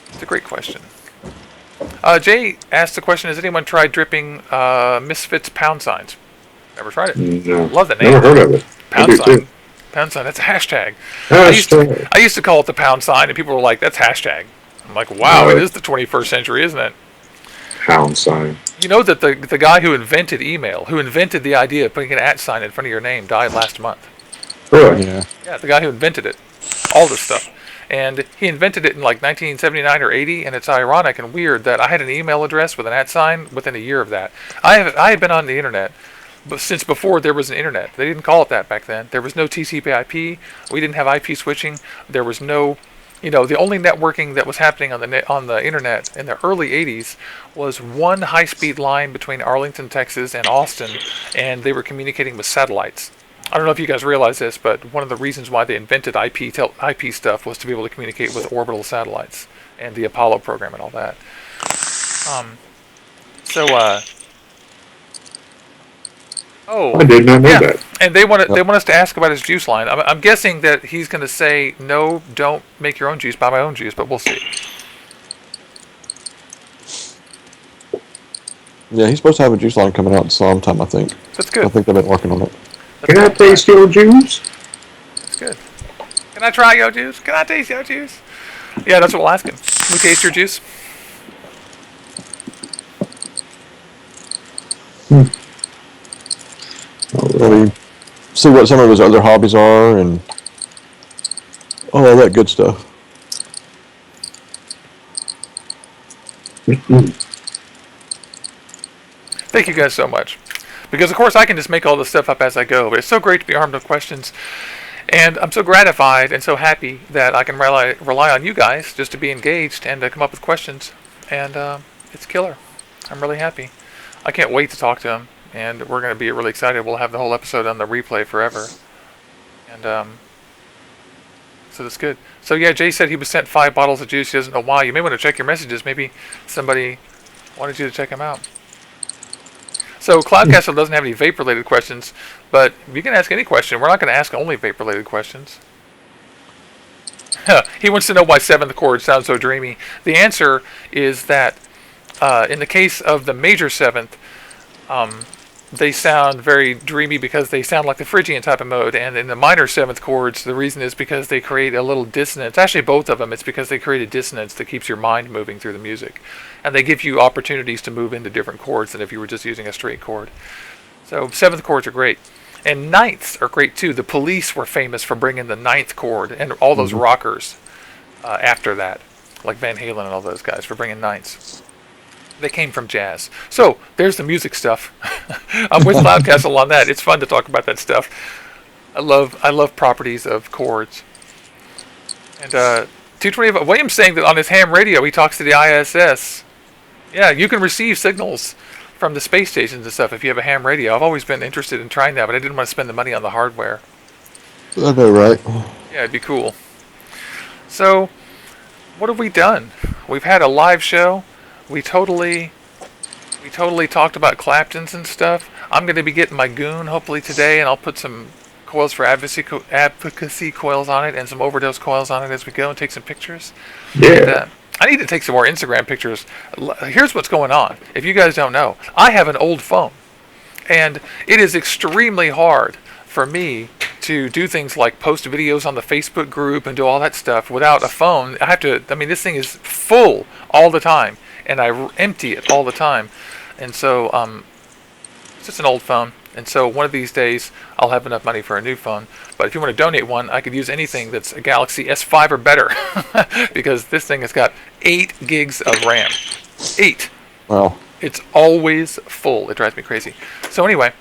It's a great question. Jay asked the question, has anyone tried dripping Misfits pound signs? Never tried it.
No.
Love the name.
Never heard of it.
Pound
I do
sign.
too.
Pound sign. That's a hashtag.
Hashtag.
I used to call it the pound sign, and people were like, that's hashtag. I'm like, wow, it is the 21st century, isn't it?
Pound sign.
You know that the guy who invented email, who invented the idea of putting an @ sign in front of your name, died last month.
Really?
Yeah.
Yeah, the guy who invented it. All this stuff. And he invented it in like 1979 or 80, and it's ironic and weird that I had an email address with an @ sign within a year of that. I had been on the internet but since before there was an internet. They didn't call it that back then. There was no TCP/IP. We didn't have IP switching. There was no, the only networking that was happening on the internet in the early 80s was one high-speed line between Arlington, Texas, and Austin, and they were communicating with satellites. I don't know if you guys realize this, but one of the reasons why they invented IP stuff was to be able to communicate with orbital satellites and the Apollo program and all that.
I did not know that.
And they want us to ask about his juice line. I'm guessing that he's going to say, no, don't make your own juice, buy my own juice, but we'll see.
Yeah, he's supposed to have a juice line coming out sometime, I think.
That's good.
I think they've been working on it.
Can I taste your juice?
That's good. Can I try your juice? Can I taste your juice? Yeah, that's what we'll ask him. Can we taste your juice?
Maybe see what some of his other hobbies are and all that good stuff.
Thank you guys so much. Because, of course, I can just make all this stuff up as I go, but it's so great to be armed with questions. And I'm so gratified and so happy that I can rely on you guys just to be engaged and to come up with questions. And it's killer. I'm really happy. I can't wait to talk to him. And we're going to be really excited. We'll have the whole episode on the replay forever. And so that's good. So, yeah, Jay said he was sent 5 bottles of juice. He doesn't know why. You may want to check your messages. Maybe somebody wanted you to check him out. So Cloudcastle doesn't have any vape-related questions, but you can ask any question. We're not going to ask only vape-related questions. He wants to know why 7th chord sounds so dreamy. The answer is that in the case of the major 7th, they sound very dreamy because they sound like the Phrygian type of mode. And in the minor 7th chords, the reason is because they create a little dissonance. Actually, both of them, it's because they create a dissonance that keeps your mind moving through the music. And they give you opportunities to move into different chords than if you were just using a straight chord. So 7th chords are great. And 9ths are great too. The Police were famous for bringing the 9th chord and all those rockers after that. Like Van Halen and all those guys for bringing 9ths. They came from jazz. So there's the music stuff. I'm with Cloudcastle on that. It's fun to talk about that stuff. I love properties of chords. And 220 William's saying that on his ham radio he talks to the ISS. Yeah, you can receive signals from the space stations and stuff if you have a ham radio. I've always been interested in trying that, but I didn't want to spend the money on the hardware.
I know, right?
Yeah, it'd be cool. So, what have we done? We've had a live show. We totally We totally talked about Claptons and stuff. I'm going to be getting my GOON hopefully today, and I'll put some coils for advocacy coils on it and some overdose coils on it as we go and take some pictures.
Yeah.
And, I need to take some more Instagram pictures. Here's what's going on. If you guys don't know, I have an old phone, and it is extremely hard for me to do things like post videos on the Facebook group and do all that stuff without a phone. This thing is full all the time, and I empty it all the time. And so, it's just an old phone. And so one of these days, I'll have enough money for a new phone. But if you want to donate one, I could use anything that's a Galaxy S5 or better. Because this thing has got 8 gigs of RAM. 8.
Well,
It's always full. It drives me crazy. So anyway,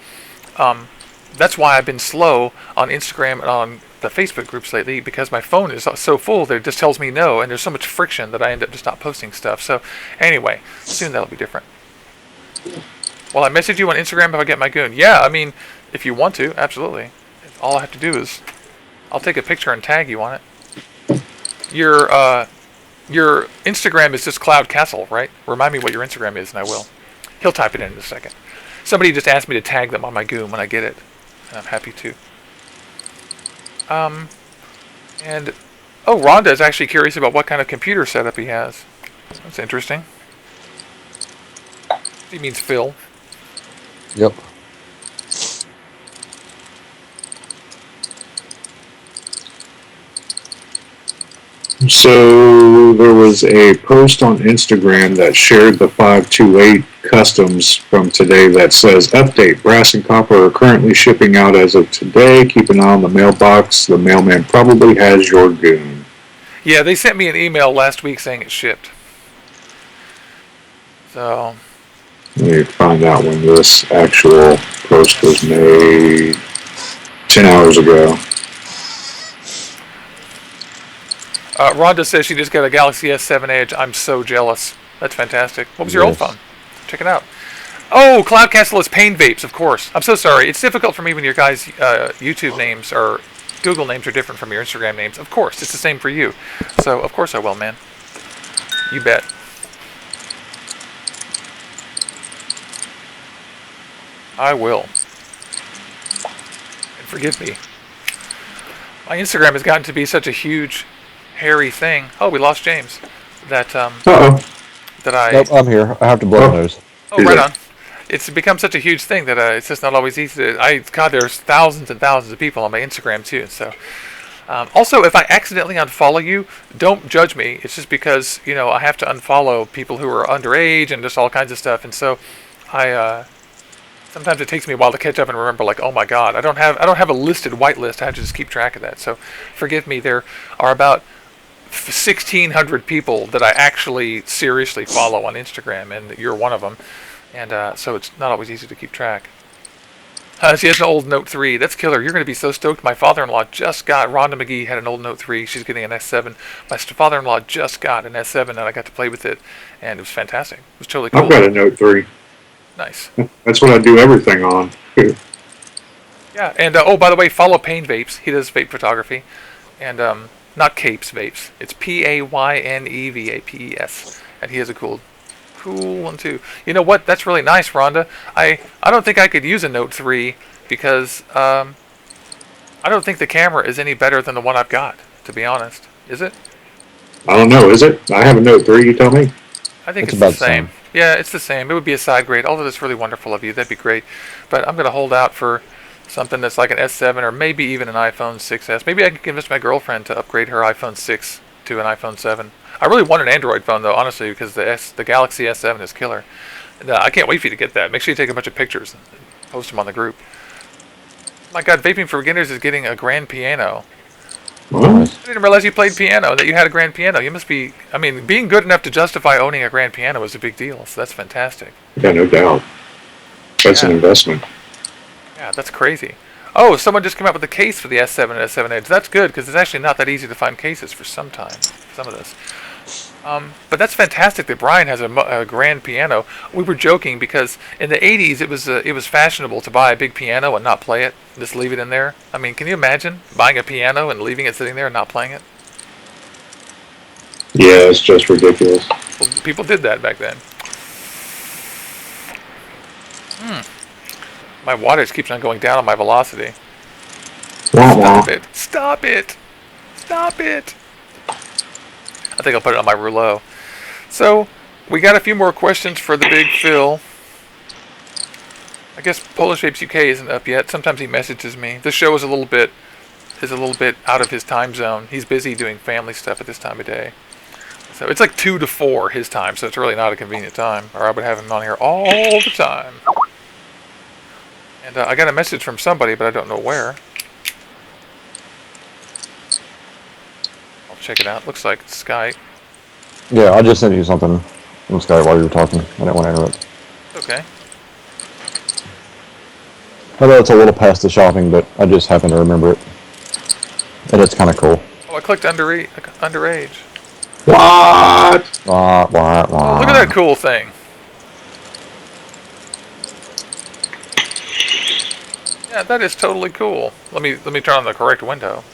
that's why I've been slow on Instagram and on the Facebook groups lately, because my phone is so full that it just tells me no, and there's so much friction that I end up just not posting stuff. So anyway, soon that'll be different. Well, I message you on Instagram if I get my GOON. Yeah, I mean, if you want to, absolutely. All I have to do is, I'll take a picture and tag you on it. Your Instagram is just Cloud Castle, right? Remind me what your Instagram is, and I will. He'll type it in a second. Somebody just asked me to tag them on my GOON when I get it, and I'm happy to. And Rhonda is actually curious about what kind of computer setup he has. That's interesting. He means Phil.
yep.
So there was a post on Instagram that shared the 528 customs from today that says, update, brass and copper are currently shipping out as of today. Keep an eye on the mailbox. The mailman probably has your GOON.
Yeah, they sent me an email last week saying it shipped. So,
Let me find out when this actual post was made. 10 hours ago.
Rhonda says she just got a Galaxy S7 Edge. I'm so jealous. That's fantastic. What was your old
Yes.
phone? Check it out. Oh, Cloud Castle is Pain Vapes, of course. I'm so sorry. It's difficult for me when your guys' YouTube names or Google names are different from your Instagram names. Of course, it's the same for you. So, of course I will, man. You bet. I will. And forgive me. My Instagram has gotten to be such a huge, hairy thing. Oh, we lost James. That
Uh-oh.
that I.
Nope, I'm here. I have to blow nose.
Oh, right on. It's become such a huge thing that it's just not always easy to. God, there's thousands and thousands of people on my Instagram too. So, also, if I accidentally unfollow you, don't judge me. It's just because I have to unfollow people who are underage and just all kinds of stuff. And so, I sometimes it takes me a while to catch up and remember. Like, oh my God, I don't have a listed whitelist. I have to just keep track of that. So, forgive me. There are about 1,600 people that I actually seriously follow on Instagram, and you're one of them. And so it's not always easy to keep track. She has an old Note 3. That's killer. You're going to be so stoked. My father-in-law just got, Rhonda McGee had an old Note 3. She's getting an S7. My father-in-law just got an S7, and I got to play with it, and it was fantastic. It was totally cool.
I've got a Note 3.
Nice.
That's what I do everything on.
Yeah, and by the way, follow Pain Vapes. He does vape photography. And not Capes Vapes. It's PAYNEVAPES. And he has a cool one too. You know what? That's really nice, Rhonda. I don't think I could use a Note 3 because I don't think the camera is any better than the one I've got, to be honest. Is it?
I don't know, is it? I have a Note 3, you tell me?
I think
It's
it's the
about the
same.
same.
Yeah, it's the same. It would be a side grade. Although that's really wonderful of you. That'd be great. But I'm going to hold out for something that's like an S7 or maybe even an iPhone 6s. Maybe I can convince my girlfriend to upgrade her iPhone 6 to an iPhone 7. I really want an Android phone though, honestly, because the Galaxy S7 is killer. And, I can't wait for you to get that. Make sure you take a bunch of pictures and post them on the group. My God, Vaping for Beginners is getting a grand piano.
What?
I didn't realize you played piano, that you had a grand piano. You must be, being good enough to justify owning a grand piano is a big deal, so that's fantastic.
Yeah, no doubt. That's an investment.
Yeah, that's crazy. Oh, someone just came out with a case for the S7 and S7 Edge. That's good, because it's actually not that easy to find cases for some of this. But that's fantastic that Brian has a grand piano. We were joking because in the 80s it was fashionable to buy a big piano and not play it, just leave it in there. Can you imagine buying a piano and leaving it sitting there and not playing it?
Yeah, it's just ridiculous.
Well, people did that back then. My wattage keeps on going down on my velocity.
Wah, wah.
Stop it! Stop it! Stop it! I think I'll put it on my rouleau. So, we got a few more questions for the Big Phil. I guess Polish Vapes UK isn't up yet. Sometimes he messages me. The show is a little bit out of his time zone. He's busy doing family stuff at this time of day. So it's like 2 to 4 his time, so it's really not a convenient time. Or I would have him on here all the time. And I got a message from somebody, but I don't know where. I'll check it out. Looks like Skype.
Yeah, I just sent you something from Skype while you were talking. I didn't want to interrupt.
Okay.
I know it's a little past the shopping, but I just happened to remember it. And it's kind of cool.
Oh, I clicked underage.
What?
Wah, wah, wah.
Oh, look at that cool thing. Yeah, that is totally cool. Let me turn on the correct window.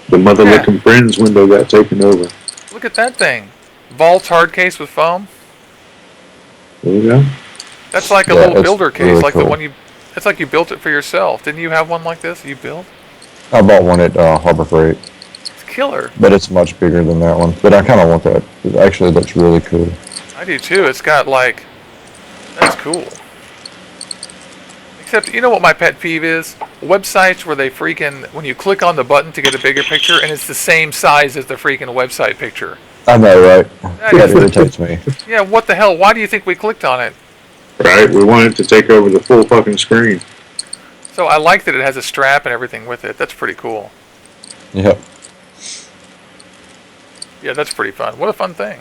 The Mother Licking Friends window got taken over.
Look at that thing. Vault's hard case with foam.
There you go.
That's like a
Yeah,
little
it's
builder case,
really
like
cool.
the one you. It's like you built it for yourself. Didn't you have one like this? You built?
I bought one at Harbor Freight,
It's killer.
but it's much bigger than that one. But I kind of want that. It actually looks really cool.
I do too. It's got like. That's cool. Except, you know what my pet peeve is? Websites where they freaking, when you click on the button to get a bigger picture, and it's the same size as the freaking website picture.
I know, right?
That
That
is-
irritates me.
Yeah, what the hell? Why do you think we clicked on it?
Right? We wanted to take over the full fucking screen.
So I like that it has a strap and everything with it. That's pretty cool.
Yep.
Yeah, that's pretty fun. What a fun thing.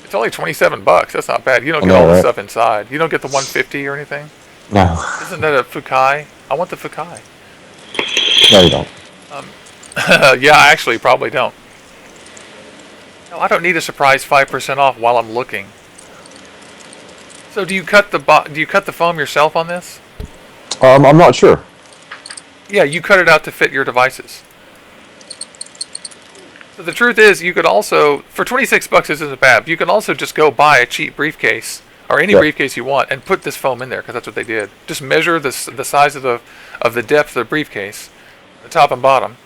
It's only $27. That's not bad. You don't
I
get
know,
all the
right?
stuff inside. You don't get the 150 or anything.
No.
Isn't that a Fukai? I want the Fukai.
No, you don't.
Yeah, I actually probably don't. No, I don't need a surprise 5% off while I'm looking. So do you cut the foam yourself on this?
I'm not sure.
Yeah, you cut it out to fit your devices. So the truth is, you could also, for $26, this isn't bad. You can also just go buy a cheap briefcase or any
Yeah.
briefcase you want and put this foam in there, because that's what they did. Just measure the size of the depth of the briefcase, the top and bottom,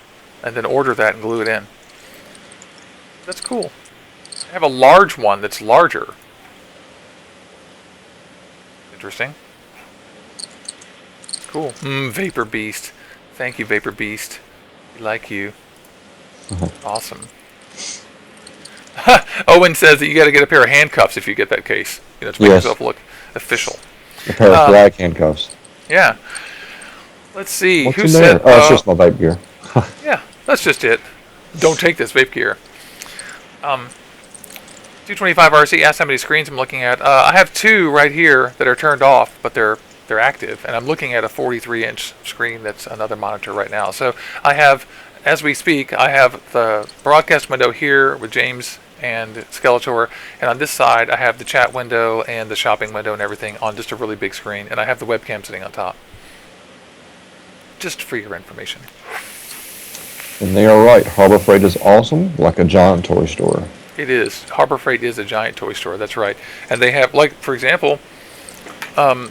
and then order that and glue it in. That's cool. I have a large one that's larger. Interesting. Cool. Vapor Beast. Thank you, Vapor Beast. We like you. Awesome. Owen says that you got to get a pair of handcuffs if you get that case. You know, to make
Yes.
yourself look official.
A pair of black handcuffs.
Yeah. Let's see.
What's
Who
in there?
said?
Oh, it's just my vape gear.
Yeah, that's just it. Don't take this vape gear. 225 RC asked how many screens I'm looking at. I have 2 right here that are turned off, but they're active, and I'm looking at a 43-inch screen that's another monitor right now. So I have, as we speak, I have the broadcast window here with James and Skeletor, and on this side I have the chat window and the shopping window and everything on just a really big screen, and I have the webcam sitting on top. Just for your information.
And they are right. Harbor Freight is awesome, like a giant toy store.
It is. Harbor Freight is a giant toy store. That's right. And they have, like, for example,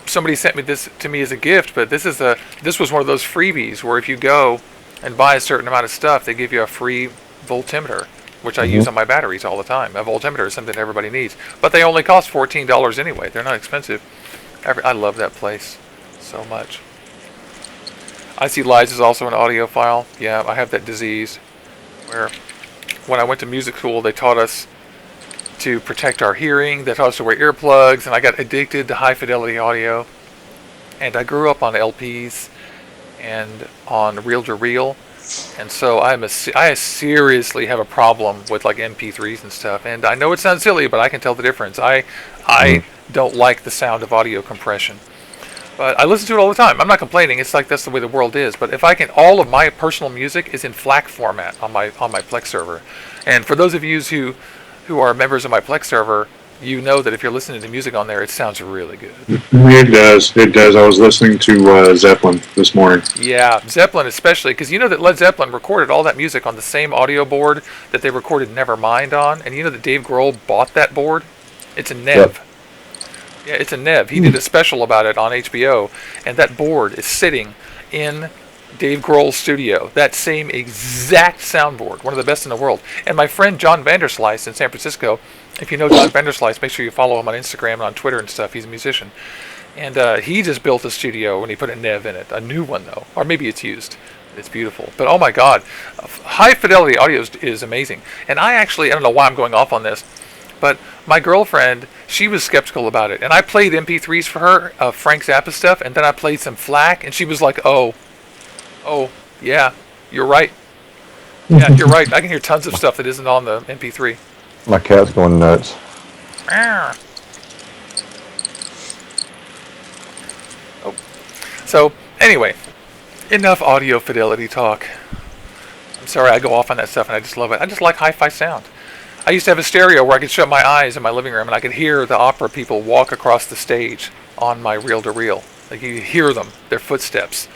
somebody sent me this to me as a gift, but this was one of those freebies where if you go and buy a certain amount of stuff, they give you a free voltimeter, which I use on my batteries all the time. A voltimeter is something everybody needs, but they only cost $14 anyway. They're not expensive. I love that place so much. I See Lies is also an audiophile. Yeah, I have that disease where when I went to music school, they taught us to protect our hearing. They taught us to wear earplugs, and I got addicted to high fidelity audio. And I grew up on LPs and on reel-to-reel, and so I seriously have a problem with like MP3s and stuff. And I know it sounds silly, but I can tell the difference. I don't like the sound of audio compression, but I listen to it all the time. I'm not complaining. It's like that's the way the world is. But if I can, all of my personal music is in FLAC format on my Plex server. And for those of you who are members of my Plex server, you know that if you're listening to music on there, it sounds really good.
It does. It does. I was listening to Zeppelin this morning.
Yeah, Zeppelin especially, because you know that Led Zeppelin recorded all that music on the same audio board that they recorded Nevermind on, and you know that Dave Grohl bought that board? It's a Nev.
Yep.
Yeah, it's a Nev. He did a special about it on HBO, and that board is sitting in Dave Grohl's studio. That same exact soundboard, one of the best in the world. And my friend John Vanderslice in San Francisco, if you know John Vanderslice, make sure you follow him on Instagram and on Twitter and stuff. He's a musician. And he just built a studio when he put a Nev in it. A new one, though. Or maybe it's used. It's beautiful. But oh my God, high fidelity audio is amazing. And I don't know why I'm going off on this, but my girlfriend, she was skeptical about it. And I played MP3s for her of Frank Zappa stuff, and then I played some FLAC, and she was like, oh, yeah, you're right. Yeah, you're right. I can hear tons of stuff that isn't on the MP3.
My cat's going nuts.
Oh. So, anyway, enough audio fidelity talk. I'm sorry I go off on that stuff, and I just love it. I just like hi-fi sound. I used to have a stereo where I could shut my eyes in my living room and I could hear the opera people walk across the stage on my reel-to-reel. Like you could hear them, their footsteps,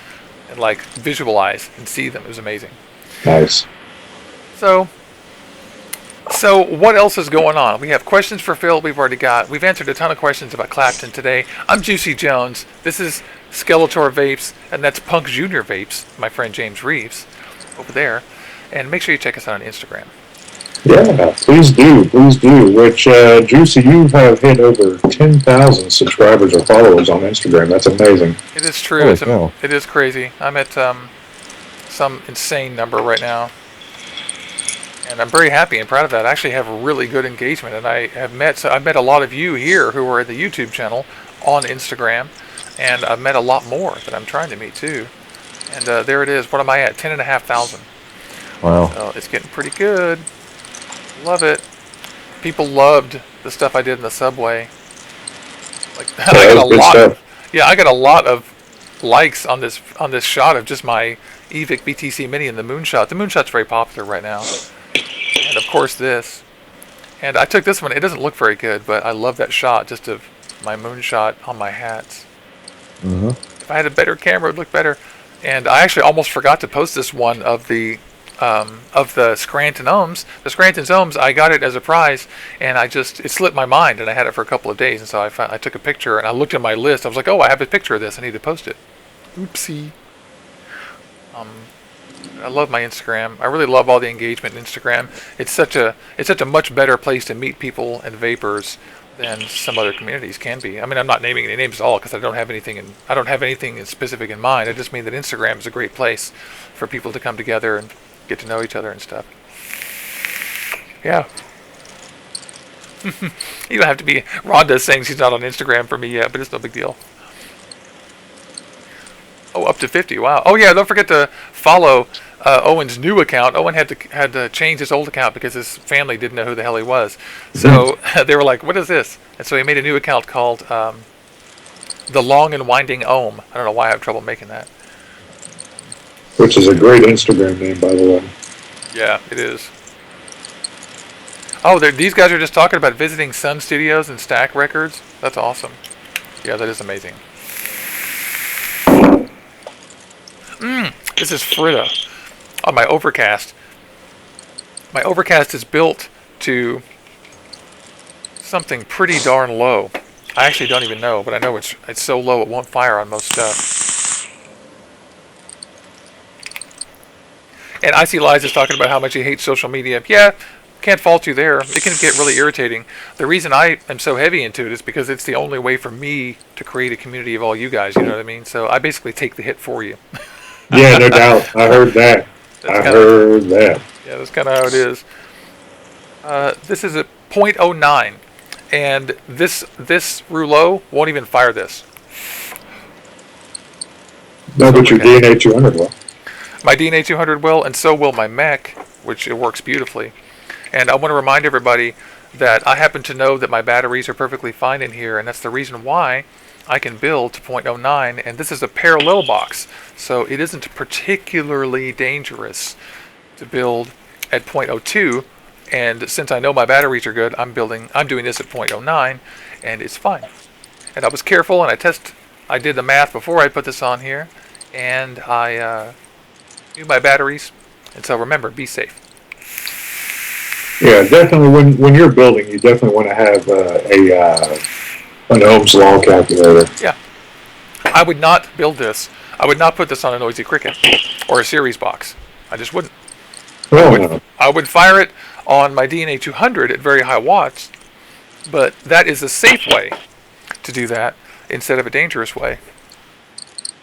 and like visualize and see them. It was amazing.
Nice.
So what else is going on? We have questions for Phil. We've answered a ton of questions about Clapton today. I'm Juicy Jones. This is Skeletor Vapes, and that's Punk Junior Vapes, my friend James Reeves over there. And make sure you check us out on Instagram.
Yeah, please do. Which, Juicy, you have hit over 10,000 subscribers or followers on Instagram. That's amazing.
It is true. It is crazy. I'm at some insane number right now. And I'm very happy and proud of that. I actually have really good engagement. And I've met a lot of you here who are at the YouTube channel on Instagram. And I've met a lot more that I'm trying to meet too. And there it is. What am I at? 10,500.
Wow.
So it's getting pretty good. Love it. People loved the stuff I did in the subway. Like I got a lot of likes on this shot of just my Evic BTC Mini and the Moonshot. The Moonshot's very popular right now. And of course this. And I took this one. It doesn't look very good, but I love that shot just of my Moonshot on my hats.
Mm-hmm.
If I had a better camera, it would look better. And I actually almost forgot to post this one of the Scrantonz. The Scrantonz, I got it as a prize, and it slipped my mind, and I had it for a couple of days, and so I took a picture, and I looked at my list. I was like, oh, I have a picture of this. I need to post it. Oopsie. I love my Instagram. I really love all the engagement in Instagram. It's such a much better place to meet people and vapors than some other communities can be. I mean, I'm not naming any names at all because I don't have anything specific in mind. I just mean that Instagram is a great place for people to come together and get to know each other and stuff. Yeah. You don't have to be... Rhonda's saying she's not on Instagram for me yet, but it's no big deal. Oh, up to 50. Wow. Oh, yeah, don't forget to follow Owen's new account. Owen had to change his old account because his family didn't know who the hell he was. So they were like, what is this? And so he made a new account called The Long and Winding Ohm. I don't know why I have trouble making that.
Which is a great Instagram name, by the way.
Yeah, it is. Oh, these guys are just talking about visiting Sun Studios and Stack Records. That's awesome. Yeah, that is amazing. This is Frida on my Overcast. My Overcast is built to something pretty darn low. I actually don't even know, but I know it's so low it won't fire on most stuff. And I See Lies is talking about how much he hates social media. Yeah, can't fault you there. It can get really irritating. The reason I am so heavy into it is because it's the only way for me to create a community of all you guys, you know what I mean? So I basically take the hit for you.
Yeah, no doubt. I heard that.
Yeah, that's kind of how it is. This is at 0.09. And this rouleau won't even fire this.
No, but your DNA 200 will.
My DNA 200 will, and so will my mech, which it works beautifully. And I want to remind everybody that I happen to know that my batteries are perfectly fine in here, and that's the reason why I can build to 0.09, and this is a parallel box, so it isn't particularly dangerous to build at 0.02 And since I know my batteries are good, I'm doing this at 0.09, and it's fine. And I was careful, and I did the math before I put this on here, and I knew my batteries. And so remember, be safe.
Yeah, definitely. When you're building, you definitely want to have an Ohm's law calculator.
Yeah. I would not build this. I would not put this on a Noisy Cricket or a series box. I just wouldn't.
Oh,
I would fire it on my DNA 200 at very high watts, but that is a safe way to do that instead of a dangerous way.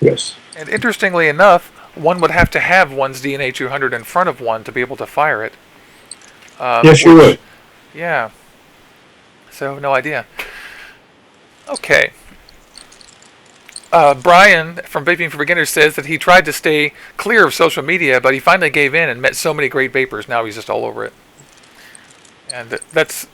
yes.
And interestingly enough, one would have to have one's DNA 200 in front of one to be able to fire it.
Yes, you would.
Yeah. So, no idea. Okay. Brian from Vaping for Beginners says that he tried to stay clear of social media, but he finally gave in and met so many great vapors. Now he's just all over it. And that's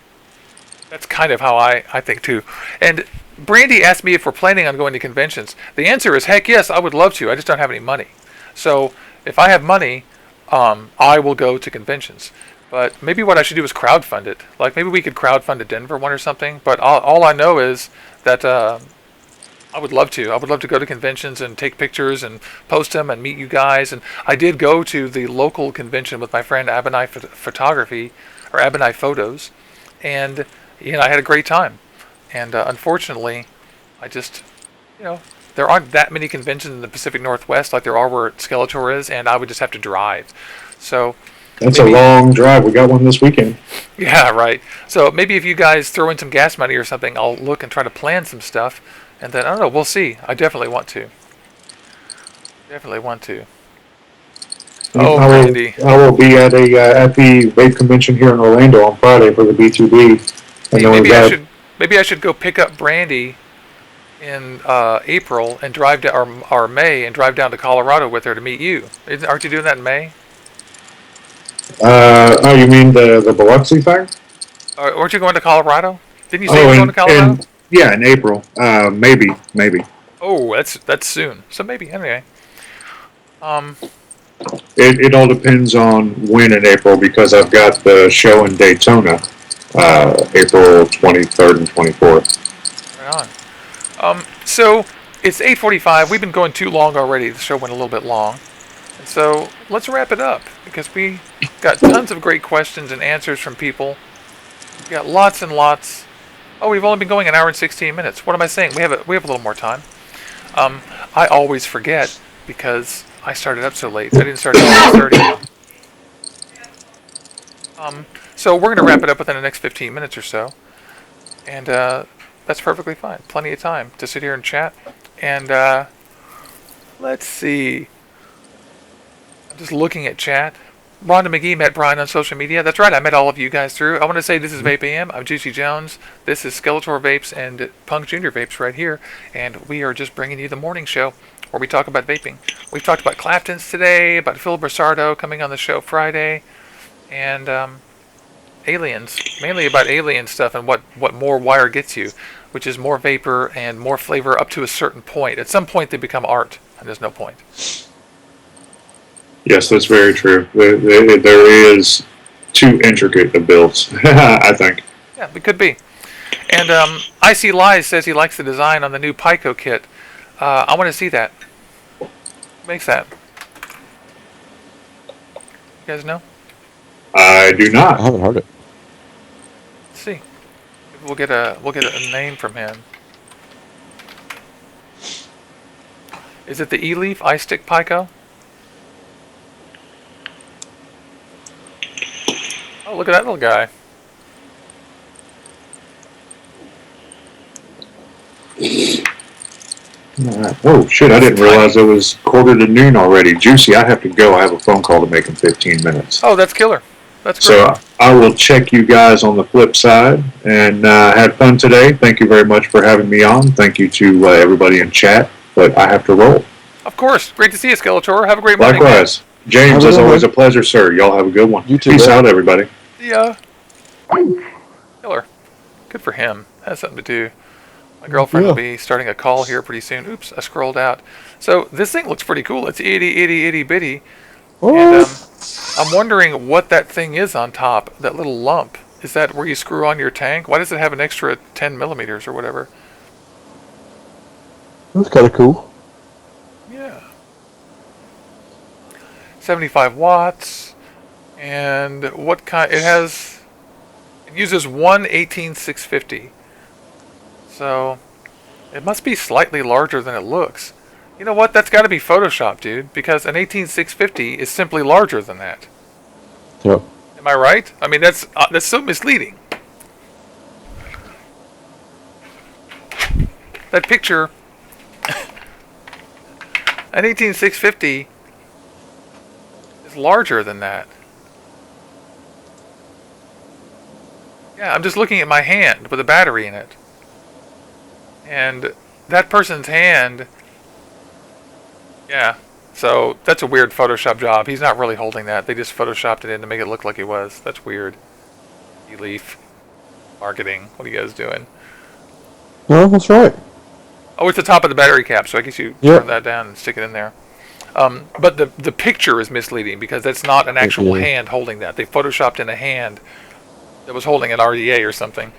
kind of how I think too. And Brandy asked me if we're planning on going to conventions. The answer is heck yes, I would love to. I just don't have any money. So if I have money, I will go to conventions. But maybe what I should do is crowdfund it. Like maybe we could crowdfund a Denver one or something. But all I know is that I would love to. I would love to go to conventions and take pictures and post them and meet you guys. And I did go to the local convention with my friend Abonai Photography, or Abonai Photos, and I had a great time. And unfortunately, I just, there aren't that many conventions in the Pacific Northwest like there are where Skeletor is, and I would just have to drive. So
That's a long drive. We got one this weekend.
yeah, right. So maybe if you guys throw in some gas money or something, I'll look and try to plan some stuff. And then, I don't know, we'll see. I definitely want to. Oh, Randy.
I will be at the vape convention here in Orlando on Friday for the B2B.
Hey, maybe I should go pick up Brandy in April and drive to or May and drive down to Colorado with her to meet you. Aren't you doing that in May?
You mean the Biloxi thing?
Weren't you going to Colorado? Didn't you say you were going to Colorado?
In April. Maybe.
Oh, that's soon. So maybe anyway.
It all depends on when in April because I've got the show in Daytona, April 23rd and 24th.
Right on. So it's 8:45. We've been going too long already. The show went a little bit long. So let's wrap it up because we got tons of great questions and answers from people. We got lots and lots. Oh, we've only been going an hour and 16 minutes. What am I saying? We have a little more time. I always forget because I started up so late. I didn't start until 8:30. So we're going to wrap it up within the next 15 minutes or so. And that's perfectly fine. Plenty of time to sit here and chat. And let's see. I'm just looking at chat. Rhonda McGee met Brian on social media. That's right, I met all of you guys through. I want to say this is VapeAM. I'm Juicy Jones. This is Skeletor Vapes and Punk Jr. Vapes right here. And we are just bringing you the morning show where we talk about vaping. We've talked about Clapton's today, about Phil Brisardo coming on the show Friday, and aliens. Mainly about alien stuff and what more wire gets you, which is more vapor and more flavor up to a certain point. At some point they become art, and there's no point.
Yes, that's very true. There is too intricate of builds, I think.
Yeah, it could be. And Icy Lies says he likes the design on the new Pico kit. I want to see that. Who makes that? You guys know?
I do
I
not.
haven't heard it.
Let's see. Maybe we'll get a name from him. Is it the E-Leaf Ice Stick Pico? Oh, look at that little guy.
Oh, shit, I didn't realize it was 1:45 already. Juicy, I have to go. I have a phone call to make in 15 minutes.
Oh, that's killer. That's great.
So I will check you guys on the flip side and had fun today. Thank you very much for having me on. Thank you to everybody in chat, but I have to roll.
Of course. Great to see you, Skeletor. Have a great morning.
Likewise. James, as always, a pleasure, sir. Y'all have a good one.
You too,
Peace
bro.
out, everybody.
Yeah. Killer. Good for him. Has something to do. My girlfriend will be starting a call here pretty soon. Oops, I scrolled out. So this thing looks pretty cool. It's itty bitty.
Oh.
And I'm wondering what that thing is on top, that little lump. Is that where you screw on your tank? Why does it have an extra 10 millimeters or whatever?
That's kind of cool.
Yeah. 75 watts. And what kind? It uses one 18650. So it must be slightly larger than it looks. You know what? That's got to be Photoshop, dude, because an 18650 is simply larger than that.
Yep.
Am I right? I mean, that's so misleading. That picture, an 18650 is larger than that. Yeah, I'm just looking at my hand with a battery in it. And that person's hand, yeah, so that's a weird Photoshop job. He's not really holding that. They just Photoshopped it in to make it look like he was. That's weird. Leaf. Marketing. What are you guys doing?
No, that's right.
Oh, it's the top of the battery cap, so I guess you turn that down and stick it in there. But the picture is misleading because that's not an actual hand holding that. They Photoshopped in a hand that was holding an RDA or something.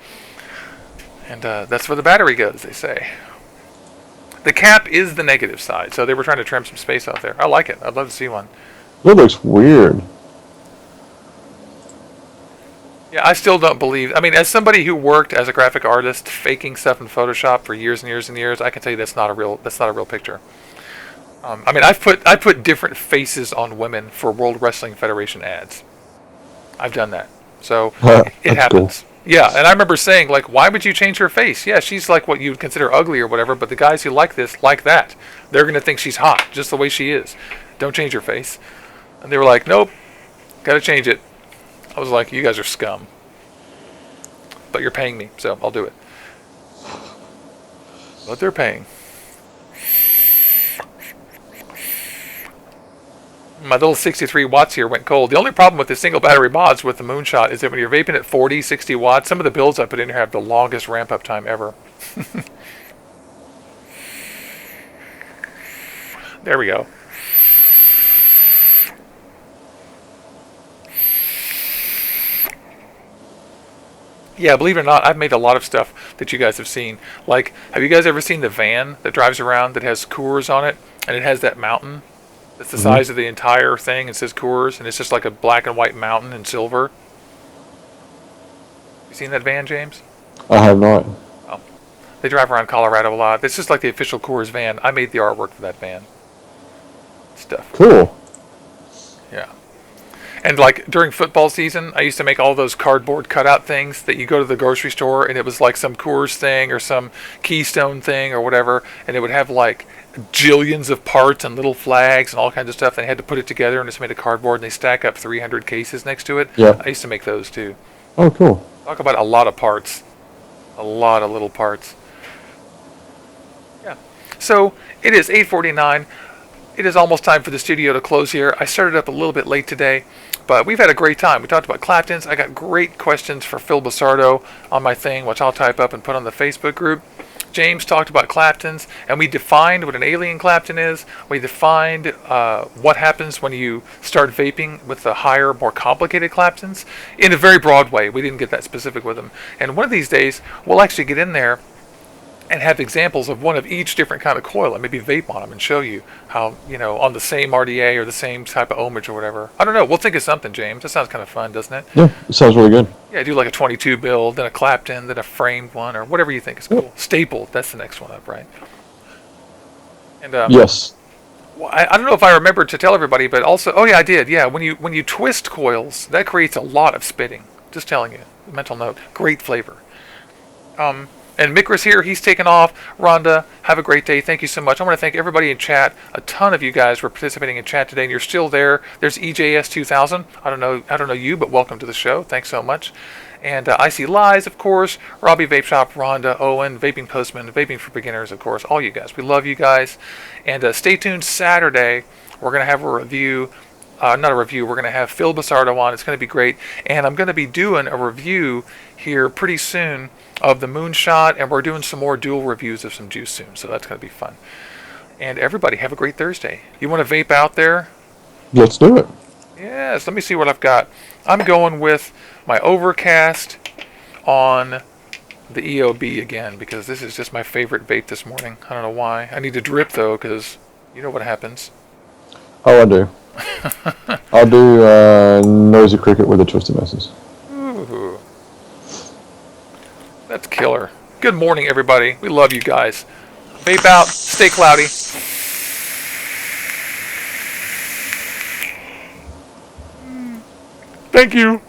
And that's where the battery goes, they say. The cap is the negative side, so they were trying to trim some space out there. I like it. I'd love to see one.
That looks weird.
Yeah, I still don't believe. I mean, as somebody who worked as a graphic artist, faking stuff in Photoshop for years and years and years, I can tell you that's not a real picture. I mean, I put different faces on women for World Wrestling Federation ads. I've done that, so it happens. Cool. Yeah, and I remember saying, like, why would you change her face? Yeah, she's like what you would consider ugly or whatever, but the guys who like this like that. They're going to think she's hot, just the way she is. Don't change her face. And they were like, nope, got to change it. I was like, you guys are scum. But you're paying me, so I'll do it. But they're paying. My little 63 watts here went cold. The only problem with the single battery mods with the Moonshot is that when you're vaping at 40, 60 watts, some of the builds I put in here have the longest ramp up time ever. There we go. Yeah, believe it or not, I've made a lot of stuff that you guys have seen. Like, have you guys ever seen the van that drives around that has Coors on it, and it has that mountain? It's the size of the entire thing. It says Coors, and it's just like a black and white mountain in silver. You seen that van, James?
I have not.
Oh, they drive around Colorado a lot. This is like the official Coors van. I made the artwork for that van. Stuff.
Cool.
Yeah. And like during football season, I used to make all those cardboard cutout things that you go to the grocery store, and it was like some Coors thing or some Keystone thing or whatever, and it would have like jillions of parts and little flags and all kinds of stuff. And they had to put it together and just made a cardboard, and they stack up 300 cases next to it.
Yeah.
I used to make those too.
Oh, cool.
Talk about a lot of parts. A lot of little parts. Yeah. So it is 8:49. It is almost time for the studio to close here. I started up a little bit late today, but we've had a great time. We talked about Claptons. I got great questions for Phil Basardo on my thing, which I'll type up and put on the Facebook group. James talked about Claptons, and we defined what an alien Clapton is. We defined what happens when you start vaping with the higher, more complicated Claptons in a very broad way. We didn't get that specific with them. And one of these days, we'll actually get in there and have examples of one of each different kind of coil and maybe vape on them and show you how, on the same RDA or the same type of ohmage or whatever. I don't know. We'll think of something, James. That sounds kind of fun, doesn't it?
Yeah, it sounds really good.
Yeah, do like a 22 build, then a Clapton, then a framed one, or whatever you think is cool. Stapled, that's the next one up, right? And
yes.
Well, I don't know if I remember to tell everybody, but also, oh yeah, I did. Yeah, when you twist coils, that creates a lot of spitting. Just telling you, mental note. Great flavor. And Mikra's here. He's taken off. Rhonda, have a great day. Thank you so much. I want to thank everybody in chat. A ton of you guys were participating in chat today, and you're still there. There's EJS2000. I don't know you, but welcome to the show. Thanks so much. And I see Lies, of course. Robbie Vape Shop, Rhonda, Owen, Vaping Postman, Vaping for Beginners, of course. All you guys. We love you guys. And stay tuned Saturday. We're going to have a review. Not a review. We're going to have Phil Basardo on. It's going to be great. And I'm going to be doing a review here pretty soon of the Moonshot, and we're doing some more dual reviews of some juice soon, so that's going to be fun. And everybody, have a great Thursday. You want to vape out there?
Let's do it.
Yes, let me see what I've got. I'm going with my Overcast on the EOB again because this is just my favorite vape this morning. I don't know why. I need to drip though because you know what happens.
Oh, I do. I'll do Noisy Cricket with the Twisted Messes.
Ooh. That's killer. Good morning, everybody. We love you guys. Vape out. Stay cloudy. Thank you.